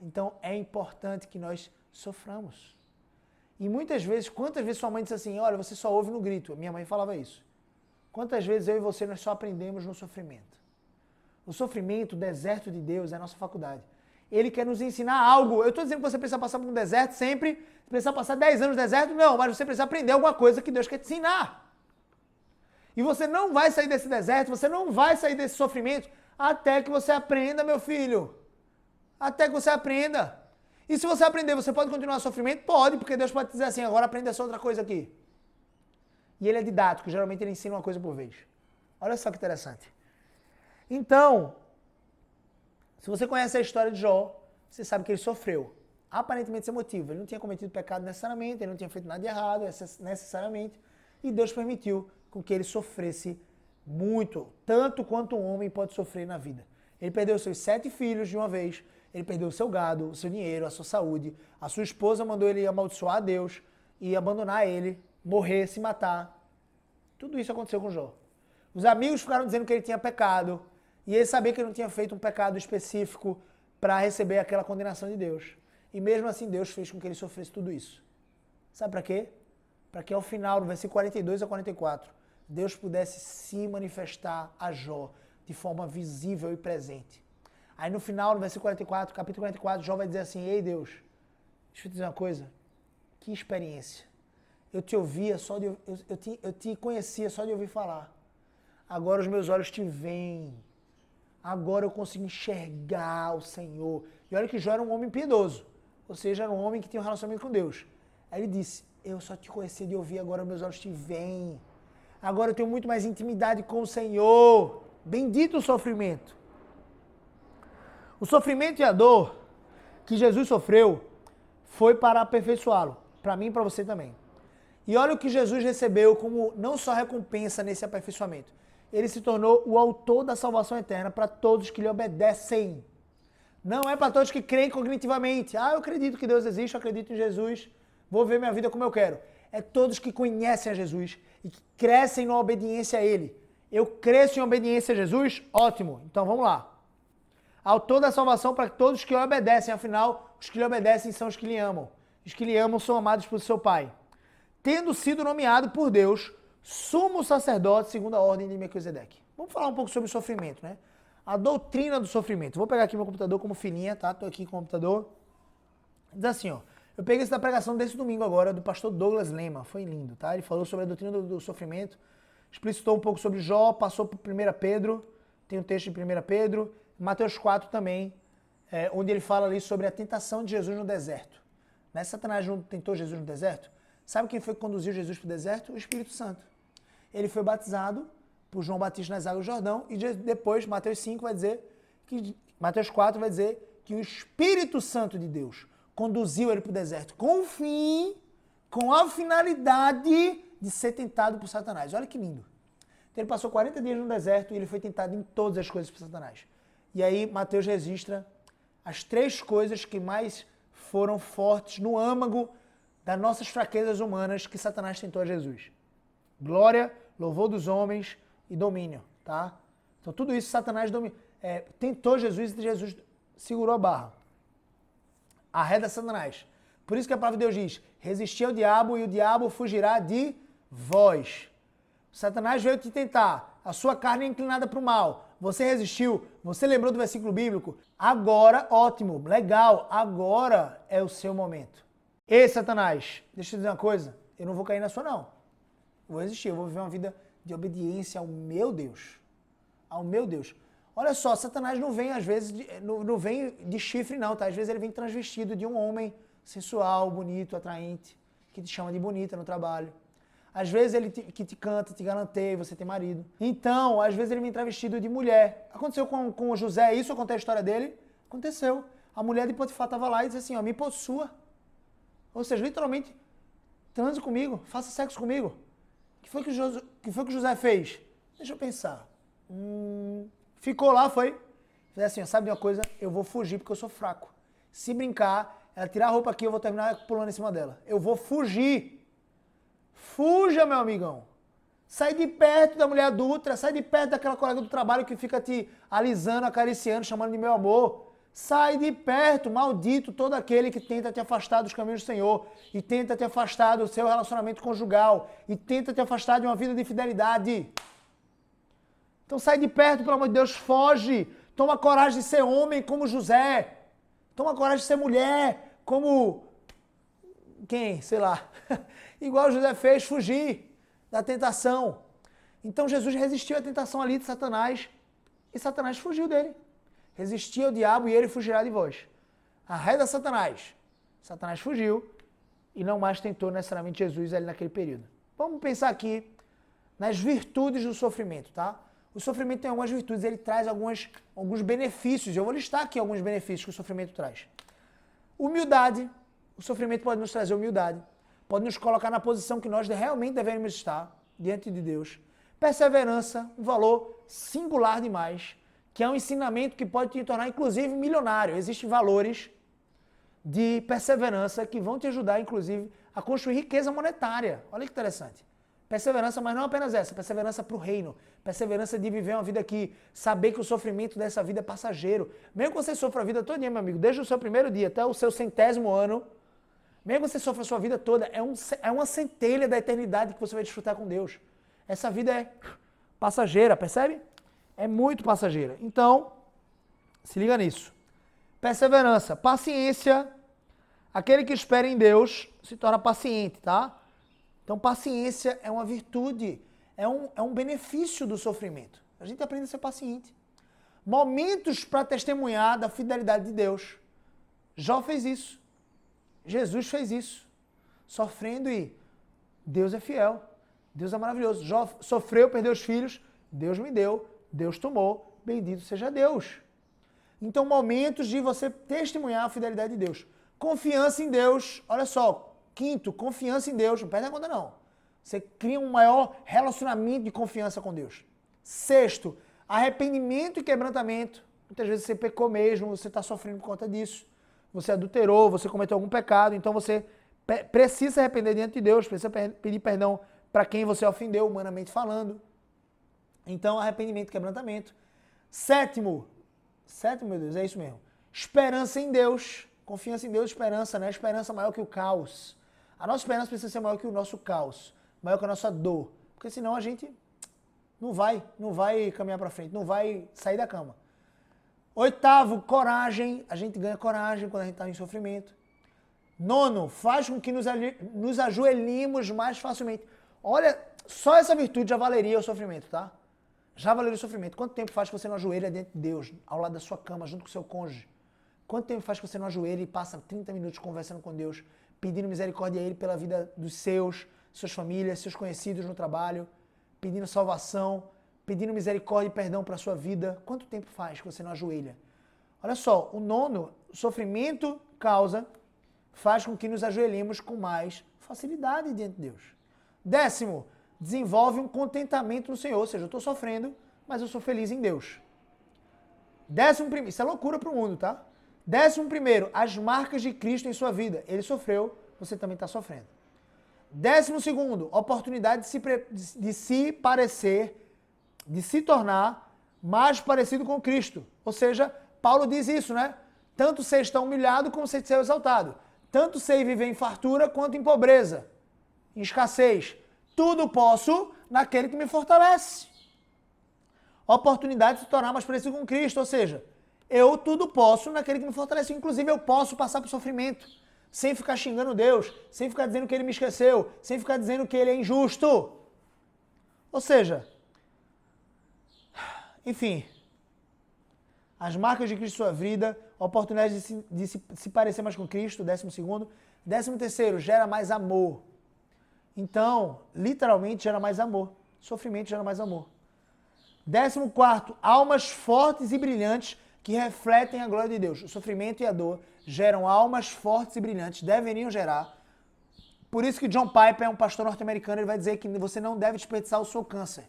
Então, é importante que nós soframos. E muitas vezes, quantas vezes sua mãe disse assim, olha, você só ouve no grito. Minha mãe falava isso. Quantas vezes eu e você nós só aprendemos no sofrimento? O sofrimento, o deserto de Deus é a nossa faculdade. Ele quer nos ensinar algo. Eu estou dizendo que você precisa passar por um deserto sempre, precisa passar 10 anos no deserto, não, mas você precisa aprender alguma coisa que Deus quer te ensinar. E você não vai sair desse deserto, você não vai sair desse sofrimento até que você aprenda, meu filho. Até que você aprenda. E se você aprender, você pode continuar o sofrimento? Pode, porque Deus pode dizer assim, agora aprenda essa outra coisa aqui. E ele é didático, geralmente ele ensina uma coisa por vez. Olha só que interessante. Então, se você conhece a história de Jó, você sabe que ele sofreu. Aparentemente sem motivo. Ele não tinha cometido pecado necessariamente, ele não tinha feito nada de errado necessariamente. E Deus permitiu com que ele sofresse muito, tanto quanto um homem pode sofrer na vida. Ele perdeu seus 7 filhos de uma vez, ele perdeu o seu gado, o seu dinheiro, a sua saúde. A sua esposa mandou ele amaldiçoar a Deus e abandonar ele, morrer, se matar. Tudo isso aconteceu com Jó. Os amigos ficaram dizendo que ele tinha pecado, e ele sabia que ele não tinha feito um pecado específico para receber aquela condenação de Deus. E mesmo assim Deus fez com que ele sofresse tudo isso. Sabe para quê? Para que ao final, no versículo 42 a 44, Deus pudesse se manifestar a Jó de forma visível e presente. Aí no final, no versículo 44, capítulo 44, Jó vai dizer assim, ei Deus, deixa eu te dizer uma coisa, que experiência. Eu te ouvia só de eu te conhecia só de ouvir falar. Agora os meus olhos te veem. Agora eu consigo enxergar o Senhor. E olha que Jó era um homem piedoso. Ou seja, era um homem que tinha um relacionamento com Deus. Aí ele disse, eu só te conhecia de ouvir, agora meus olhos te veem. Agora eu tenho muito mais intimidade com o Senhor. Bendito o sofrimento. O sofrimento e a dor que Jesus sofreu foi para aperfeiçoá-lo. Para mim e para você também. E olha o que Jesus recebeu como não só recompensa nesse aperfeiçoamento. Ele se tornou o autor da salvação eterna para todos que lhe obedecem. Não é para todos que creem cognitivamente. Ah, eu acredito que Deus existe, eu acredito em Jesus, vou ver minha vida como eu quero. É todos que conhecem a Jesus e que crescem na obediência a Ele. Eu cresço em obediência a Jesus? Ótimo. Então vamos lá. Autor da salvação para todos que lhe obedecem. Afinal, os que lhe obedecem são os que lhe amam. Os que lhe amam são amados por seu Pai. Tendo sido nomeado por Deus, sumo sacerdote segundo a ordem de Melquisedeque. Vamos falar um pouco sobre o sofrimento, né? A doutrina do sofrimento. Vou pegar aqui meu computador como filhinha, tá? Tô aqui com o computador. Diz assim, ó. Eu peguei essa da pregação desse domingo agora, do pastor Douglas Lema. Foi lindo, tá? Ele falou sobre a doutrina do sofrimento, explicitou um pouco sobre Jó, passou por 1 Pedro, tem um texto de 1 Pedro, Mateus 4 também, onde ele fala ali sobre a tentação de Jesus no deserto. Né? Satanás não tentou Jesus no deserto? Sabe quem foi que conduziu Jesus para o deserto? O Espírito Santo. Ele foi batizado por João Batista nas águas do Jordão e depois, Mateus 5 vai dizer, Mateus 4 vai dizer que o Espírito Santo de Deus conduziu ele para o deserto com o fim, com a finalidade de ser tentado por Satanás. Olha que lindo. Então ele passou 40 dias no deserto e ele foi tentado em todas as coisas por Satanás. E aí Mateus registra as 3 coisas que mais foram fortes no âmago das nossas fraquezas humanas que Satanás tentou a Jesus. Glória, louvor dos homens e domínio, tá? Então tudo isso Satanás tentou Jesus e Jesus segurou a barra. Arreda Satanás. Por isso que a palavra de Deus diz, resisti ao diabo e o diabo fugirá de vós. Satanás veio te tentar, a sua carne é inclinada para o mal, você resistiu, você lembrou do versículo bíblico, agora, ótimo, legal, agora é o seu momento. Ei, Satanás, deixa eu te dizer uma coisa, eu não vou cair na sua não. Eu vou resistir, eu vou viver uma vida de obediência ao meu Deus. Ao meu Deus. Olha só, Satanás não vem às vezes, não vem de chifre não, tá? Às vezes ele vem transvestido de um homem sensual, bonito, atraente, que te chama de bonita no trabalho. Às vezes ele que te canta, te galanteia, você tem marido. Então, às vezes ele vem travestido de mulher. Aconteceu com o José isso, eu contei a história dele. Aconteceu. A mulher de Potifar estava lá e disse assim, ó, me possua. Ou seja, literalmente, transe comigo, faça sexo comigo. O que foi que José fez? Deixa eu pensar. Ficou lá, foi. Falei assim, ó, sabe de uma coisa? Eu vou fugir porque eu sou fraco. Se brincar, ela tirar a roupa aqui, eu vou terminar pulando em cima dela. Eu vou fugir. Fuja, meu amigão. Sai de perto da mulher adulta, sai de perto daquela colega do trabalho que fica te alisando, acariciando, chamando de meu amor. Sai de perto, maldito todo aquele que tenta te afastar dos caminhos do Senhor e tenta te afastar do seu relacionamento conjugal e tenta te afastar de uma vida de fidelidade. Então sai de perto, pelo amor de Deus, foge. Toma coragem de ser homem como José. Toma coragem de ser mulher como... Quem? Sei lá. Igual José fez, fugir da tentação. Então Jesus resistiu à tentação ali de Satanás e Satanás fugiu dele. Resistiu ao diabo e ele fugirá de vós. Arreda Satanás. Satanás fugiu e não mais tentou necessariamente Jesus ali naquele período. Vamos pensar aqui nas virtudes do sofrimento, tá? O sofrimento tem algumas virtudes, ele traz alguns benefícios. Eu vou listar aqui alguns benefícios que o sofrimento traz. Humildade. O sofrimento pode nos trazer humildade. Pode nos colocar na posição que nós realmente devemos estar diante de Deus. Perseverança, um valor singular demais, que é um ensinamento que pode te tornar, inclusive, milionário. Existem valores de perseverança que vão te ajudar, inclusive, a construir riqueza monetária. Olha que interessante. Perseverança, mas não apenas essa, perseverança para o reino, perseverança de viver uma vida aqui, saber que o sofrimento dessa vida é passageiro. Mesmo que você sofra a vida toda, meu amigo, desde o seu primeiro dia até o seu 100º ano, mesmo que você sofra a sua vida toda, é uma centelha da eternidade que você vai desfrutar com Deus. Essa vida é passageira, percebe? É muito passageira. Então, se liga nisso. Perseverança, paciência. Aquele que espera em Deus se torna paciente, tá? Então, paciência é uma virtude, é um benefício do sofrimento. A gente aprende a ser paciente. Momentos para testemunhar da fidelidade de Deus. Jó fez isso. Jesus fez isso. Sofrendo e Deus é fiel. Deus é maravilhoso. Jó sofreu, perdeu os filhos. Deus me deu. Deus tomou. Bendito seja Deus. Então, momentos de você testemunhar a fidelidade de Deus. Confiança em Deus. Olha só. Quinto, confiança em Deus. Não perde a conta, não. Você cria um maior relacionamento de confiança com Deus. Sexto, arrependimento e quebrantamento. Muitas vezes você pecou mesmo, você está sofrendo por conta disso. Você adulterou, você cometeu algum pecado, então você precisa se arrepender diante de Deus, precisa pedir perdão para quem você ofendeu, humanamente falando. Então, arrependimento e quebrantamento. Sétimo, meu Deus, é isso mesmo. Esperança em Deus. Confiança em Deus, esperança, né? Esperança maior que o caos. A nossa esperança precisa ser maior que o nosso caos, maior que a nossa dor, porque senão a gente não vai caminhar para frente, não vai sair da cama. Oitavo, coragem. A gente ganha coragem quando a gente está em sofrimento. Nono, faz com que nos ajoelhemos mais facilmente. Olha, só essa virtude já valeria o sofrimento, tá? Já valeria o sofrimento. Quanto tempo faz que você não ajoelha diante de Deus, ao lado da sua cama, junto com o seu cônjuge? Quanto tempo faz que você não ajoelha e passa 30 minutos conversando com Deus, pedindo misericórdia a Ele pela vida dos suas famílias, seus conhecidos no trabalho, pedindo salvação, pedindo misericórdia e perdão para a sua vida? Quanto tempo faz que você não ajoelha? Olha só, o nono, o sofrimento faz com que nos ajoelhemos com mais facilidade diante de Deus. Décimo, desenvolve um contentamento no Senhor, ou seja, eu estou sofrendo, mas eu sou feliz em Deus. Décimo primeiro, isso é loucura para o mundo, tá? Décimo primeiro, as marcas de Cristo em sua vida. Ele sofreu, você também está sofrendo. Décimo segundo, oportunidade de se tornar mais parecido com Cristo. Ou seja, Paulo diz isso, né? Tanto sei estar humilhado como sei ser exaltado. Tanto sei viver em fartura quanto em pobreza, em escassez. Tudo posso naquele que me fortalece. Oportunidade de se tornar mais parecido com Cristo, ou seja, eu tudo posso naquele que me fortalece. Inclusive, eu posso passar por sofrimento, sem ficar xingando Deus, sem ficar dizendo que Ele me esqueceu, sem ficar dizendo que Ele é injusto. Ou seja, enfim, as marcas de Cristo em sua vida, oportunidade de se parecer mais com Cristo, 12º. 13º, gera mais amor. Então, literalmente, gera mais amor. Sofrimento gera mais amor. 14º, almas fortes e brilhantes que refletem a glória de Deus. O sofrimento e a dor geram almas fortes e brilhantes, deveriam gerar. Por isso que John Piper é um pastor norte-americano, ele vai dizer que você não deve desperdiçar o seu câncer.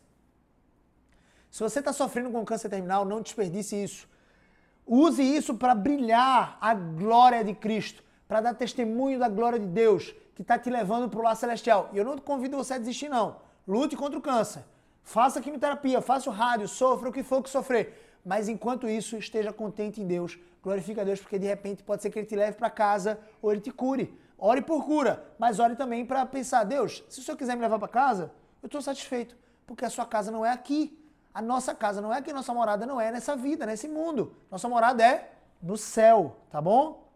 Se você está sofrendo com câncer terminal, não desperdice isso. Use isso para brilhar a glória de Cristo, para dar testemunho da glória de Deus, que está te levando para o lar celestial. E eu não convido você a desistir, não. Lute contra o câncer. Faça quimioterapia, faça o rádio, sofra o que for que sofrer. Mas enquanto isso, esteja contente em Deus. Glorifique a Deus, porque de repente pode ser que Ele te leve para casa ou Ele te cure. Ore por cura, mas ore também para pensar, Deus, se o Senhor quiser me levar para casa, eu estou satisfeito, porque a sua casa não é aqui. A nossa casa não é aqui, nossa morada não é nessa vida, nesse mundo. Nossa morada é no céu, tá bom?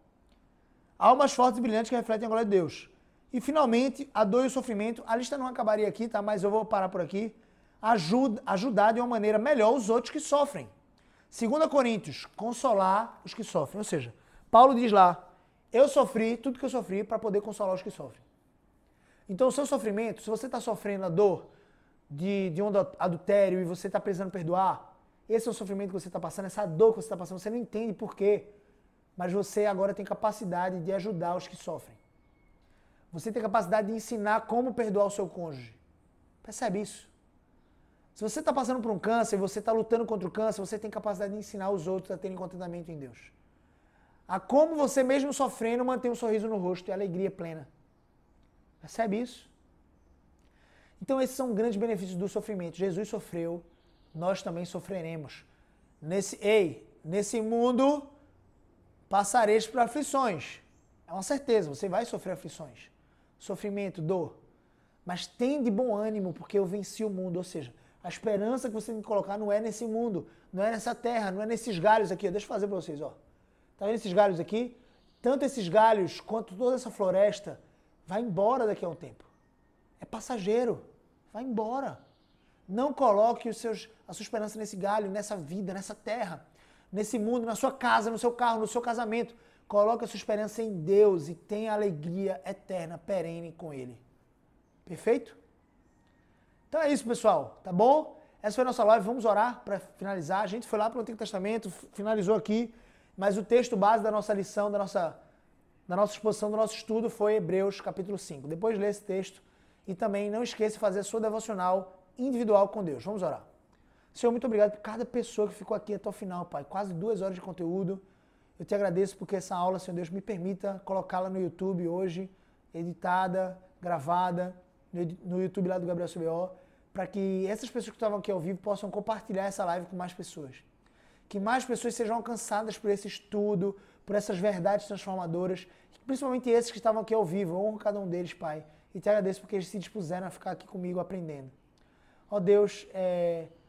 Almas fortes e brilhantes que refletem a glória de Deus. E finalmente, a dor e o sofrimento, a lista não acabaria aqui, tá? Mas eu vou parar por aqui. Ajudar de uma maneira melhor os outros que sofrem. 2 Coríntios, consolar os que sofrem. Ou seja, Paulo diz lá, eu sofri tudo que eu sofri para poder consolar os que sofrem. Então o seu sofrimento, se você está sofrendo a dor de um adultério e você está precisando perdoar, esse é o sofrimento que você está passando, essa dor que você está passando, você não entende por quê, mas você agora tem capacidade de ajudar os que sofrem. Você tem capacidade de ensinar como perdoar o seu cônjuge. Percebe isso? Se você está passando por um câncer e você está lutando contra o câncer, você tem capacidade de ensinar os outros a terem contentamento em Deus. A como você mesmo sofrendo mantém um sorriso no rosto e alegria plena. Percebe isso? Então esses são grandes benefícios do sofrimento. Jesus sofreu, nós também sofreremos. Nesse mundo passareis por aflições. É uma certeza, você vai sofrer aflições. Sofrimento, dor. Mas tem de bom ânimo, porque eu venci o mundo. Ou seja, a esperança que você tem que colocar não é nesse mundo, não é nessa terra, não é nesses galhos aqui. Deixa eu fazer para vocês, ó. Tá vendo esses galhos aqui? Tanto esses galhos quanto toda essa floresta vai embora daqui a um tempo. É passageiro. Vai embora. Não coloque a sua esperança nesse galho, nessa vida, nessa terra, nesse mundo, na sua casa, no seu carro, no seu casamento. Coloque a sua esperança em Deus e tenha alegria eterna, perene com Ele. Perfeito? Então é isso, pessoal. Tá bom? Essa foi a nossa live. Vamos orar para finalizar. A gente foi lá para o Antigo Testamento, finalizou aqui, mas o texto base da nossa lição, da nossa exposição, do nosso estudo foi Hebreus capítulo 5. Depois lê esse texto e também não esqueça de fazer a sua devocional individual com Deus. Vamos orar. Senhor, muito obrigado por cada pessoa que ficou aqui até o final, Pai. Quase 2 horas de conteúdo. Eu te agradeço porque essa aula, Senhor Deus, me permita colocá-la no YouTube hoje, editada, gravada, no YouTube lá do Gabriel CBO, para que essas pessoas que estavam aqui ao vivo possam compartilhar essa live com mais pessoas. Que mais pessoas sejam alcançadas por esse estudo, por essas verdades transformadoras, principalmente esses que estavam aqui ao vivo. Eu honro cada um deles, Pai, e te agradeço porque eles se dispuseram a ficar aqui comigo aprendendo. Ó Deus,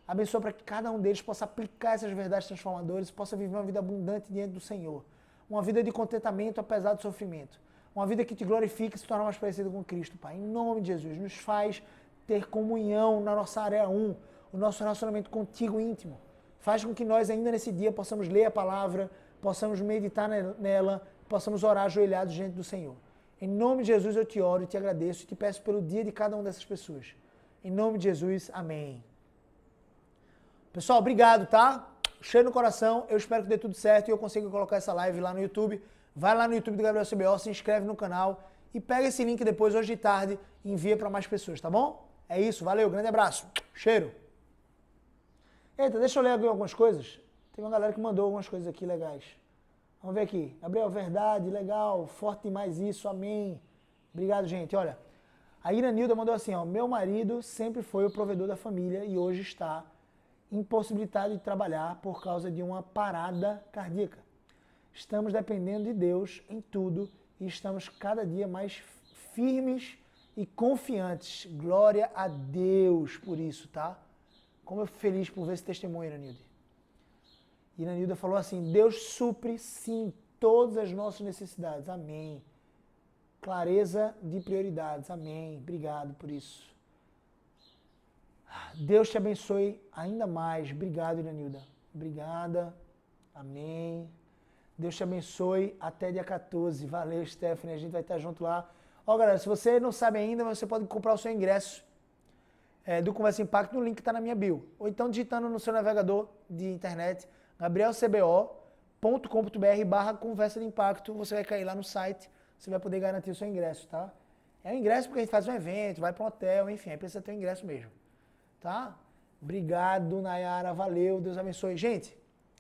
abençoa para que cada um deles possa aplicar essas verdades transformadoras e possa viver uma vida abundante diante do Senhor. Uma vida de contentamento apesar do sofrimento. Uma vida que te glorifique e se torne mais parecida com Cristo, Pai. Em nome de Jesus, nos faz ter comunhão na nossa área 1, o nosso relacionamento contigo íntimo. Faz com que nós ainda nesse dia possamos ler a palavra, possamos meditar nela, possamos orar ajoelhados diante do Senhor. Em nome de Jesus eu te oro e te agradeço e te peço pelo dia de cada uma dessas pessoas. Em nome de Jesus, amém. Pessoal, obrigado, tá? Cheio no coração, eu espero que dê tudo certo e eu consiga colocar essa live lá no YouTube. Vai lá no YouTube do Gabriel CBO, se inscreve no canal e pega esse link depois, hoje de tarde, e envia para mais pessoas, tá bom? É isso, valeu, grande abraço. Cheiro. Eita, deixa eu ler aqui algumas coisas. Tem uma galera que mandou algumas coisas aqui legais. Vamos ver aqui. Gabriel, verdade, legal, forte demais isso, amém. Obrigado, gente. Olha, a Iranilda mandou assim, ó, meu marido sempre foi o provedor da família e hoje está impossibilitado de trabalhar por causa de uma parada cardíaca. Estamos dependendo de Deus em tudo e estamos cada dia mais firmes e confiantes. Glória a Deus por isso, tá? Como eu fico feliz por ver esse testemunho, Iranilda. Iranilda falou assim, Deus supre, sim, todas as nossas necessidades. Amém. Clareza de prioridades. Amém. Obrigado por isso. Deus te abençoe ainda mais. Obrigado, Iranilda. Obrigada. Amém. Deus te abençoe até dia 14. Valeu, Stephanie. A gente vai estar junto lá. Ó, galera, se você não sabe ainda, você pode comprar o seu ingresso do Conversa Impacto no link que está na minha bio. Ou então digitando no seu navegador de internet, gabrielcbo.com.br/conversa de impacto. Você vai cair lá no site. Você vai poder garantir o seu ingresso, tá? É um ingresso porque a gente faz um evento, vai para um hotel, enfim, aí precisa ter um ingresso mesmo. Tá? Obrigado, Nayara, valeu, Deus abençoe. Gente,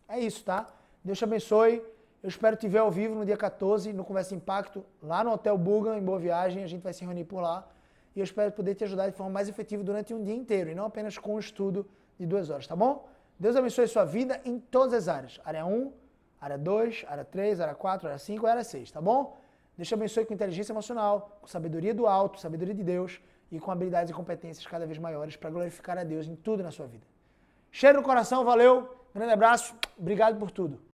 é isso, tá? Deus te abençoe. Eu espero te ver ao vivo no dia 14, no Conversa Impacto, lá no Hotel Bugan, em Boa Viagem. A gente vai se reunir por lá. E eu espero poder te ajudar de forma mais efetiva durante um dia inteiro, e não apenas com um estudo de 2 horas, tá bom? Deus abençoe sua vida em todas as áreas. Área 1, área 2, área 3, área 4, área 5 e área 6, tá bom? Deus te abençoe com inteligência emocional, com sabedoria do alto, sabedoria de Deus, e com habilidades e competências cada vez maiores para glorificar a Deus em tudo na sua vida. Cheiro no coração, valeu, grande abraço, obrigado por tudo.